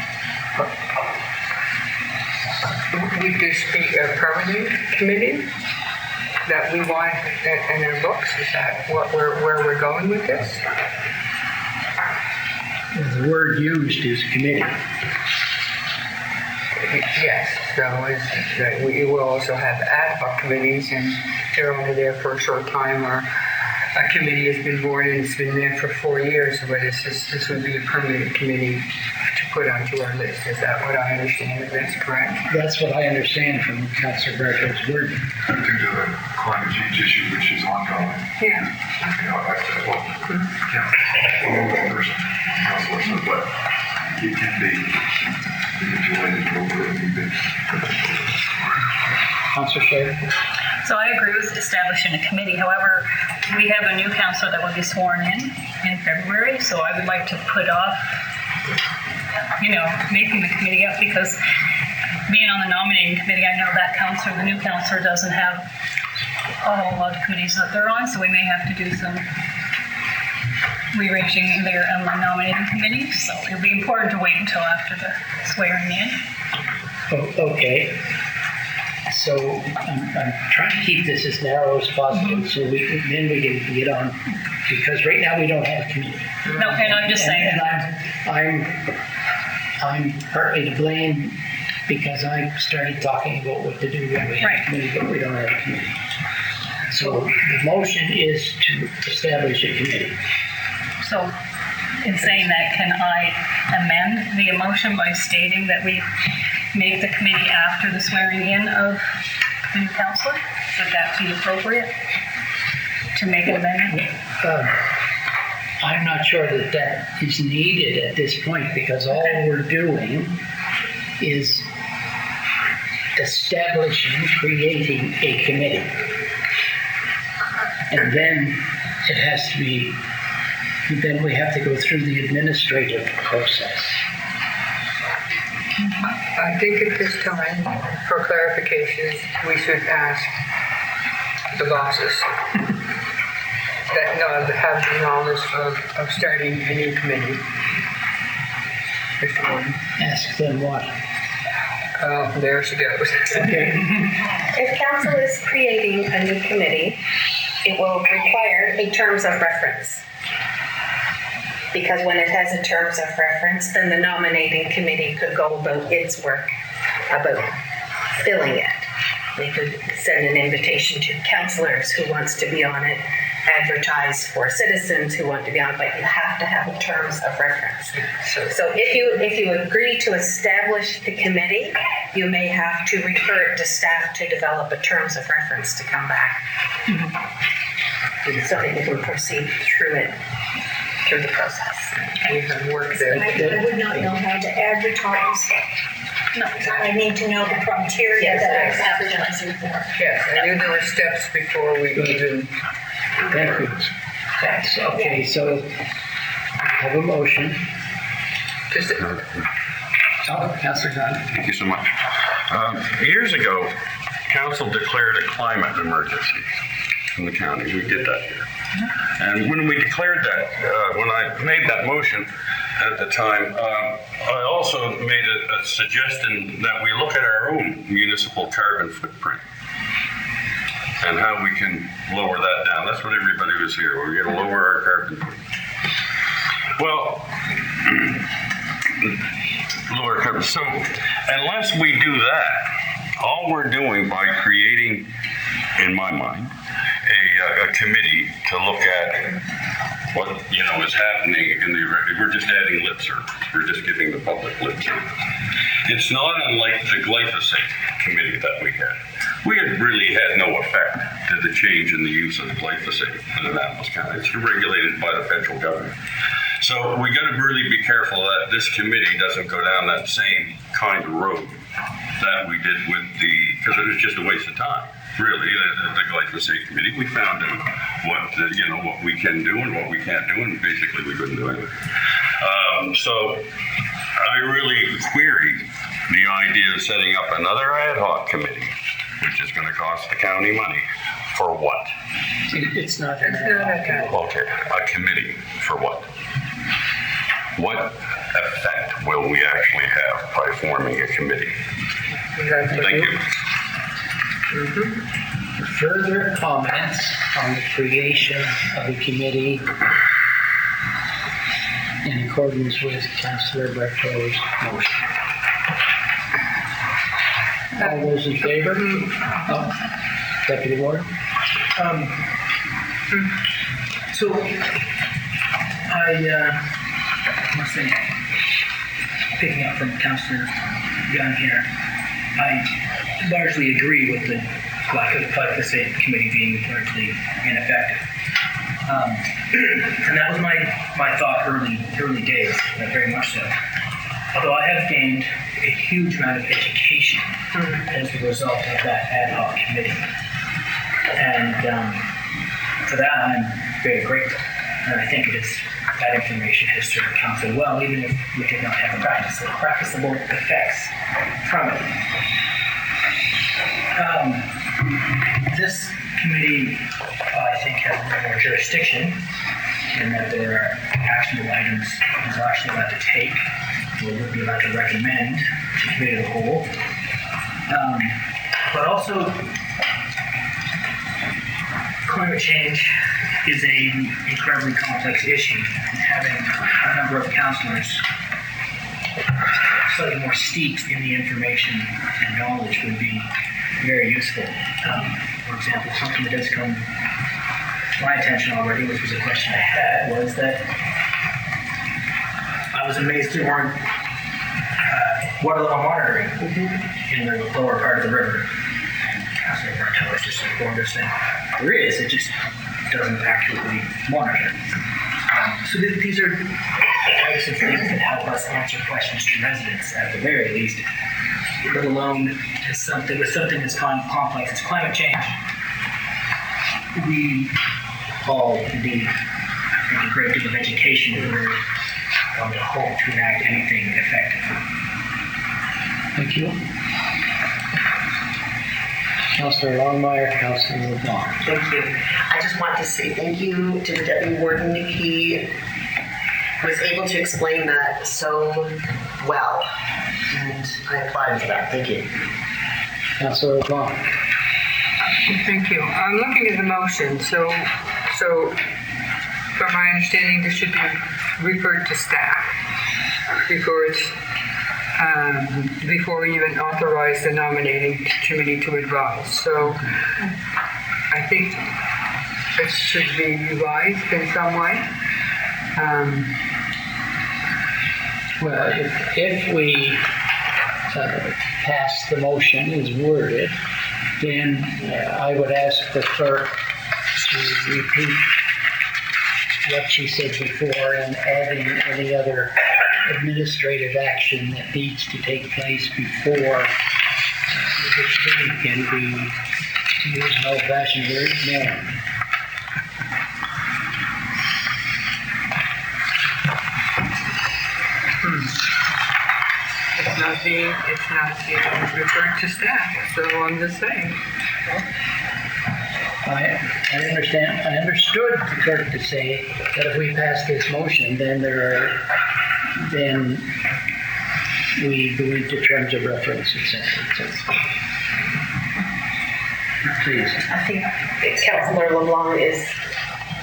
Would this be a permanent committee that we want in our books? Is that where we're going with this? The word used is committee. Yes, so that we will also have ad hoc committees, and they're only there for a short time, or a committee has been born and it's been there for 4 years, but this would be a permanent committee to put onto our list. Is that what I understand? If that's correct? That's what I understand from Councillor Bartow's word. Due to the climate change issue, which is ongoing. Yeah. That's what, I'm a person, councillor, so, but it can be manipulated over a new bit. Councillor Shea? So I agree with establishing a committee. However, we have a new councillor that will be sworn in February, so I would like to put off, making the committee up, because being on the nominating committee, I know that councillor, the new councillor, doesn't have a whole lot of committees that they're on, so we may have to do some rearranging their nominating committee. So it'll be important to wait until after the swearing in. Okay. So I'm trying to keep this as narrow as possible, so then we can get on, because right now we don't have a committee. No, and I'm just saying. And I'm partly to blame, because I started talking about what to do when we have a committee, but we don't have a committee. So the motion is to establish a committee. So in saying that, can I amend the motion by stating that we make the committee after the swearing in of the new councillor? Would that be appropriate to make an amendment? I'm not sure that is needed at this point, because all we're doing is establishing, creating a committee. And then it has to be, then we have to go through the administrative process. I think at this time, for clarification, we should ask the bosses that have the knowledge of starting a new committee. Mr. Gordon. Ask them what? Oh, there she goes. Okay. If council is creating a new committee, it will require a terms of reference. Because when it has a terms of reference, then the nominating committee could go about its work about filling it. They could send an invitation to councillors who wants to be on it, advertise for citizens who want to be on it, but you have to have terms of reference. So if you agree to establish the committee, you may have to refer it to staff to develop a terms of reference to come back. So that you can proceed through the process. We have work there. I would not know how to advertise. No. I need to know the criteria that I'm advertising for. Yes, I knew there were steps before we even. Thank you. That's okay. So I have a motion. Councillor Gunn. Thank you so much. Years ago, council declared a climate emergency in the county. We did that here. And when we declared that, when I made that motion at the time, I also made a suggestion that we look at our own municipal carbon footprint and how we can lower that down. That's what everybody was here. We're going to lower our carbon footprint. Well, lower carbon. So unless we do that, all we're doing by creating, in my mind, a committee to look at what is happening in the, we're just adding lip service. We're just giving the public lip service. It's not unlike the glyphosate committee that we had. We had really had no effect to the change in the use of glyphosate in Annapolis County. It's regulated by the federal government. So we got to really be careful that this committee doesn't go down that same kind of road that we did with because it was just a waste of time. Really, the glyphosate committee, we found out what we can do and what we can't do, and basically we couldn't do anything. So I really queried the idea of setting up another ad hoc committee, which is going to cost the county money. For what? It's not an ad hoc committee. Okay, a committee for what? What effect will we actually have by forming a committee? Thank you. Further comments on the creation of a committee in accordance with Councillor Bartol's motion. All those in favor? Oh, Deputy Warden? So, I must say, picking up from Councillor Young here, I largely agree with the glyphosate committee being largely ineffective. And that was my thought early days, very much so. Although I have gained a huge amount of education as a result of that ad hoc committee. And for that, I'm very grateful. And I think that information has served council well, even if we did not have practicable effects from it. This committee, I think, has a little more jurisdiction in that there are actionable items we're actually allowed to take, or would be allowed to recommend to the committee of the whole. But also, climate change is an incredibly complex issue, and having a number of councillors slightly more steeped in the information and knowledge would be very useful. For example, something that has come to my attention already, which was a question I had, was that I was amazed there weren't water level monitoring in the lower part of the river. Councilor Bartel was just informed us that there is, it just doesn't accurately monitor. So these are the types of things that help us answer questions to residents at the very least, let alone with something as complex as climate change. We all need, I think, a great deal of education if we're going to hope to enact anything effective. Thank you. Councillor Longmire, Councillor LeBlanc. Thank you. I just want to say thank you to the Deputy Warden. He was able to explain that so well, and I applaud him for that. Thank you. Councillor LeBlanc. Thank you. I'm looking at the motion. So from my understanding, this should be referred to staff before we even authorize the nominating committee to advise. So I think it should be revised in some way. Well, if we pass the motion as worded, then I would ask the clerk to repeat what she said before and adding any other administrative action that needs to take place before the committee can be, to use an old-fashioned word, known. It's not being referred to staff, so I'm just saying. I understand. I understood the clerk to say that if we pass this motion, then we go into terms of reference, etc. Please. I think Councillor LeBlanc is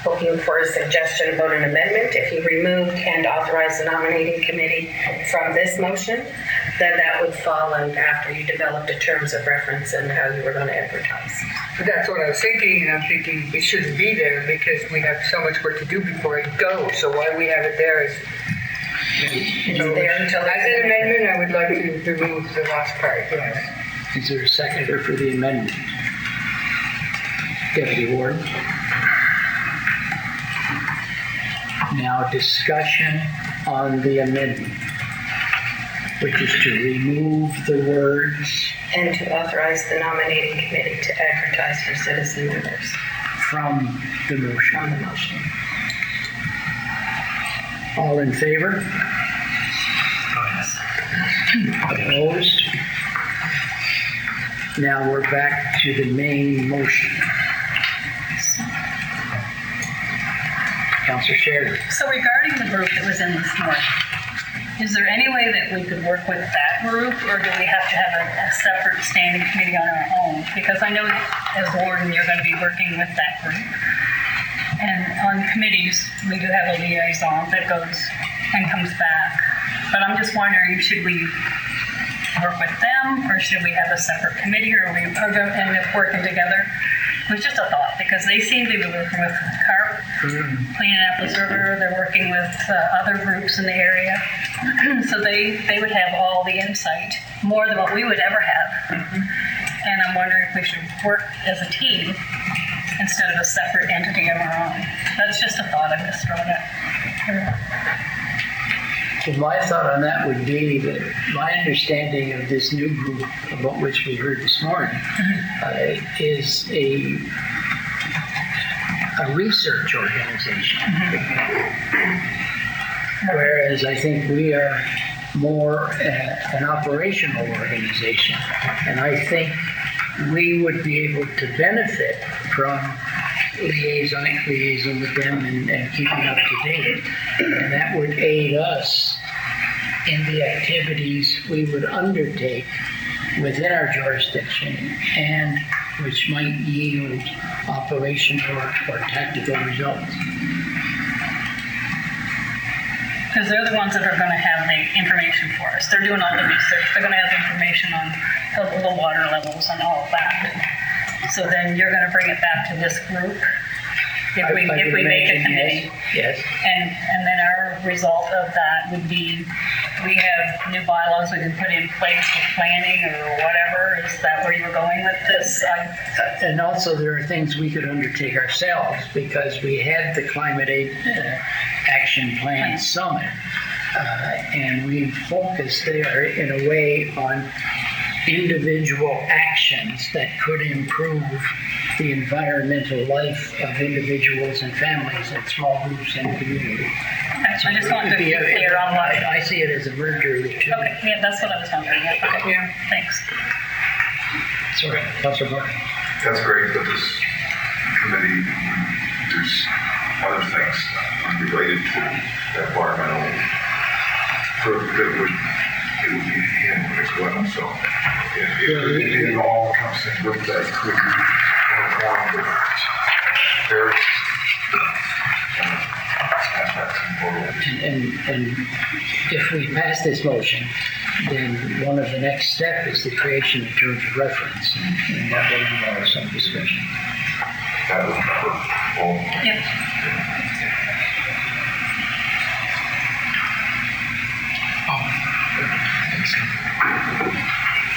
looking for a suggestion about an amendment. If you removed and authorized the nominating committee from this motion, then that would fall out after you developed the terms of reference and how you were going to advertise. That's what I was thinking, and I'm thinking it shouldn't be there because we have so much work to do before it goes. So why we have it there is. It's there until as an amendment, I would like to remove the last part. Yes. Is there a seconder for the amendment? Deputy Warden. Now discussion on the amendment, which is to remove the words and to authorize the nominating committee to advertise for citizen members from the motion. From the motion. All in favor? Opposed? Now we're back to the main motion. Councillor Sheridan. So regarding the group that was in this north, is there any way that we could work with that group, or do we have to have a separate standing committee on our own? Because I know as warden, you're going to be working with that group. And on committees, we do have a liaison that goes and comes back. But I'm just wondering, should we work with them, or should we have a separate committee, or we are going to end up working together? It was just a thought, because they seem to be working with CARP, cleaning up the river. They're working with other groups in the area. So they would have all the insight, more than what we would ever have. And I'm wondering if we should work as a team instead of a separate entity of our own. That's just a thought I'm just throwing out. Well, my thought on that would be that my understanding of this new group, about which we heard this morning, is a research organization. Whereas I think we are more an operational organization. And I think we would be able to benefit from liaison with them and keeping up to date. And that would aid us in the activities we would undertake within our jurisdiction, and which might yield operational or tactical results. Because they're the ones that are going to have the information for us. They're doing all the research. They're going to have information on the water levels and all of that. So then you're going to bring it back to this group if we make a committee. Yes. And then our result of that would be, we have new bylaws we can put in place for planning or whatever. Is that where you're going with this? And also there are things we could undertake ourselves, because we had the Climate Action Plan Summit, and we focused there in a way on individual actions that could improve the environmental life of individuals and families and small groups and communities. I just wanted to be clear on what... I see it as a merger of the two. Okay, yeah, that's what I was wondering. Okay, yeah, thanks. Sorry, Councilor Martin. That's great, but this committee, there's other things unrelated to environmental that would be handled as well. So if it all comes in with that, could be one with various aspects involved. And if we pass this motion, then one of the next steps is the creation of terms of reference, and that will involve some discussion. That will cover all. Yep.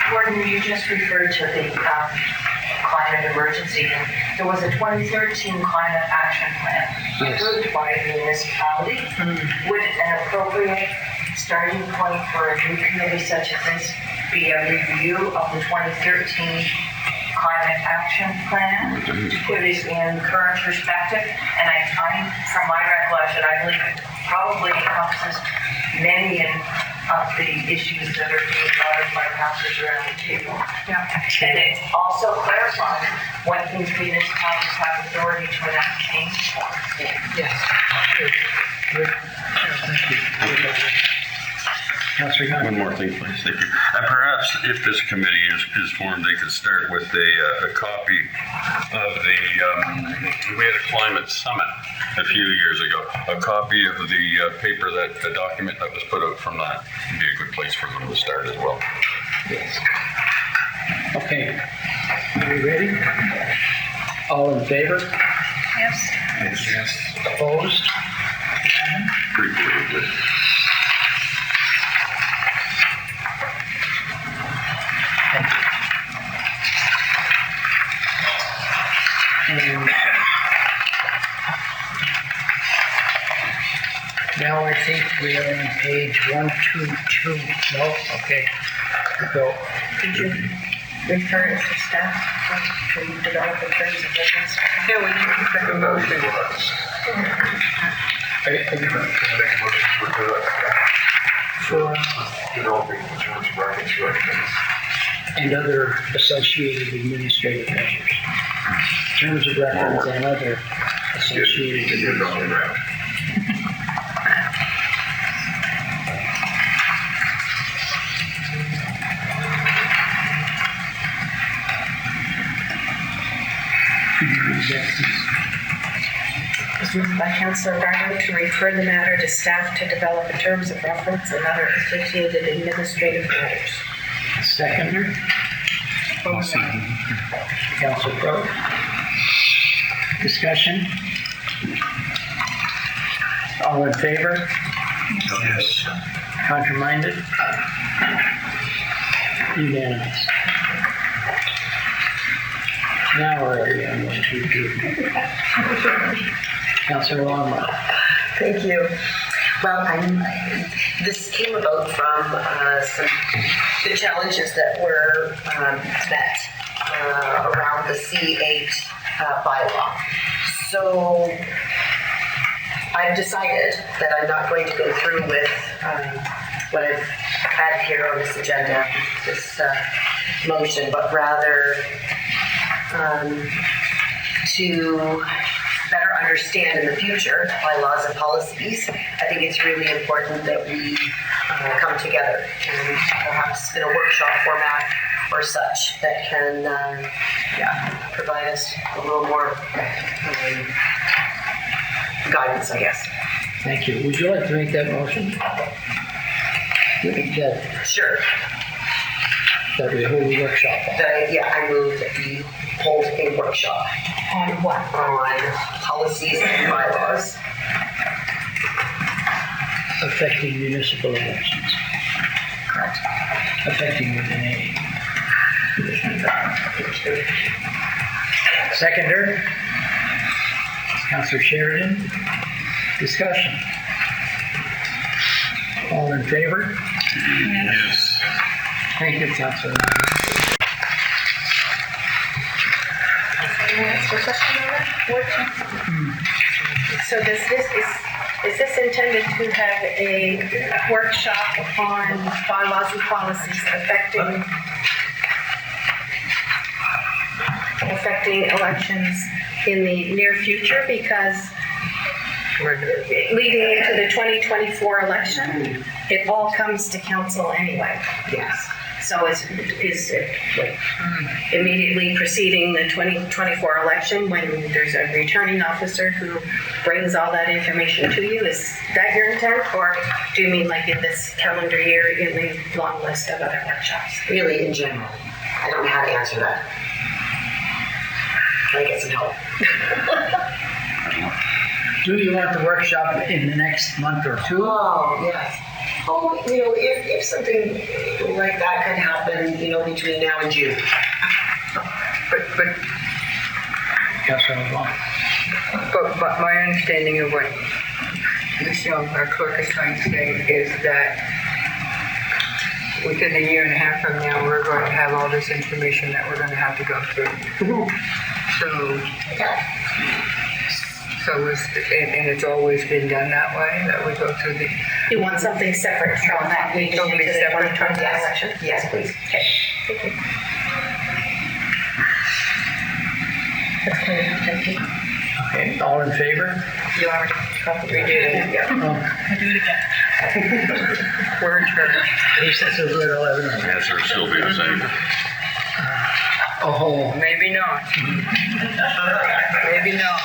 Gordon, you just referred to the climate emergency. There was a 2013 climate action plan approved by the municipality. Would an appropriate starting point for a new committee such as this be a review of the 2013 climate action plan to put it in current perspective? And I from my recollection, I believe it probably encompasses many of the issues that are being brought up by councillors around the table. Yeah. And it also clarifies what these municipalities have authority to enact change for. Yes. Good. Thank you. Councillor One more thing, please. Thank you. And perhaps if this committee is formed, they could start with a copy of we had a climate summit a few years ago. A copy of the document that was put out from that would be a good place for them to start as well. Yes. Okay. Are we ready? All in favor? Yes. Yes. Opposed? Pretty good. And now I think we are on page 122. No? Okay. Go. Did you refer it to staff to develop a terms of reference? Yeah, we need to pick a motion. For developing the terms of reference recommendations. and other associated administrative measures. Terms of reference and other associated administrative measures. Moved by Councillor Barlow to refer the matter to staff to develop in terms of reference and other associated administrative matters. Seconder? I'll second. Councillor Crowe. Discussion? All in favor? Yes. Contraminded? Unanimous. Now where are we on 1, 2, 3? Councillor Longmire. Thank you. Well, this came about from the challenges that were met around the C8 bylaw. So I've decided that I'm not going to go through with what I've had here on this agenda, this motion, but rather to better understand in the future bylaws and policies. I think it's really important that we come together and perhaps in a workshop format or such that can provide us a little more guidance, I guess. Thank you. Would you like to make that motion? Sure. That we hold a workshop on. I move that we hold a workshop. On what? On policies and bylaws. Affecting municipal elections. Correct. Affecting within a. Seconder? Councillor Sheridan. Discussion. All in favor? Yes. Thank you, Councillor. So is this intended to have a workshop on bylaws and policies affecting elections in the near future? Because leading into the 2024 election, it all comes to council anyway. Yes. So is it immediately preceding the 2024 election when there's a returning officer who brings all that information to you? Is that your intent? Or do you mean like in this calendar year in the long list of other workshops? Really, in general. I don't know how to answer that. Can I get some help? Do you want the workshop in the next month or two? Oh, yes. Oh, if something like that could happen, between now and June. But my understanding of what Ms. Young, our clerk, is trying to say is that within a year and a half from now, we're going to have all this information that we're going to have to go through. And it's always been done that way, that we go through the... You want something separate from that leading into the 2020 election? Yes, please. Okay, thank you. That's clear, thank you. Okay, all in favor? You already redid it. Yeah. I do it again. We're in charge. He says so good, I'll have another. Answer will still be the same. Oh. Maybe not. Maybe not.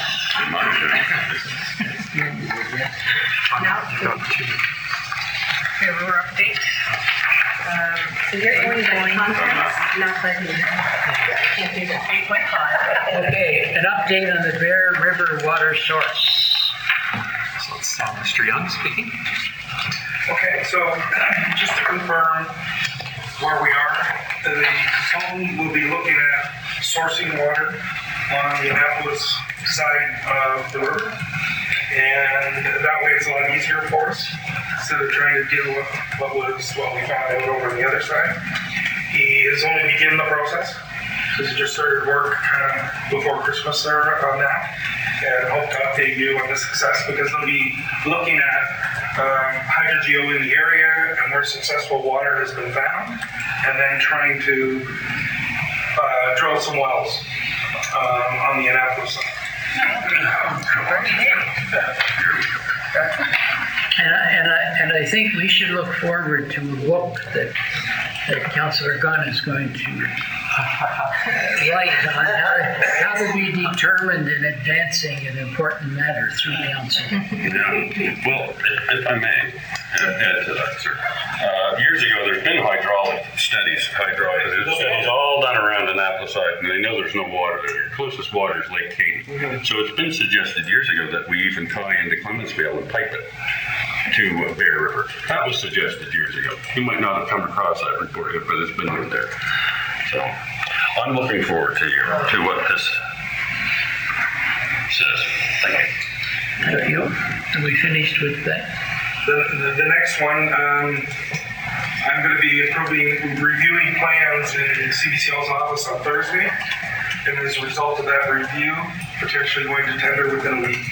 River update. So you're going to conference, not letting you. Can't do that. 8.5. Okay, an update on the Bear River water source. So it's Mr. Young speaking. Okay, so just to confirm where we are, the consultant will be looking at sourcing water on the Annapolis side of the river. And that way it's a lot easier for us instead of trying to deal with what we found out over on the other side. He is only beginning the process because he just started work kind of before Christmas there on that, and hope to update you on the success because they'll be looking at hydrogeo in the area and where successful water has been found, and then trying to drill some wells on the Annapolis side. And I think we should look forward to a book that Councillor Gunn is going to Right, how to be determined in advancing an important matter through council. Yeah, well, if I may add to that, sir. Years ago, there's been hydraulic studies all done around Annapolis side, and they know there's no water there. Your closest water is Lake Katy. So it's been suggested years ago that we even tie into Clemensville and pipe it to Bear River. That was suggested years ago. You might not have come across that report yet, but it's been out there. So I'm looking forward to what this says. Thank you. Thank you. Are we finished with that? The next one, I'm going to be reviewing plans in CBCL's office on Thursday. And as a result of that review, potentially going to tender within a week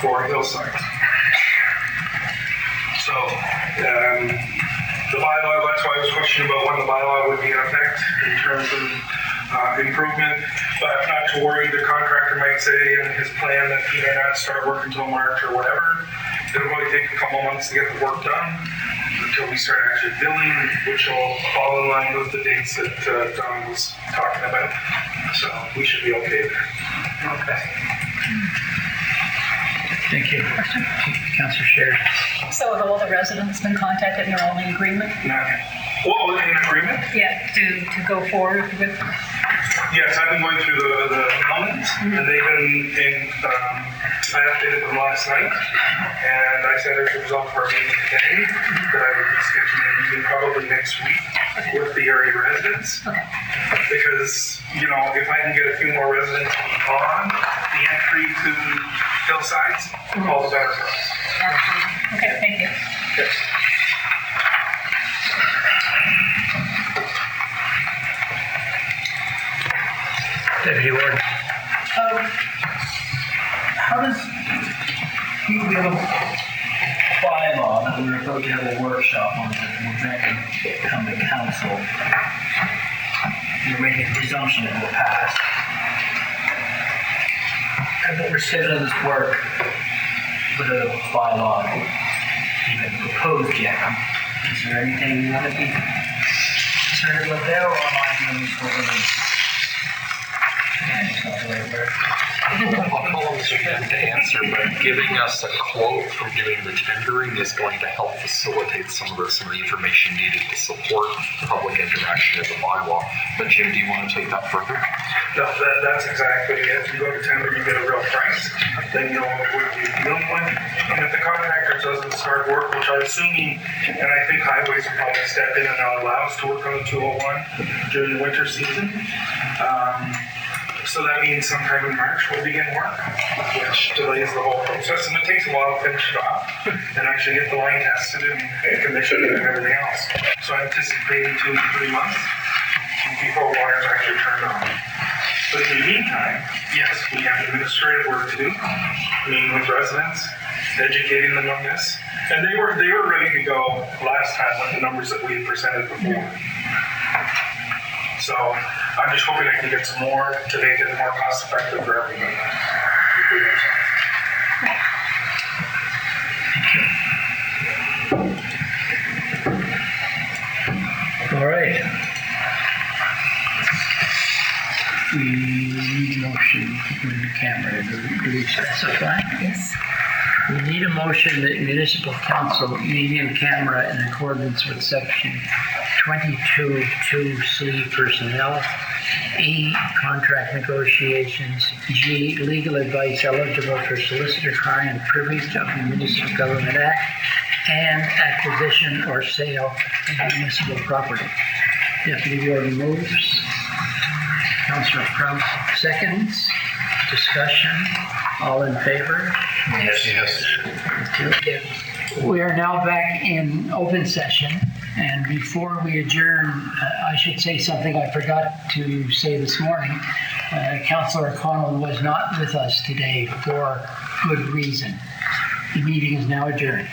for Hillside. So, the bylaw, that's why I was questioning about when the bylaw would be in effect in terms of improvement. But not to worry, the contractor might say in his plan that he may not start work until March or whatever. It'll probably take a couple months to get the work done until we start actually billing, which will fall in line with the dates that Don was talking about. So we should be okay there. Okay. Thank you. Councillor Sherry. So have all the residents been contacted and they're all in agreement? No. Well, in agreement? Yeah, to go forward with? Yes, I've been going through the elements, and they've been I updated them last night, and I said as a result for our meeting today that I would be scheduling a meeting probably next week with the area residents. Because, you know, if I can get a few more residents on the entry to Hillsides, all the better for us. Okay, thank you. Yes. Deputy Warden. How does, we have a bylaw that we're about to have a workshop on that we're going to come to council. We're making a presumption it will pass. And but we're scheduling this work without a bylaw even proposed yet. Is there anything you want to be concerned about there, or am I doing this for it's not the right word. I'll call on Mr. Ken to answer, but giving us a quote from doing the tendering is going to help facilitate some of the information needed to support public interaction of the bylaw. But Jim, do you want to take that further? No, that's exactly it. If you go to tender, you get a real price. Then you know what you're dealing with. And if the contractor doesn't start work, which I'm assuming, and I think highways will probably step in and allow us to work on the 201 during the winter season. So that means sometime in March we'll begin work, which delays the whole process, and it takes a while to finish it off and actually get the line tested and commissioned and everything else. So I'm anticipating 2 to 3 months before water's actually turned on. But in the meantime, yes, we have administrative work to do, meeting with residents, educating them on this, and they were ready to go last time with the numbers that we had presented before. So I'm just hoping I can get some more to make it more cost effective for everybody. All right. We need a motion to put in the camera. Do we specify? Yes. We need a motion that municipal council meeting in camera in accordance with section 22(2)C personnel, E contract negotiations, G legal advice eligible for solicitor client privilege of the Municipal Government Act, and acquisition or sale of municipal property. Deputy Warden moves. Councillor Crum seconds. Discussion. All in favor? Yes. Thank you. We are now back in open session, and before we adjourn, I should say something I forgot to say this morning. Councillor O'Connell was not with us today for good reason. The meeting is now adjourned.